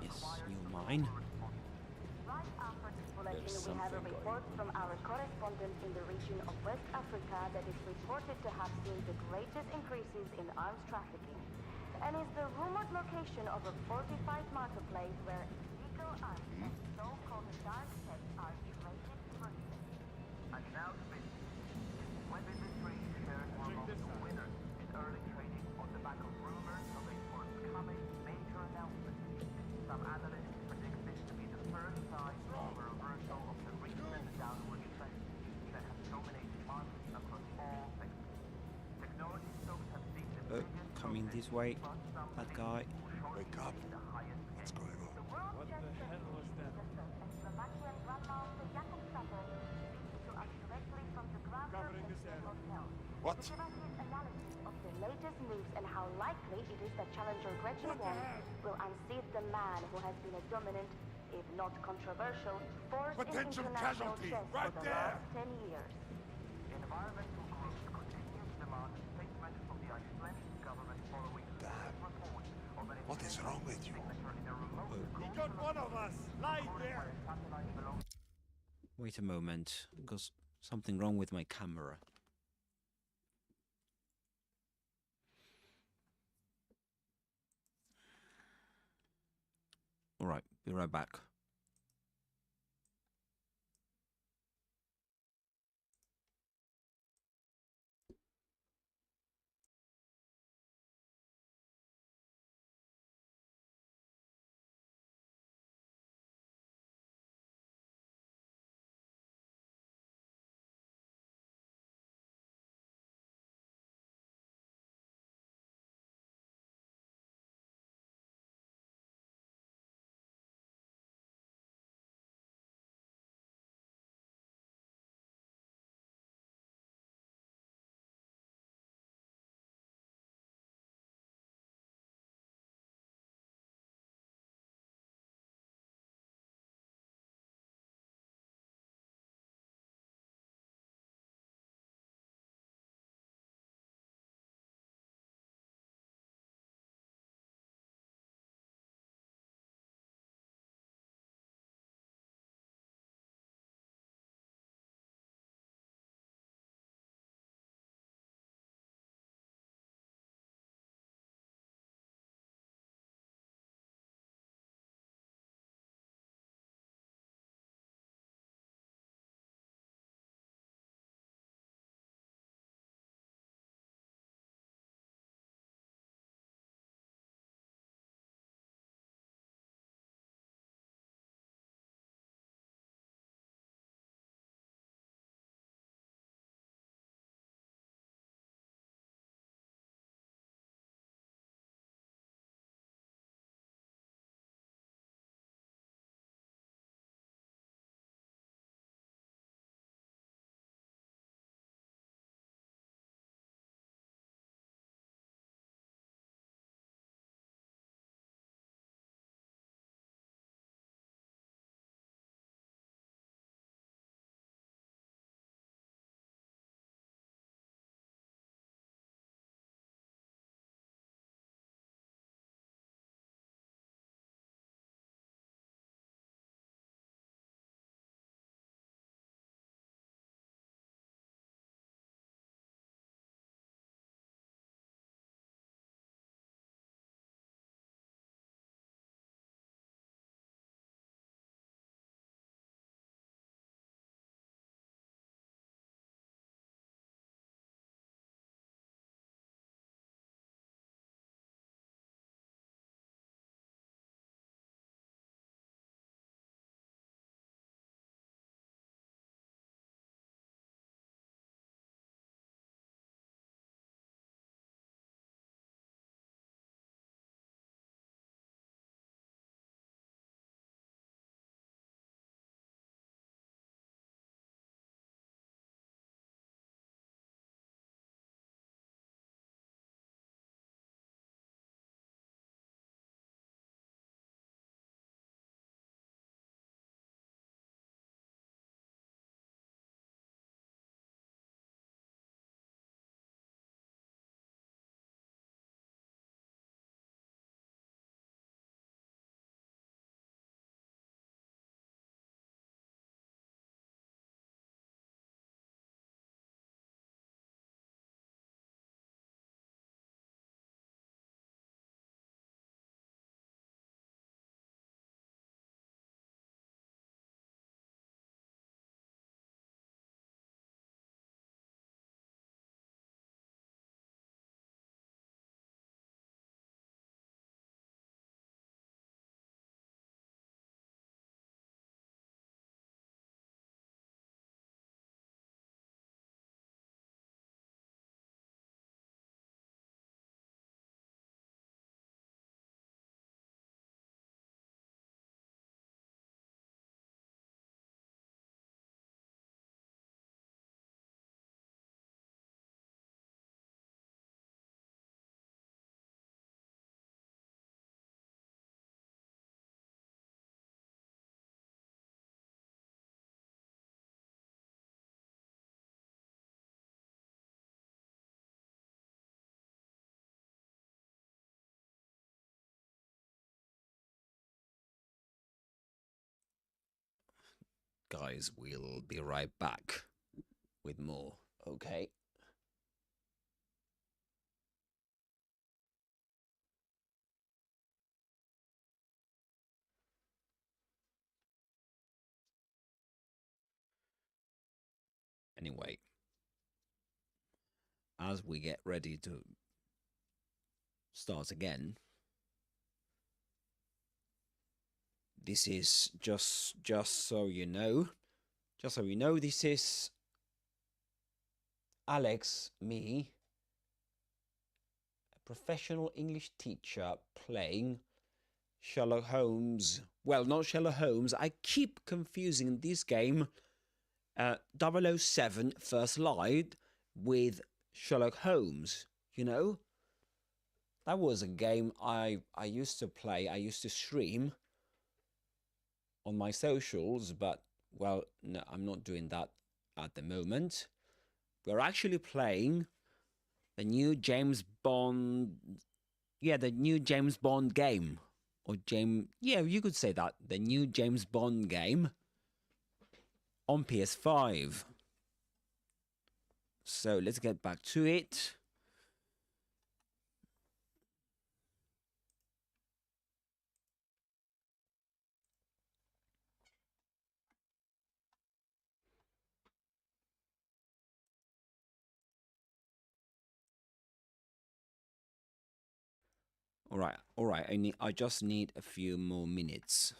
Yes, you're mine. Right after this bulletin, we have a report from our correspondent in the region of West Africa that is reported to have seen the greatest increases in arms trafficking, and is the rumored location of a fortified marketplace where illegal arms and so-called dark tech are traded free. And now to business. When industry shares were among the winners in early trading on the back of rumors of a forthcoming major announcement. Some analysts predict this to be the first sign of a reversal of the recent downward trend that has dominated markets across all sectors. Technology stocks have seen the biggest Coming this way. That guy. Wake up. What's going on? What the hell was that? Slovakian Grandmaster Jakub Sapper speaks to us directly from the Covering this area. Hotel. What? To give us his analysis of the latest news and how likely it is that challenger Gretchen Wong will unseat the man who has been a dominant, if not controversial, force in Potential international casualty, chess right for the there. last 10 years. Environmental groups continue to demand a statement from the Icelandic government following reports of an What is wrong with you? signature in a remote He got one of us! Lie there! satellite belonging Wait a moment. There's something wrong with my camera. Alright, be right back. guys, we'll be right back with more. Okay. Anyway, as we get ready to start again, this is just so you know, this is Alex, me, a professional English teacher playing Sherlock Holmes. Well, not Sherlock Holmes. I keep confusing this game 007 First Light with Sherlock Holmes, you know? That was a game I used to play, I used to stream on my socials, but, well, no, I'm not doing that at the moment. We're actually playing the new James Bond, the new James Bond game. Or you could say that, the new James Bond game on PS5. So let's get back to it. All right. I just need a few more minutes.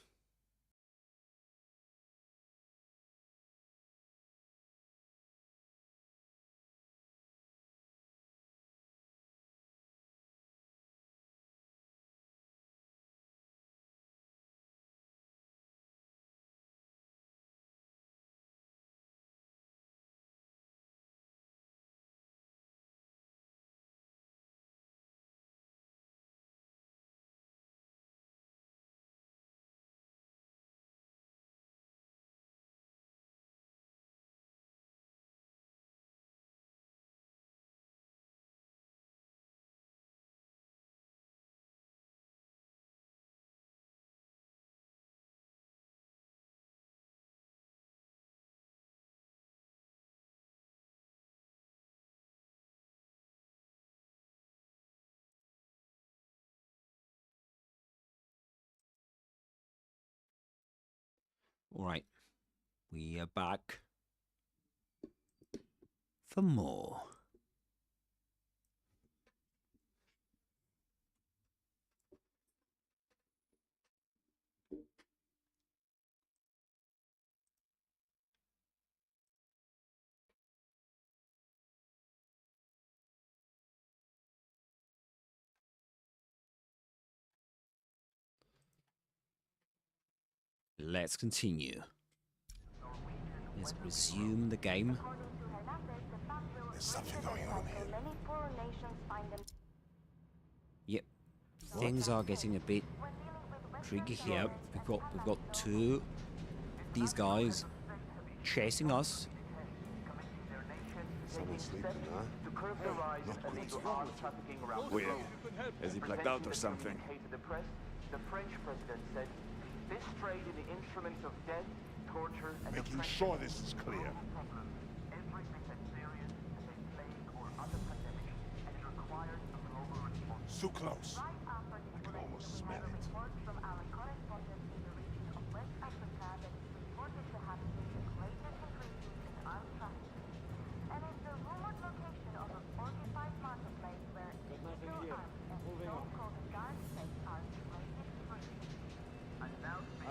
All right, we are back for more. Let's continue. Let's resume the game. There's something going on here. Yep, things are getting a bit tricky here. We've got these guys chasing us. Someone's sleeping, huh? Weird. Has he blacked out or something? The French president said, this trade in the instruments of death, torture, and making sure this is clear. So close. I can almost smell it.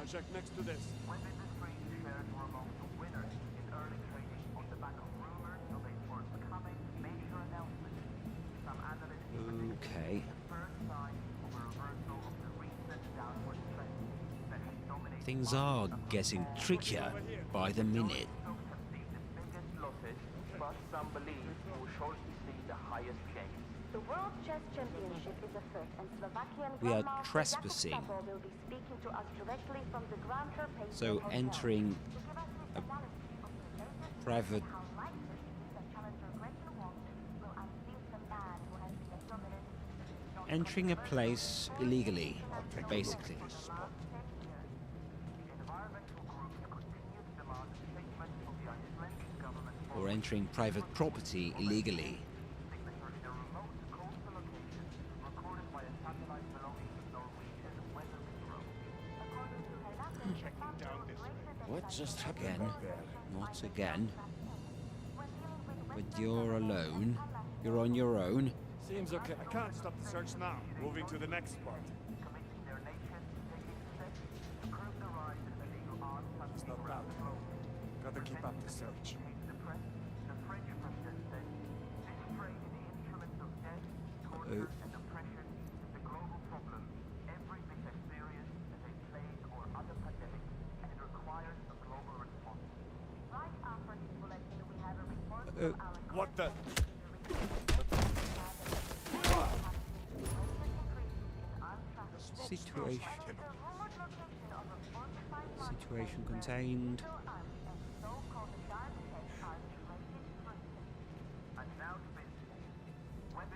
I'll check next to this. Okay. Things are getting trickier by the minute. But some believe we will shortly see the highest gains. The World Chess Championship is afoot, and Slovakian We are Grandmaster trespassing. Jakub Sabo will be speaking to us directly from the Grand Turpation So Hotel. entering a private entering a place illegally, basically. entering private property illegally. What just happened Again, back there? not again. But you're alone. You're on your own. Seems okay. I can't stop the search now. Moving to the next spot. It's not bad. Gotta keep up the search. Oh. What the? Situation contained.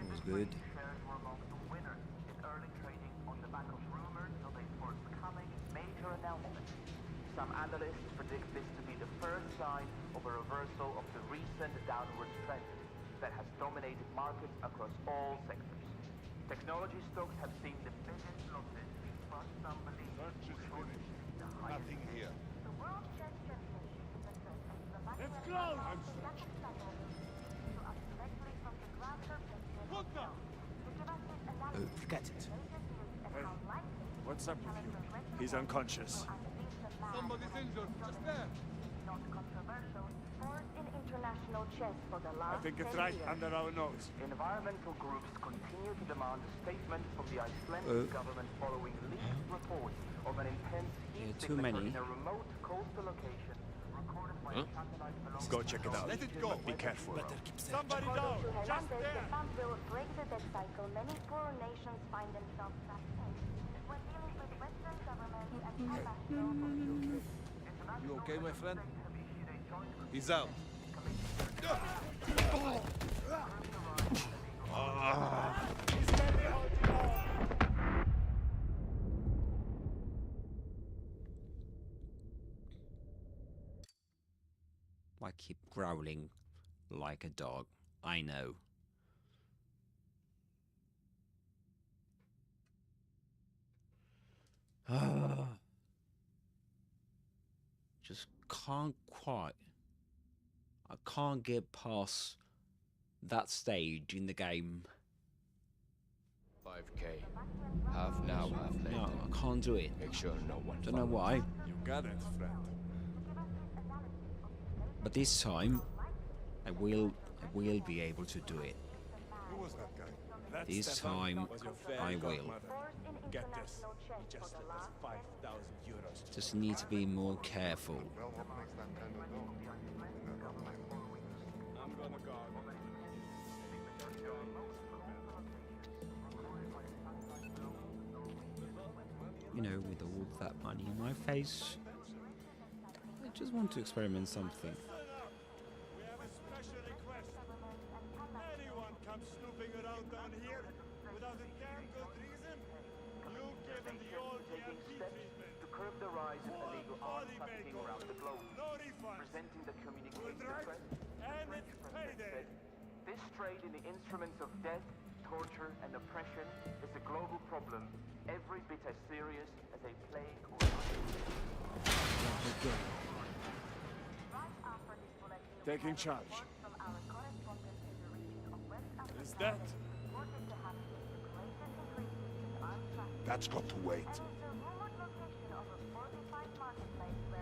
It was good. Some analysts predict this to be the first sign of a reversal of the recent downward trend that has dominated markets across all sectors. Technology stocks have seen the biggest losses, but some believe Search is finished. Nothing here. It's closed! Look now! Oh, forget it. Hey, what's up with you? He's unconscious. Somebody's injured. Just there. Not controversial. Fourth in international chess for the last I think it's 10 right years. under our nose. Environmental groups continue to demand a statement from the Icelandic government following leaked reports of an intense heat too signature many. in a remote coastal location recorded by a satellite belonging Go check it out. Let it go. Be careful. According Somebody down! to Just Hernandez, there! the fund will break the debt cycle. Many poor nations find themselves trapped. When dealing with Western governments and international You okay, my friend? He's out. I keep growling like a dog. I know. Just can't quite. I can't get past that stage in the game. 5K. Half now, half later. No, I can't do it. Make sure no one Don't know follows. why. You got it, friend. But this time, I will be able to do it. Who was that guy? That This Stefan time, was your fair I will. godmother. Get this. He just sent us 5,000 euros. Just need to be more careful. Bellhop makes that kind of dough. I'm gonna go. You know, with all that money in my face, I just want to experiment something. We have a special request. Anyone comes snooping around down here without a damn good reason, you give them the old VIP treatment. to curb the rise in Full illegal body arms trafficking makeover. around the globe. No refunds. Presenting the communique Good to the right? press, And French it's president payday. said, this trade in the instruments of death, torture, and oppression is a global problem, every bit as serious as a plague or Taking charge. Is that? That's got to wait.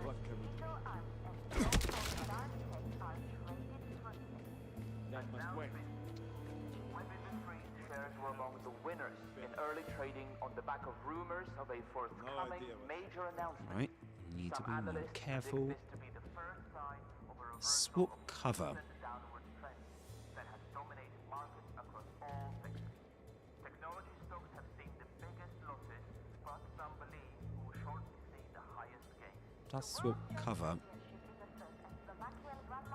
What can we do? That must wait. shares were among the winners in early trading on the back of rumors of a forthcoming major announcement. Right, need to Some be more analysts careful. predict this to be the first sign of a Swap cover. downward trend that has dominated markets across all sectors. Technology stocks have seen the biggest losses, but some believe will shortly see the highest gains. Plus swap cover.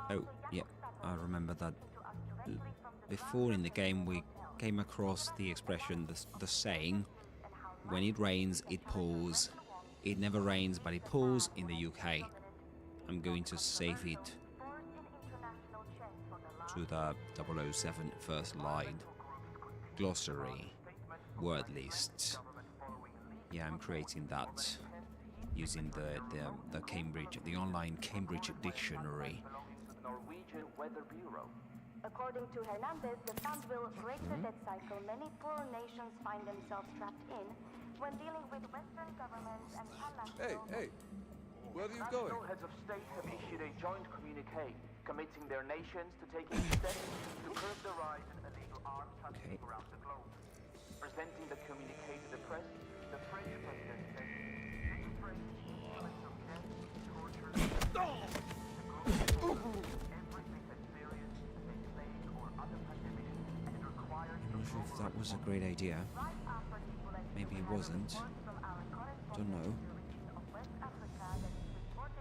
Oh, yeah, I remember that. Before in the game we came across the expression, the saying, when it rains, it pours. It never rains, but it pours in the UK. I'm going to save it to the 007 first line. Glossary. Word list. Yeah, I'm creating that using the Cambridge, the online Cambridge dictionary. Norwegian Weather Bureau. According to Hernandez, the fund will break the debt cycle many poor nations find themselves trapped in when dealing with Western governments and pan-national... Hey, where are you going? National heads of state have issued a joint communique committing their nations to taking steps to curb the rise in illegal arms trafficking around the globe. Presenting the communique to the press, the French president said, this phrase instruments of death, torture, every bit as serious as a plague or other pandemic, and it requires I'm not sure if that was a great idea. Maybe it wasn't. Don't know.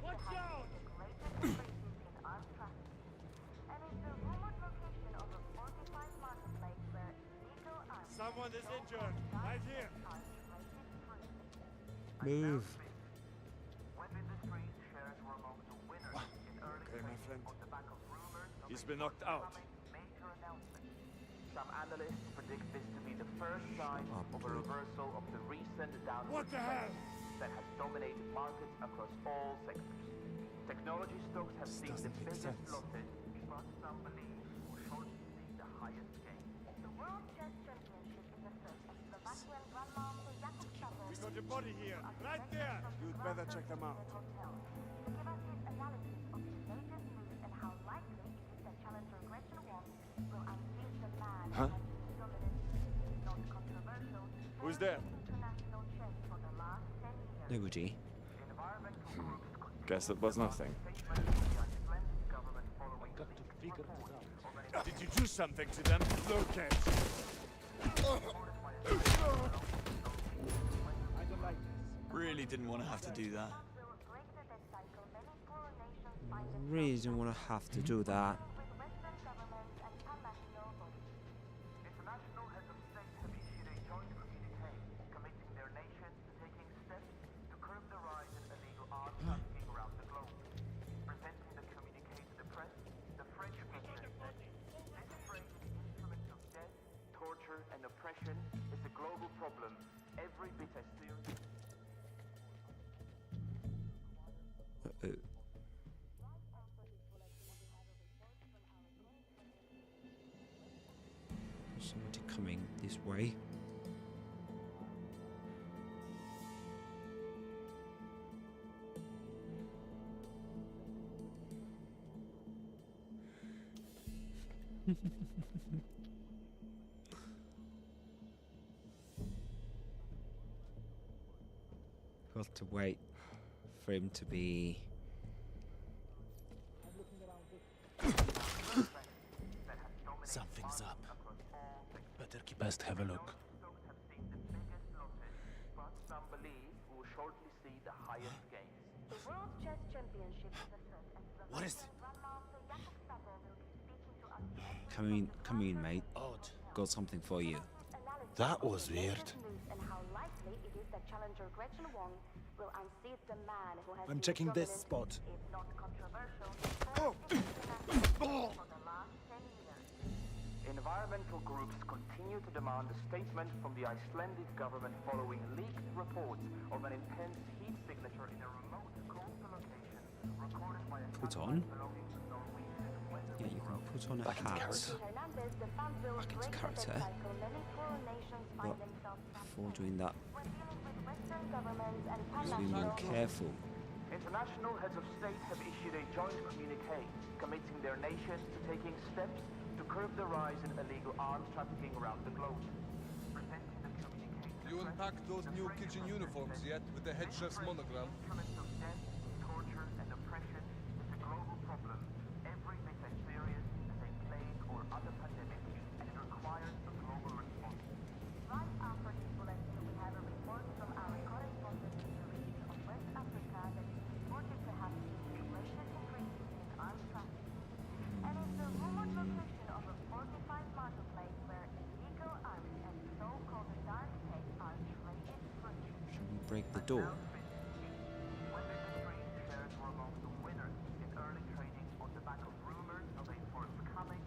Watch out! Someone is injured. Right here. Move. Okay, my friend. He's been knocked out. Some analysts predict this to be the first sign of a reversal of the recent downward trend that has dominated markets across all sectors. Technology stocks have seen the biggest losses, but some believe will shortly see the highest gain. The World Chess Championship is the first of Slovakian Grandmaster Jakub Sabo. We got a body here, right there. You'd better check them out. To give us his analysis of the latest news and how likely it is that challenger Gretchen Wong will unseat the man Huh? who has been dominant, not controversial, Who's there? international chess for the last 10 years. Nobody. Guess it was nothing. Did you do something to them? Look at. Really didn't want to have to do that. Really didn't want to have to do that. International heads of state have issued a joint communique committing their nations to taking steps to curb the rise in illegal arms trafficking around the globe. Presenting the communique to the press, the French president said, this phrase, instruments of death, torture, and oppression is a global problem, every bit as serious. Somebody coming this way. Got to wait for him to be. Something's up. Better keep best have a look. But some believe we will shortly see the highest gains. The World Chess Championship is the first, and What is Slovakian Grandmaster Jakub Sabo will be speaking to us. Come in, mate. Odd. Got something for you. That was weird. And how likely it is that challenger Gretchen Wong will unseat the man who has I'm been checking this dominant, spot. if not controversial, for the last 10 years. Environmental groups continue to demand a statement from the Icelandic government following leaked reports of an intense heat signature in a remote coastal location recorded by a Put on. belonging to Norwegian weather. Yeah, you can put on a Back into hat. character. Hernandez, the fund will Back into break the character. debt cycle many poor nations find But themselves trapped before doing that, when dealing with Western governments and be pan-national more careful. International heads of state have issued a joint communique committing their nations to taking steps to curb the rise in illegal arms trafficking around the globe. Presenting the communique to You the press, unpacked those the new French kitchen president uniforms said, yet with the head chef's monogram? Instruments of death, torture, and oppression is a global problem, every bit as serious as a plague or other pandemic, and it requires a global response. Right after this bulletin, we have a report from our correspondent in the region of West Africa that is reported to have seen the greatest increases in arms trafficking. And it's the rumored location of a fortified marketplace where illegal arms and so-called dark tech are traded for. Should we break the door? Weather industry shares were among the winners in early trading on the back of rumors of a forthcoming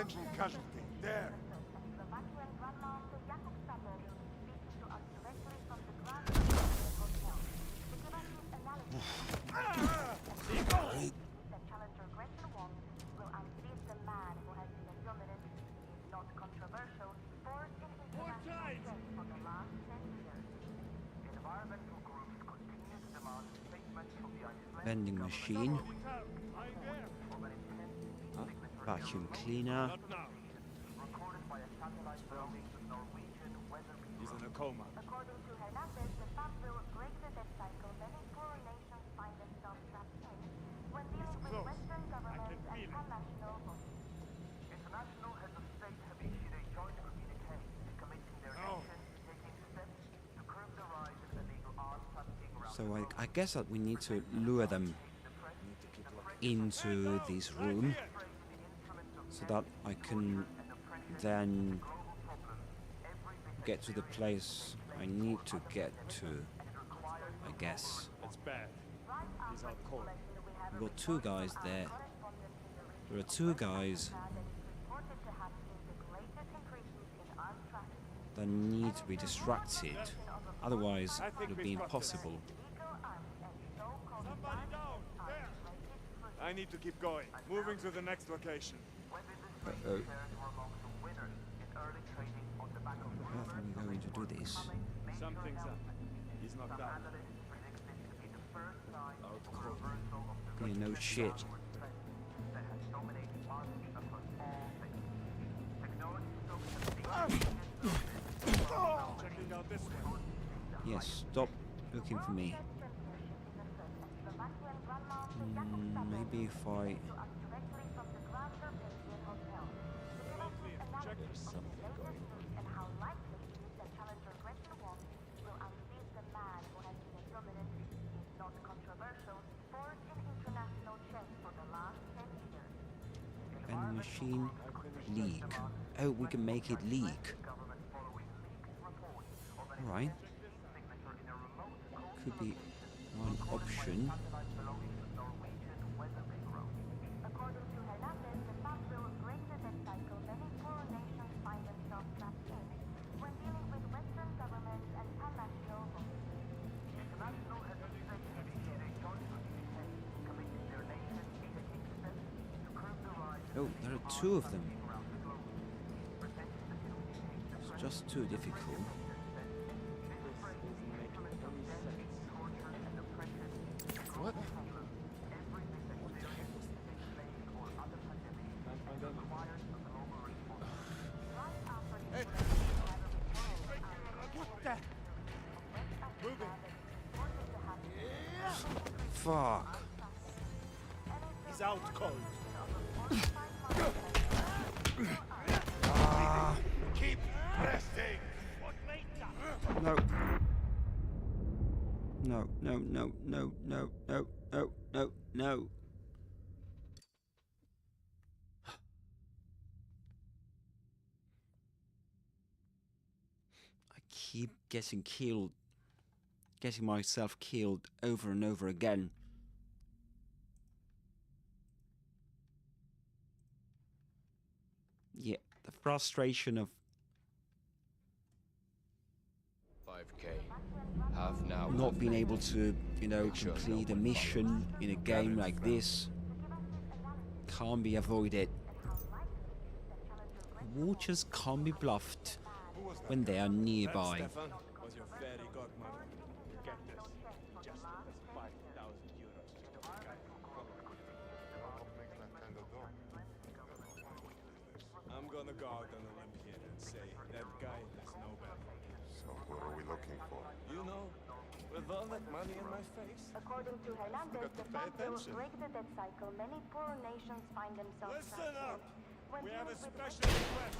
Marginal casualty. There. Vending machine. Vacuum cleaner. He's in a coma. According to Hernandez, the farm will break the death cycle many poor nations find themselves trapped in when dealing with Western governments and international bodies. International heads of state have issued a joint communique committing their nations to taking steps to curb the rise in illegal arms trafficking around So I guess that we need to lure them into this room so that I can then get to the place I need to get to, I guess. It's bad. He's out cold. We've got two guys there. There are two guys that need to be distracted. Otherwise, it'll be impossible. Somebody down! There! I need to keep going. Moving to the next location. Uh-oh. How are we going to do this? Something's up. He's knocked out. Yeah, no shit. Checking out this way. Yes, stop looking for me. Maybe if I... Vending machine, leak. Oh, we can make it leak. Alright. Could be one option. According to Hernandez, the farm will break the death cycle many poor nations find themselves trapped in when dealing with Western governments and international bodies. International heads of state have issued a joint communique committing their nations to taking steps to curb the rise. Oh, there are two of them. It's just too difficult. What? Hey! What the? Moving. Fuck. He's out cold. Keep resting. No. No, no, no, no, no, no, no, no, no. I keep getting killed. Getting myself killed over and over again. Yeah, the frustration of 5K. Half now. not being able to, you know, complete a mission in a game like this can't be avoided. Watchers can't be bluffed when they are nearby. That, Stefan, was your fairy godmother. Get this. Just 5,000 euros to the guy. I'm gonna go out on a limb here and say that guy is no better. So what are we looking for? You know, with all that money in my face, According to Hernandez, the farm will break the death cycle many poor nations find themselves listen trapped up! in when We have a dealing with special request.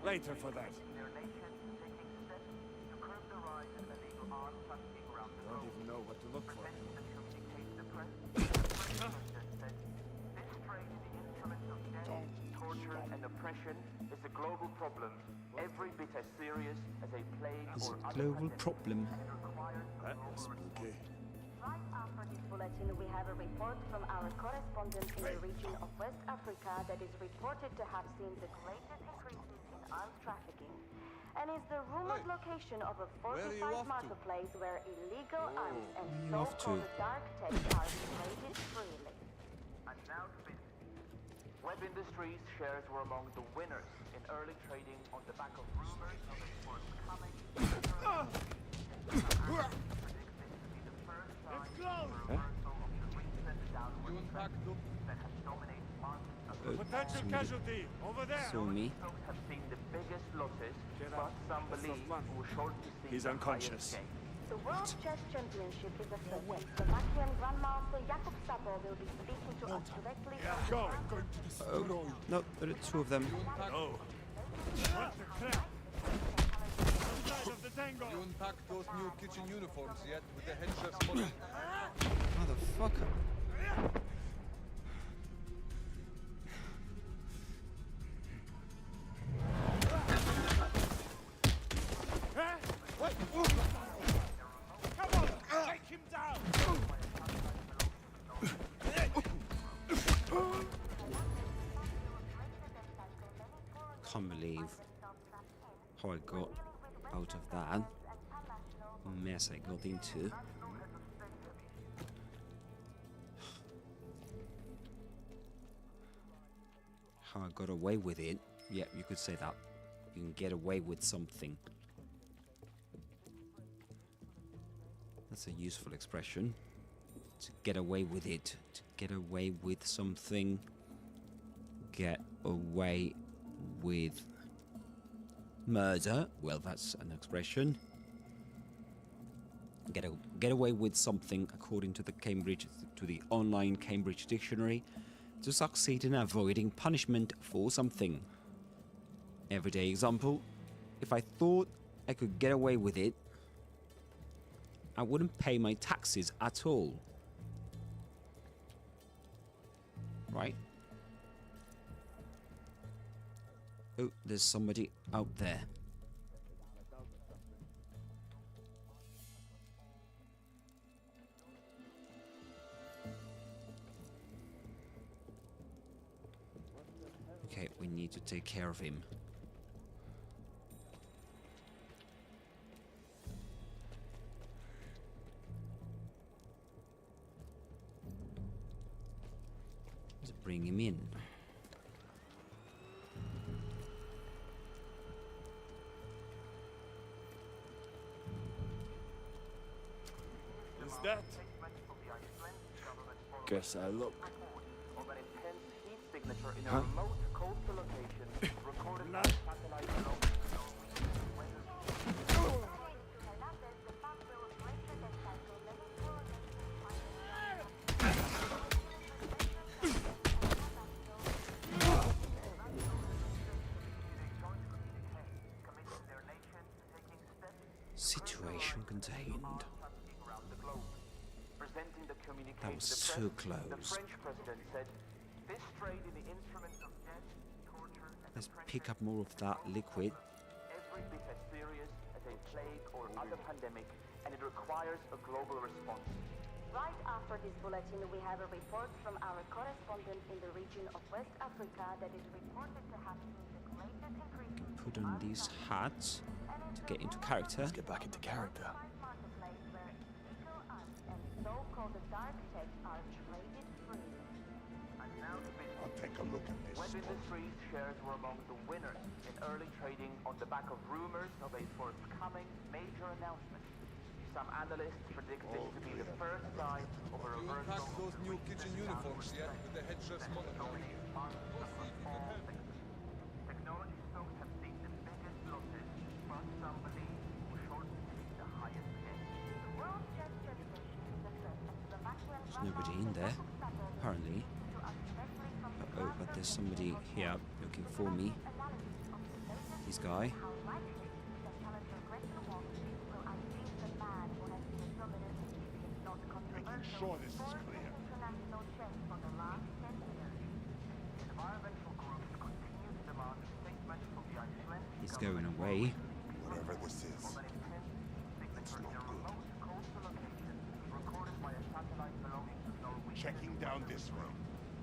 Later for that. Don't even know what to look for. Torture and oppression is a global problem, every bit as serious as a plague It's or a other global pandemic. problem. That was spooky. Right after this bulletin, we have a report from our correspondent in the region of West Africa that is reported to have seen the greatest increases in arms trafficking, and is the rumored location of a fortified marketplace where illegal arms and so-called dark tech are traded freely. And now to business. Web Industries shares were among the winners in early trading on the back of rumors of a forthcoming potential casualty over there. Saw me. Have seen the biggest losses, but some believe will shortly see He's unconscious. The World Chess Championship is a circuit. Slovakian Grandmaster Jakub Sabo will be speaking to us directly. Oh, no, there are two of them. No. What the crap? You unpacked those new kitchen uniforms yet with the head chef's money? Motherfucker. What? Come on, take him down! Can't believe how I got out of that mess I got into. How I got away with it. Yeah, you could say that. You can get away with something. That's a useful expression. To get away with it. To get away with something. Get away with murder. Well, that's an expression. Get away with something, according to the online Cambridge Dictionary, to succeed in avoiding punishment for something. Everyday example: if I thought I could get away with it, I wouldn't pay my taxes at all. Right? Oh, there's somebody out there. Okay, we need to take care of him. Let's bring him in. Is that? Guess I look. Of an intense heat signature in a remote coastal location recorded by satellite alone. Situation contained. That was so close. The French president said, this trade in the instruments of death, torture, and Let's pick up more of that liquid. every bit as serious as a plague or other pandemic, and it requires a global response. Right after this bulletin, we have a report from our correspondent in the region of West Africa that is reported to have seen the greatest increase. Put on these hats to get into character. Let's get back into character. So-called dark tech are traded freely. And now to business. I'll take a look at this. Web Industries shares were among the winners in early trading on the back of rumors of a forthcoming major announcement. Some analysts predict this to be the first sign of a You reversal. unpacked those new kitchen uniforms yet with the head chef's money? Technology stocks have seen the biggest losses, but some believe will shortly see the highest gains. The World Chess Championship is a threat of Slovakian There's nobody in there, apparently. Uh-oh, but there's somebody here looking for me. This guy. Making sure this is clear. Environmental groups continue to demand a statement from the Icelandic He's going away. Whatever this is, it's not good. coastal location recorded by a down this way.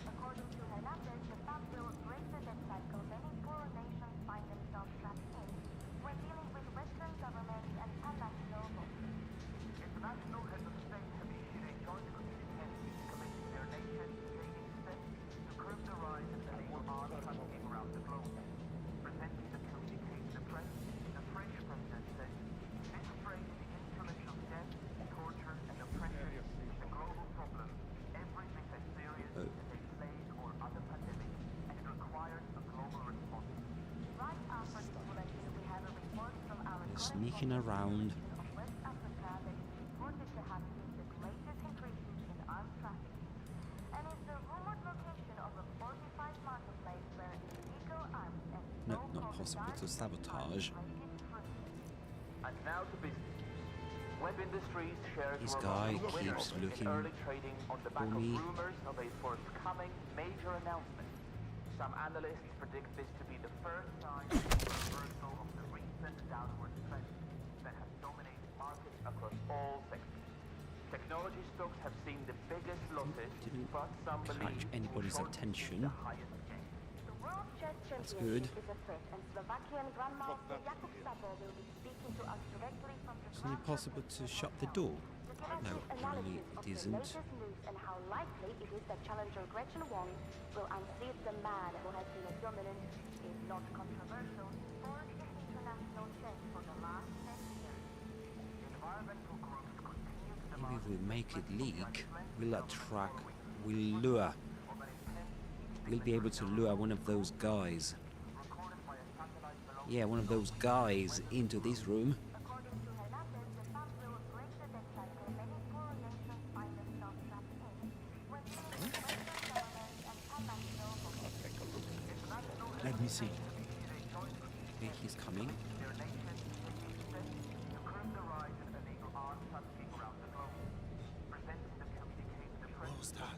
According to Hernandez, the fund will break the debt cycle many poorer nations find themselves trapped in when dealing with Western governments and pan-national bodies. International heads of state have issued a joint communique committing their nations to taking steps to curb the rise in illegal arms trafficking around the globe. Presenting the communique to the press, the French president said, "This trade in the instruments of death, torture, and oppression is a global problem, every bit as serious as a plague or other pandemic, and it requires a global response." Right after this bulletin, we have a report from our They're sneaking around. of West Africa that is reported to have seen the greatest increases in arms trafficking, and is the rumored location of a fortified marketplace where illegal arms and No, not possible to sabotage. And now to business. Web Industries shares This were guy among the winners keeps in looking early trading on the back for of me. rumors of a forthcoming major announcement. Some analysts predict this to be the first sign of a reversal of the recent downward trend that has dominated markets across all sectors. Technology stocks have seen the biggest losses, but some Catch believe anybody's attention. The World Chess That's Championship good. is a threat, and Slovakian Grandmaster Jakub Sabo will be speaking to us directly from the Isn't it possible to shut the door? No, apparently it the isn't. latest news and how likely it is that challenger Gretchen Wong will unseat the man who has been a dominant, if not controversial, force in international chess for the last 10 years. Environmental groups continue to Maybe if we make it leak, we'll lure. We'll be able to lure one of those guys. Yeah, one of those guys into this room. According to Hernandez, the fund will break the debt cycle many poorer nations find themselves trapped in when dealing with Western governments and pan-national bodies. Let me see. Okay, he's coming. What was that?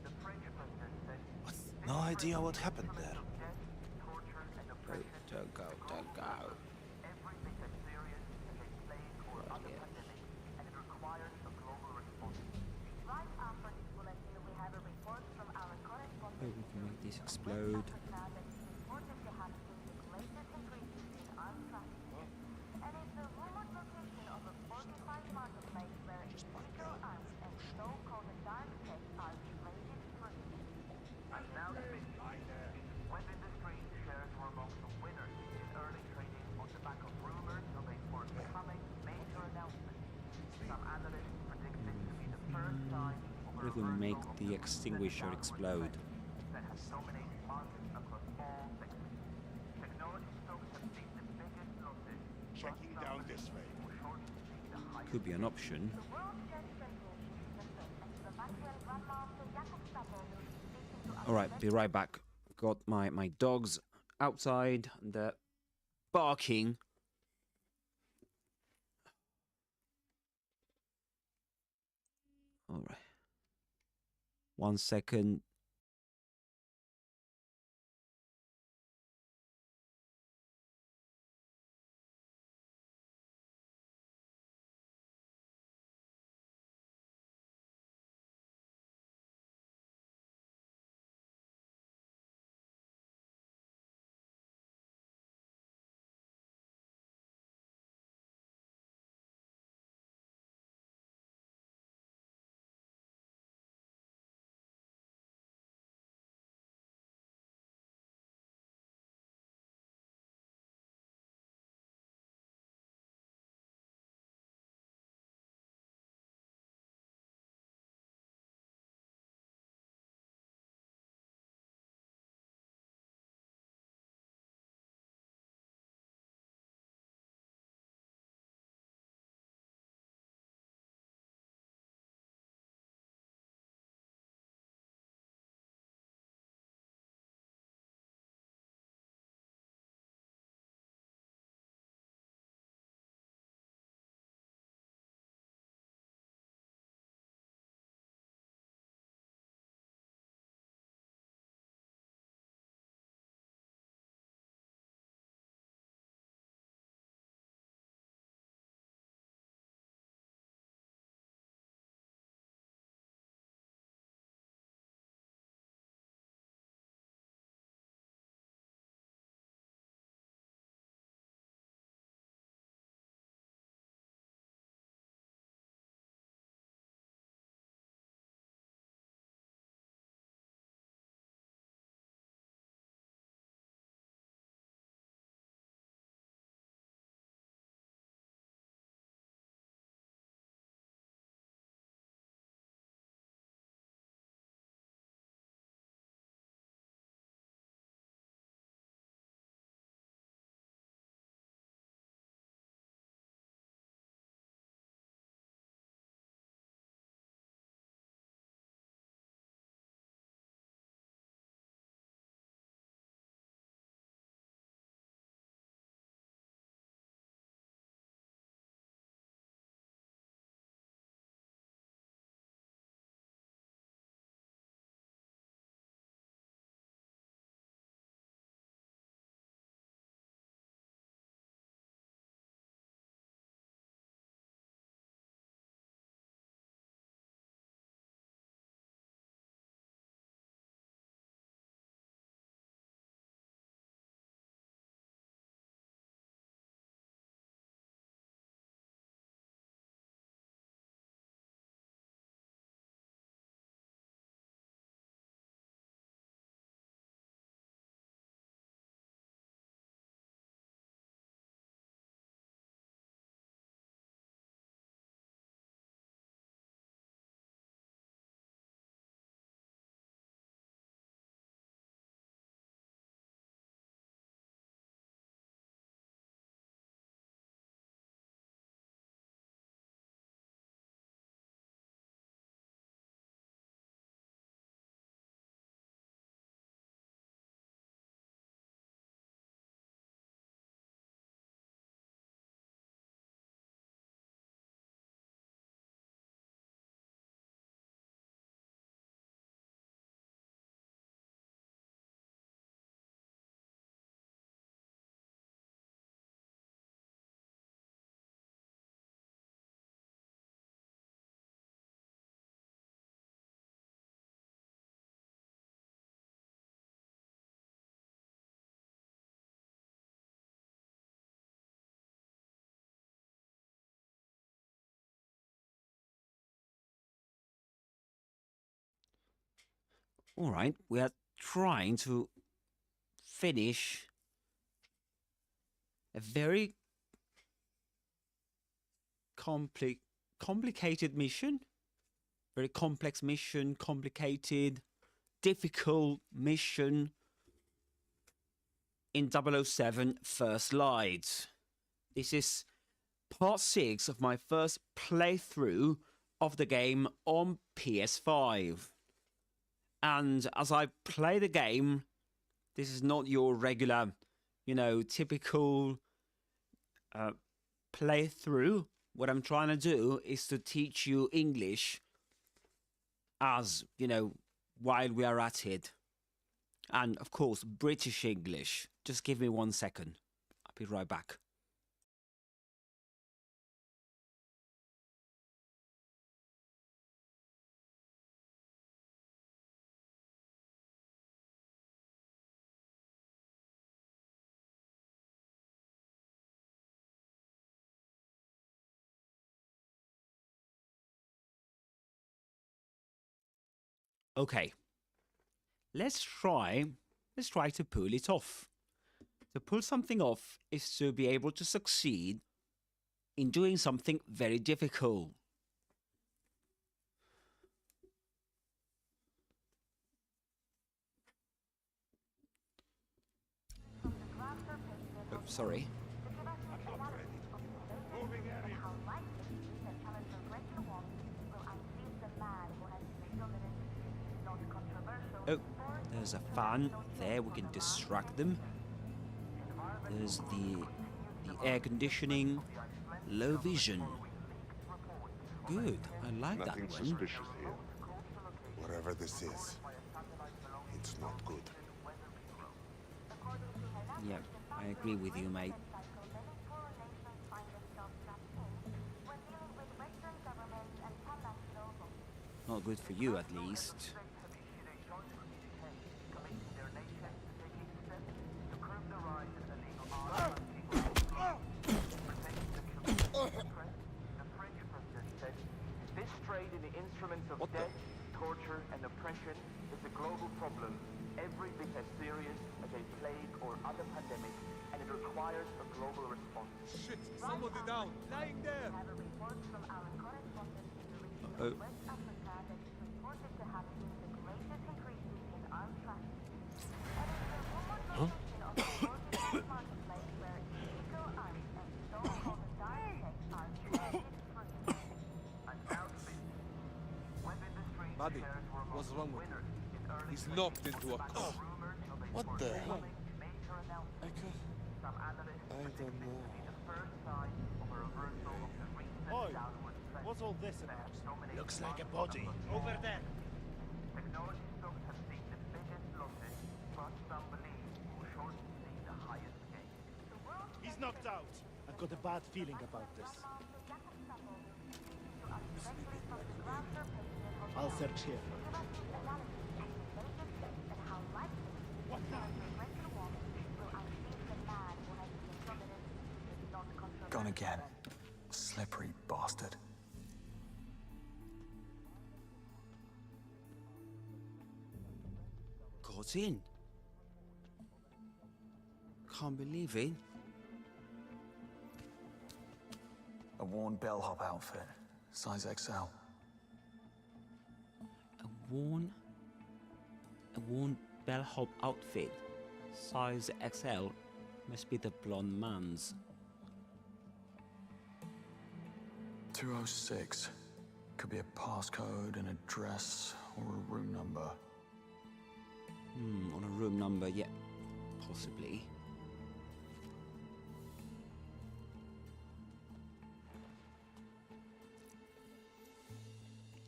No idea what happened there. Don't go. Right after this bulletin, we have a report from our correspondent. Oh, we can make this explode. That is reported to have seen the greatest increases in arms trafficking, and is the rumored location of a fortified marketplace where illegal arms and so-called dark tech are traded freely. And now to business. Web Industries shares were among the winners in early trading on the back of rumors of a forthcoming major announcement. Some analysts predict this to be the first sign of What if we make the extinguisher explode? that has dominated markets across all sectors. Technology stocks have seen the biggest losses. Checking down this way. Could be an option. The World Chess Championship is a threat, and Slovakian Grandmaster Jakub Sabo will be speaking to us. All right, be right back. Got my dogs outside and they're barking. All right. 1 second. Alright, we are trying to finish a very complicated mission. Very complex mission, complicated, difficult mission in 007 First Light. This is part 6 of my first playthrough of the game on PS5. And as I play the game, this is not your regular, typical playthrough. What I'm trying to do is to teach you English as, while we are at it. And, of course, British English. Just give me 1 second. I'll be right back. Okay. Let's try to pull it off. To pull something off is to be able to succeed in doing something very difficult. Oh, sorry. Oh, there's a fan there, we can distract them. There's the air conditioning, low vision. Good, I like that one. Nothing suspicious here. Whatever this is, it's not good. Yeah, I agree with you, mate. Not good for you, at least. This trade in the instruments of death, torture, and oppression is a global problem, every bit as serious as a plague or other pandemic, and it requires a global response. Shit! Somebody down! Lying there! Uh-oh. Huh? Buddy, what's wrong with him? He's knocked into a car. What the hell? I don't know. Oi, what's all this about? Looks like a body. Over there. Technology stocks have seen the biggest losses, but some believe will shortly see the highest gains. He's knocked out. I've got a bad feeling about this. I'll search here. Gone again. Slippery bastard. Got in. Can't believe it. A worn bellhop outfit. Size XL. A worn bellhop outfit. Size XL. Must be the blonde man's. 206. Could be a passcode, an address, or a room number. On a room number, yeah. Possibly.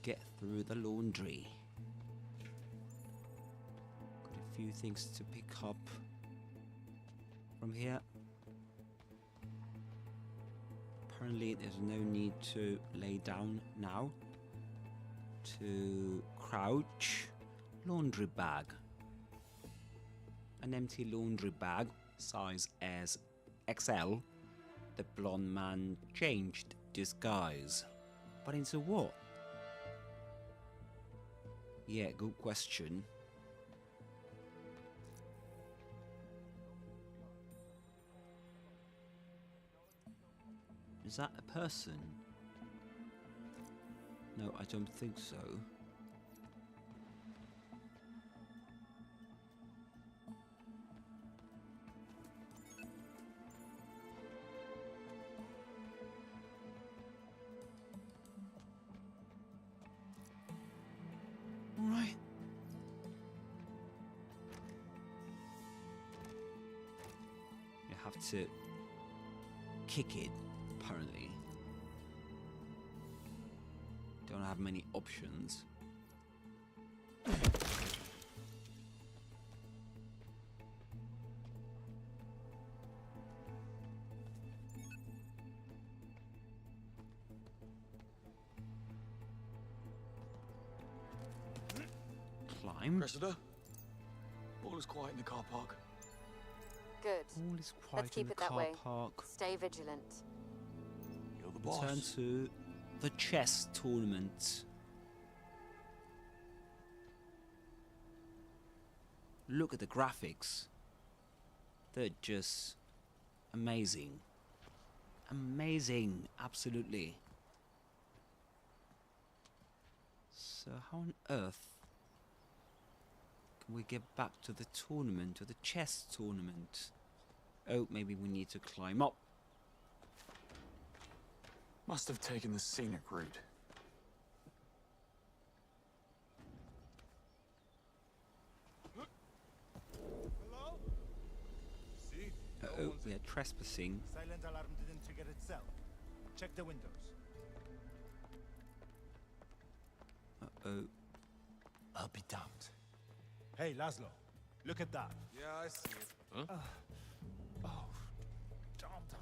Get through the laundry. Got a few things to pick up from here. Apparently there's no need to lay down now. To crouch. Laundry bag. An empty laundry bag, size as XL. The blonde man changed disguise. But into what? Yeah, good question. Is that a person? No, I don't think so. All right. You have to kick it, apparently. Don't have many options. Climb. Cressida? All is quiet in the car park. Good. All is quiet Let's keep in the it that car way. park. Stay vigilant. You're the boss. Return to the chess tournament. Look at the graphics. They're just amazing. Amazing, absolutely. So how on earth can we get back to the tournament, to the chess tournament? Oh, maybe we need to climb up. Must have taken the scenic route. Hello? See? Uh-oh, we are trespassing. Silent alarm didn't trigger itself. Check the windows. Uh-oh. I'll be damned. Hey, Laszlo. Look at that. Yeah, I see it. Huh? Oh, damn that.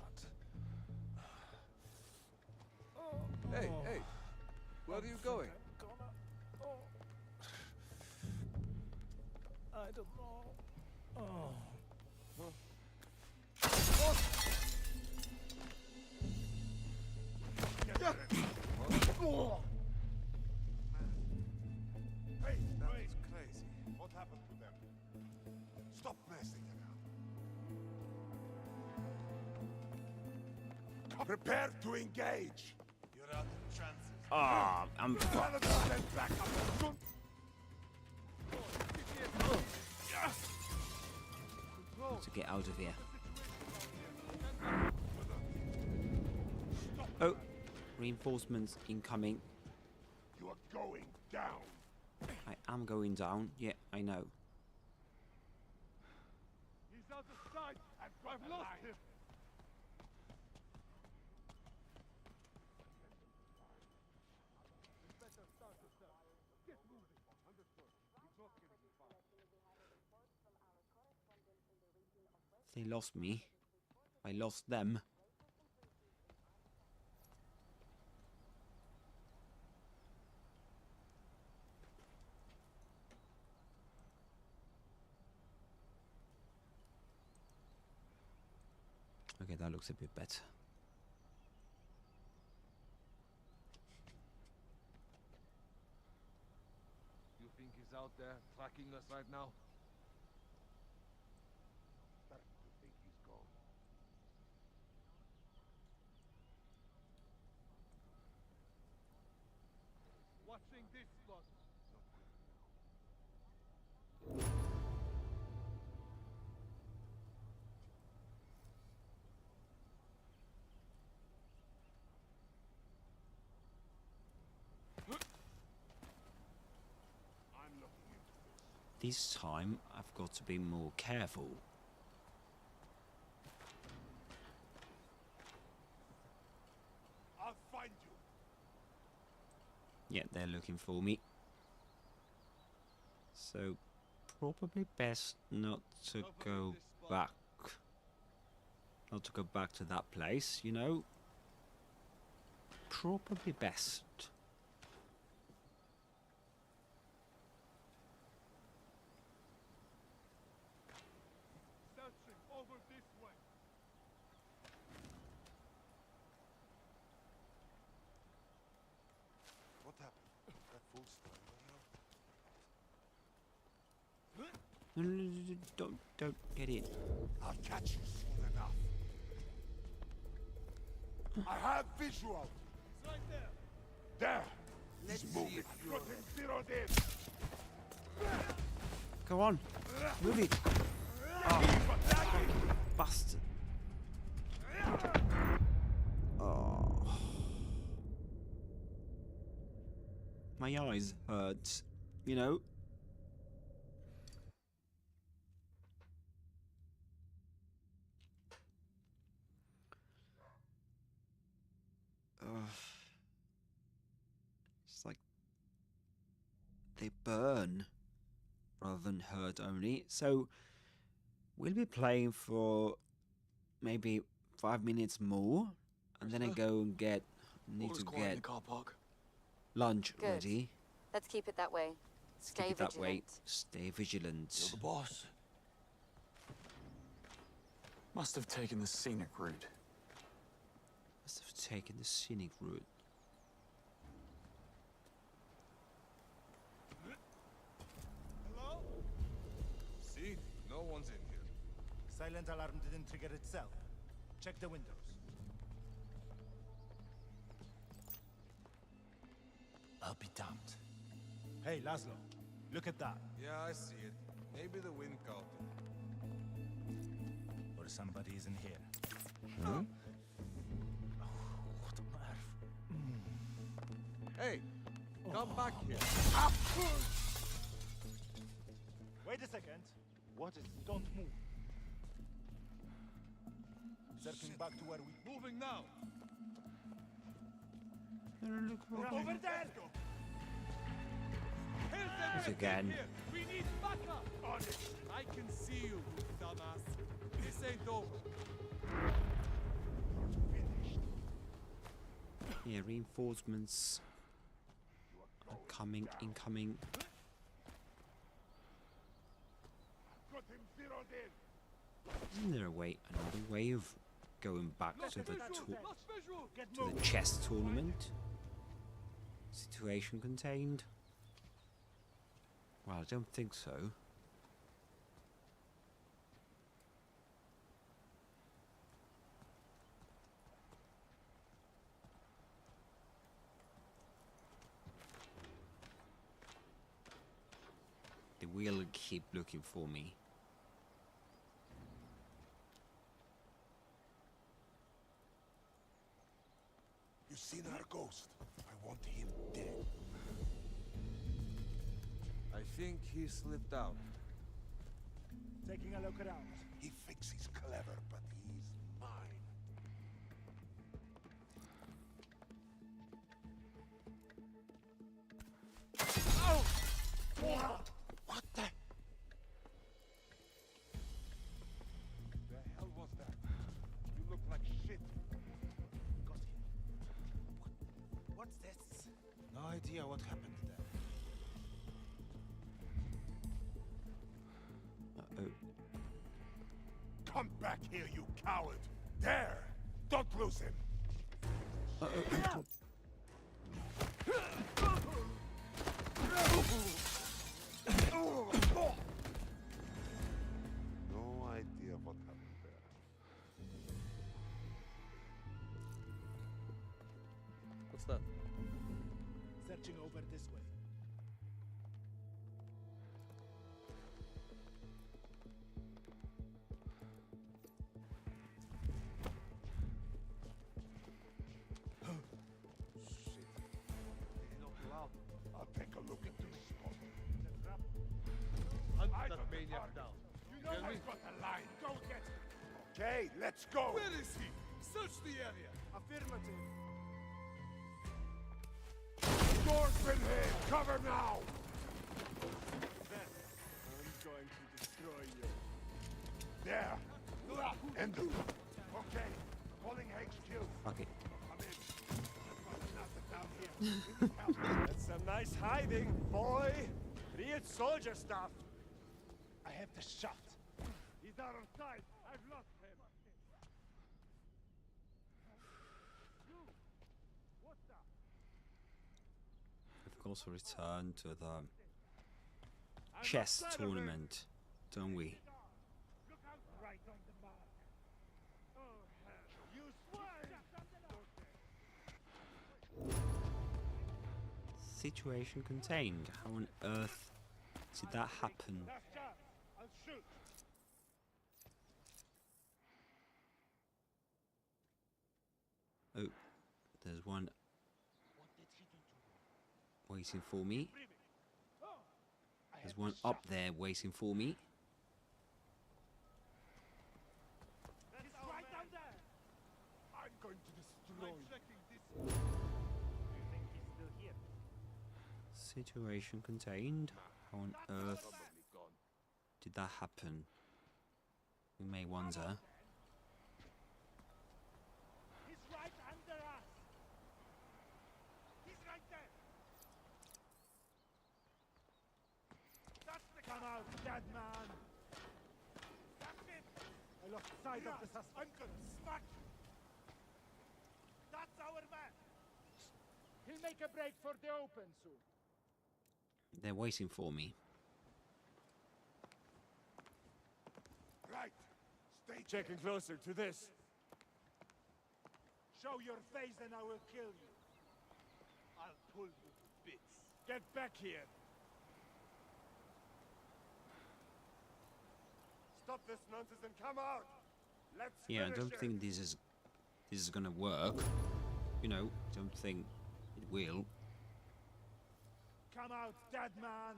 Hey, hey. Where are you going? I don't know. Oh. Hey, that is crazy. What happened to them? Stop messing around. Prepare to engage. You're out of chances. Ah, I'm fucked. Back up. To get out of here. Oh, reinforcements incoming. You are going down. I am going down. Yeah, I know. He's out of sight. I've lost him. Get moving. Understood. He's not getting far. They lost me. I lost them. Okay, that looks a bit better. You think he's out there tracking us right now? Starting to think he's gone. Watching this spot. This time, I've got to be more careful. I'll find you. Yeah, they're looking for me. So, probably best not to go back. Not to go back to that place, you know? Probably best. Searching over this way. What happened? That fool's still No, no, no, no, don't get in. I'll catch you soon enough. I have visual. It's right there. There. Let's He's moving. Got him zeroed in. Go on. Move it. Oh, bastard. Oh. My eyes hurt, you know. It's like they burn rather than hurt only. So we'll be playing for maybe 5 minutes more, and then I go and need to get lunch Good. ready. Let's keep it that way. Stay Keep it that way. vigilant. Stay vigilant. You're the boss. Must have taken the scenic route. Must have taken the scenic route. Hello? See? No one's in here. Silent alarm didn't trigger itself. Check the windows. I'll be damned. Hey, Laszlo. Look at that. Yeah, I see it. Maybe the wind caught it. Or somebody is in here. Huh? What on earth? Hey, come back here. Wait a second. What is... Don't move. Circling back to where we... Moving now. Over there! Once again. We need backup. On it. I can see you, dumbass. This ain't over. Yeah, reinforcements are coming, incoming. Got him zeroed in. Isn't there another way of going back to the chess tournament? Situation contained? Well, I don't think so. They will keep looking for me. You seen our ghost? I want him dead. I think he slipped out. Taking a look around. He thinks he's clever, but he's mine. Oh! What the? The hell was that? You look like shit. Got him. What's this? No idea what happened there. Uh-oh. Come back here, you coward! There! Don't lose him! Uh-oh. No idea what happened there. What's that? Searching over this way. I'll take a look into this spot. Hunt I that got the maniac target. down. You know I've got the line. Go get him. Okay, let's go. Where is he? Search the area. Affirmative. Door's been hit. Cover now. Then, I'm going to destroy you. There. End of it. Okay. Calling HQ. Fuck it. I'm in. I've got nothing down here. That's some nice hiding, boy. Real soldier stuff. I have the shot. He's out of sight. I've lost him. What's that? We've also returned to the chess tournament, don't we? Look out right on the mark. Oh, hell. You swine! Don't Situation contained. How on earth did that happen? I'll shoot. Oh, there's one waiting for me. There's one up there waiting for me. He's right down there. I'm going to destroy. Do you think he's still here? Situation contained. How on earth did that happen? We may wonder. He's right under us. He's right there. That's the come out, dead man. That's it. I lost sight of the suspect. I'm gonna smack you. That's our man. He'll make a break for the open soon. They're waiting for me. Right. Stay checking closer to this. Show your face and I will kill you. I'll pull you to bits. Get back here. Stop this nonsense and come out. Let's Yeah, I finish don't it. think this is gonna work. You know, don't think it will. Come out, dead man.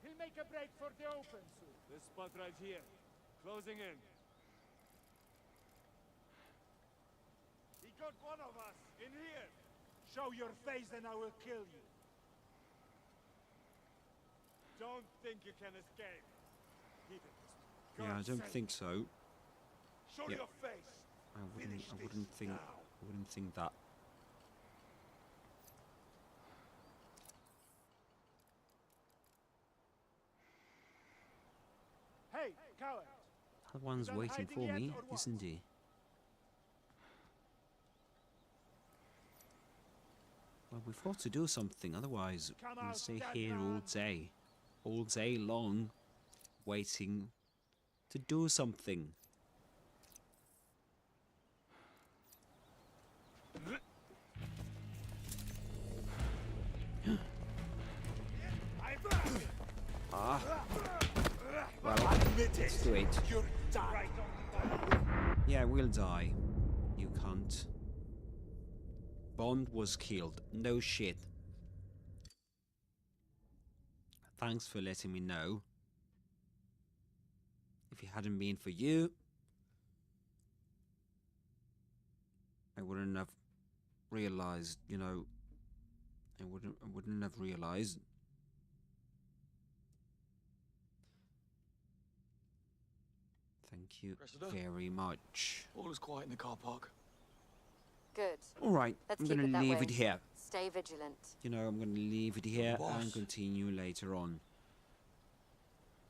He'll make a break for the open soon. This spot right here. Closing in. He got one of us. In here. Show your face and I will kill you. Don't think you can escape. Keep it. Yeah, I don't think so. Show Yep. your face. I wouldn't think that. Hey, coward. That one's Done waiting hiding for yet, me, or what? isn't he? Well, we've got to do something, otherwise Come we'll out, stay dead here man. all day long, waiting to do something. Ah. Well, let's do it. Yeah, we'll die. You can't. Bond was killed. No shit. Thanks for letting me know. If it hadn't been for you, I wouldn't have realized, you know, I wouldn't have realized. Thank you very much. All is quiet in the car park. Good. All right, Let's I'm keep gonna it that leave way. it here. Stay vigilant. You know, I'm gonna leave it here Boss. and continue later on.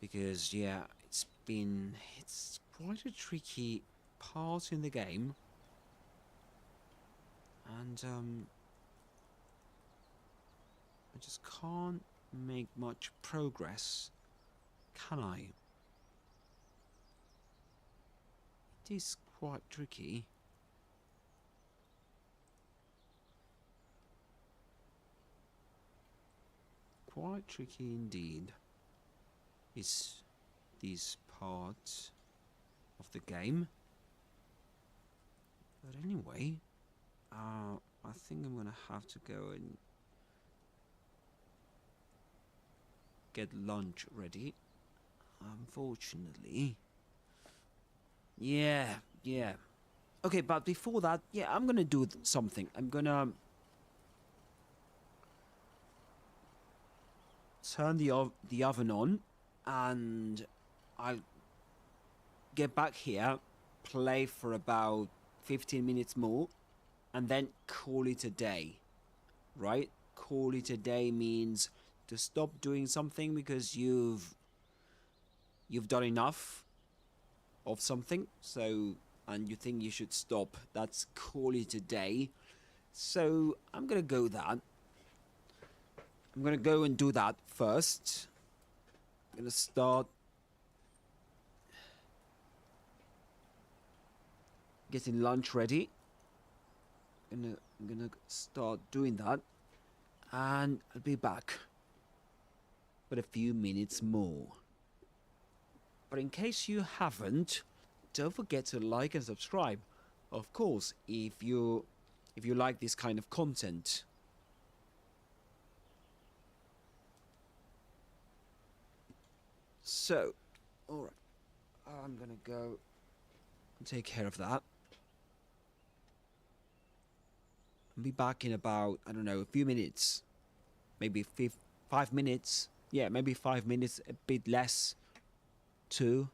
Because yeah, it's quite a tricky part in the game. And I just can't make much progress, can I? It is quite tricky. Quite tricky indeed is this part of the game. But anyway, I think I'm gonna have to go and get lunch ready. Unfortunately. Yeah. Okay, but before that, yeah, I'm gonna do something. I'm gonna turn the oven on, and I'll get back here, play for about 15 minutes more, and then call it a day. Right? Call it a day means to stop doing something because you've done enough of something, so, and you think you should stop. That's call it a day. So I'm gonna go that. I'm gonna go and do that first. I'm gonna start getting lunch ready. I'm gonna start doing that, and I'll be back with a few minutes more. But in case you haven't, don't forget to like and subscribe. Of course, if you like this kind of content. So, all right, I'm gonna go and take care of that. I'll be back in about, I don't know, a few minutes, maybe 5 minutes. Yeah, maybe 5 minutes, a bit less, 2.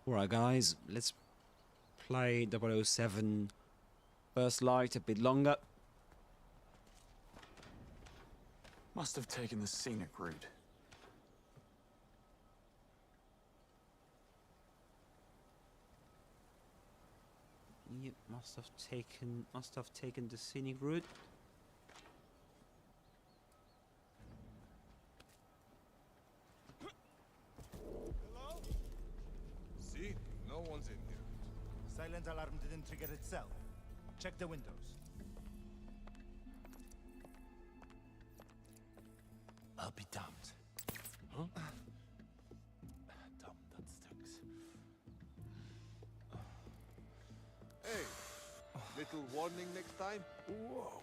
Alright, guys, let's play 007 First Light a bit longer. Must have taken the scenic route. Yep, must have taken the scenic route. Hello? See? No one's in here. Silent alarm didn't trigger itself. Check the windows. I'll be damned. Huh? Damn, that stinks. Hey, little warning next time. Whoa.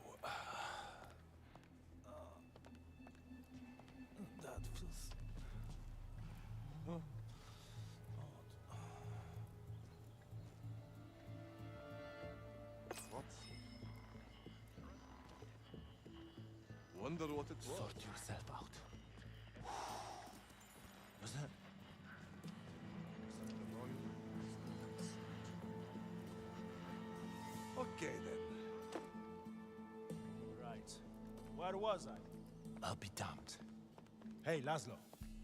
That feels... Oh. What? Wonder what it was. Sort yourself out. Was that? Okay then. Right. Where was I? I'll be damned. Hey, Laszlo.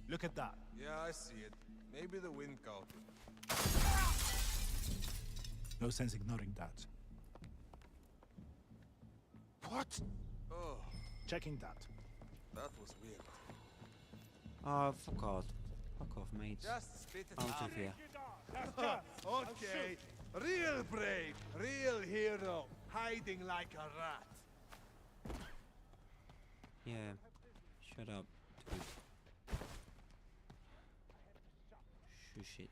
Look at that. Yeah, I see it. Maybe the wind caught it. No sense ignoring that. What? Oh, Checking that. that was weird. Fuck off. Fuck off, mate. Just spit it Out out. of here. Okay. Real brave, real hero, hiding like a rat. Yeah. Shut up, dude. Shush it.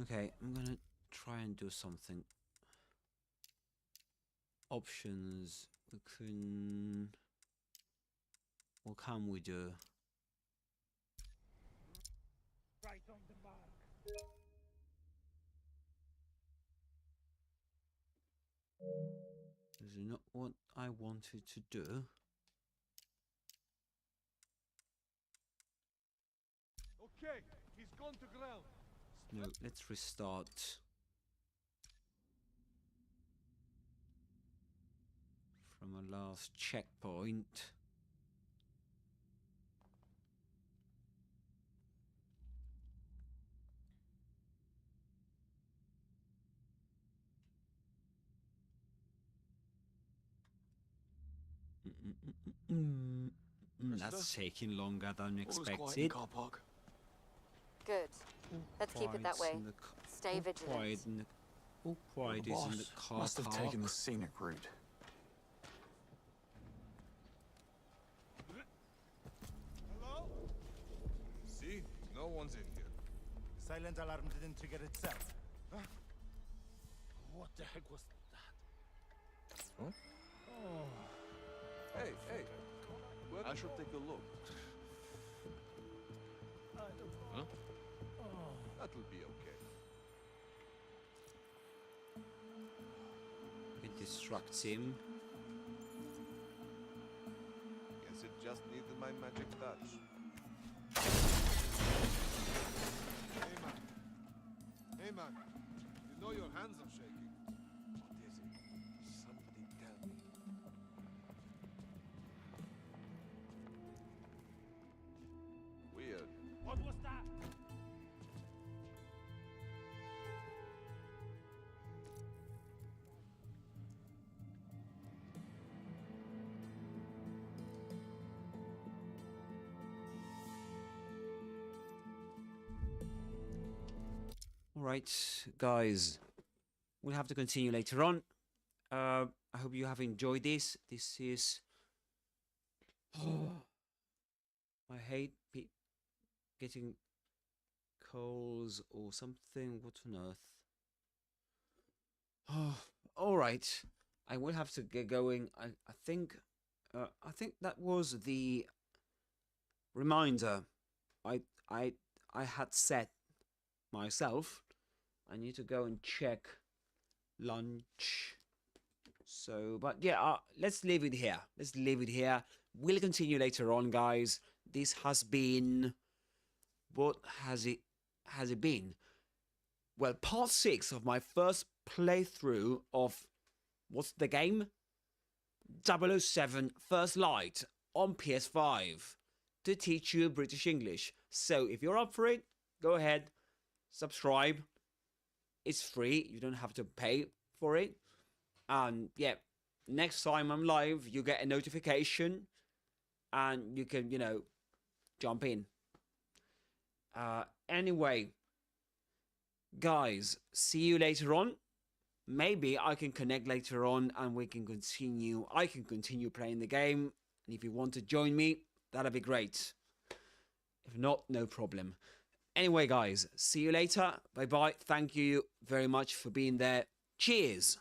Okay, I'm gonna try and do something. Options. We can... What can we do? Right on the mark. This is not what I wanted to do. Okay, he's gone to ground. No, let's restart. From a last checkpoint. That's taking longer than expected. Car park. Good. Let's keep it that way. Stay vigilant. All quiet is in the car Must have park. taken the scenic route. Hello? See? No one's in here. Silent alarm didn't trigger itself. What the heck was that? Huh? Hey, hey. I should take a look. Huh? That'll be okay. It distracts him. Guess it just needed my magic touch. Hey man, you know your hands are shaking. What is it? Somebody tell me. Weird. What was that? Alright, guys. We'll have to continue later on. I hope you have enjoyed this. This is... I hate getting calls or something. What on earth? Alright. I will have to get going. I think that was the reminder I had set myself. I need to go and check lunch. So, but yeah, let's leave it here. Let's leave it here. We'll continue later on, guys. This has been... What has it has it been? Well, part 6 of my first playthrough of, what's the game? 007 First Light on PS5 to teach you British English. So if you're up for it, go ahead, subscribe. It's free, you don't have to pay for it. And yeah, next time I'm live, you get a notification and you can, you know, jump in. Anyway, guys, see you later on. Maybe I can connect later on and we can continue. I can continue playing the game. And if you want to join me, that'd be great. If not, no problem. Anyway, guys, see you later. Bye-bye. Thank you very much for being there. Cheers.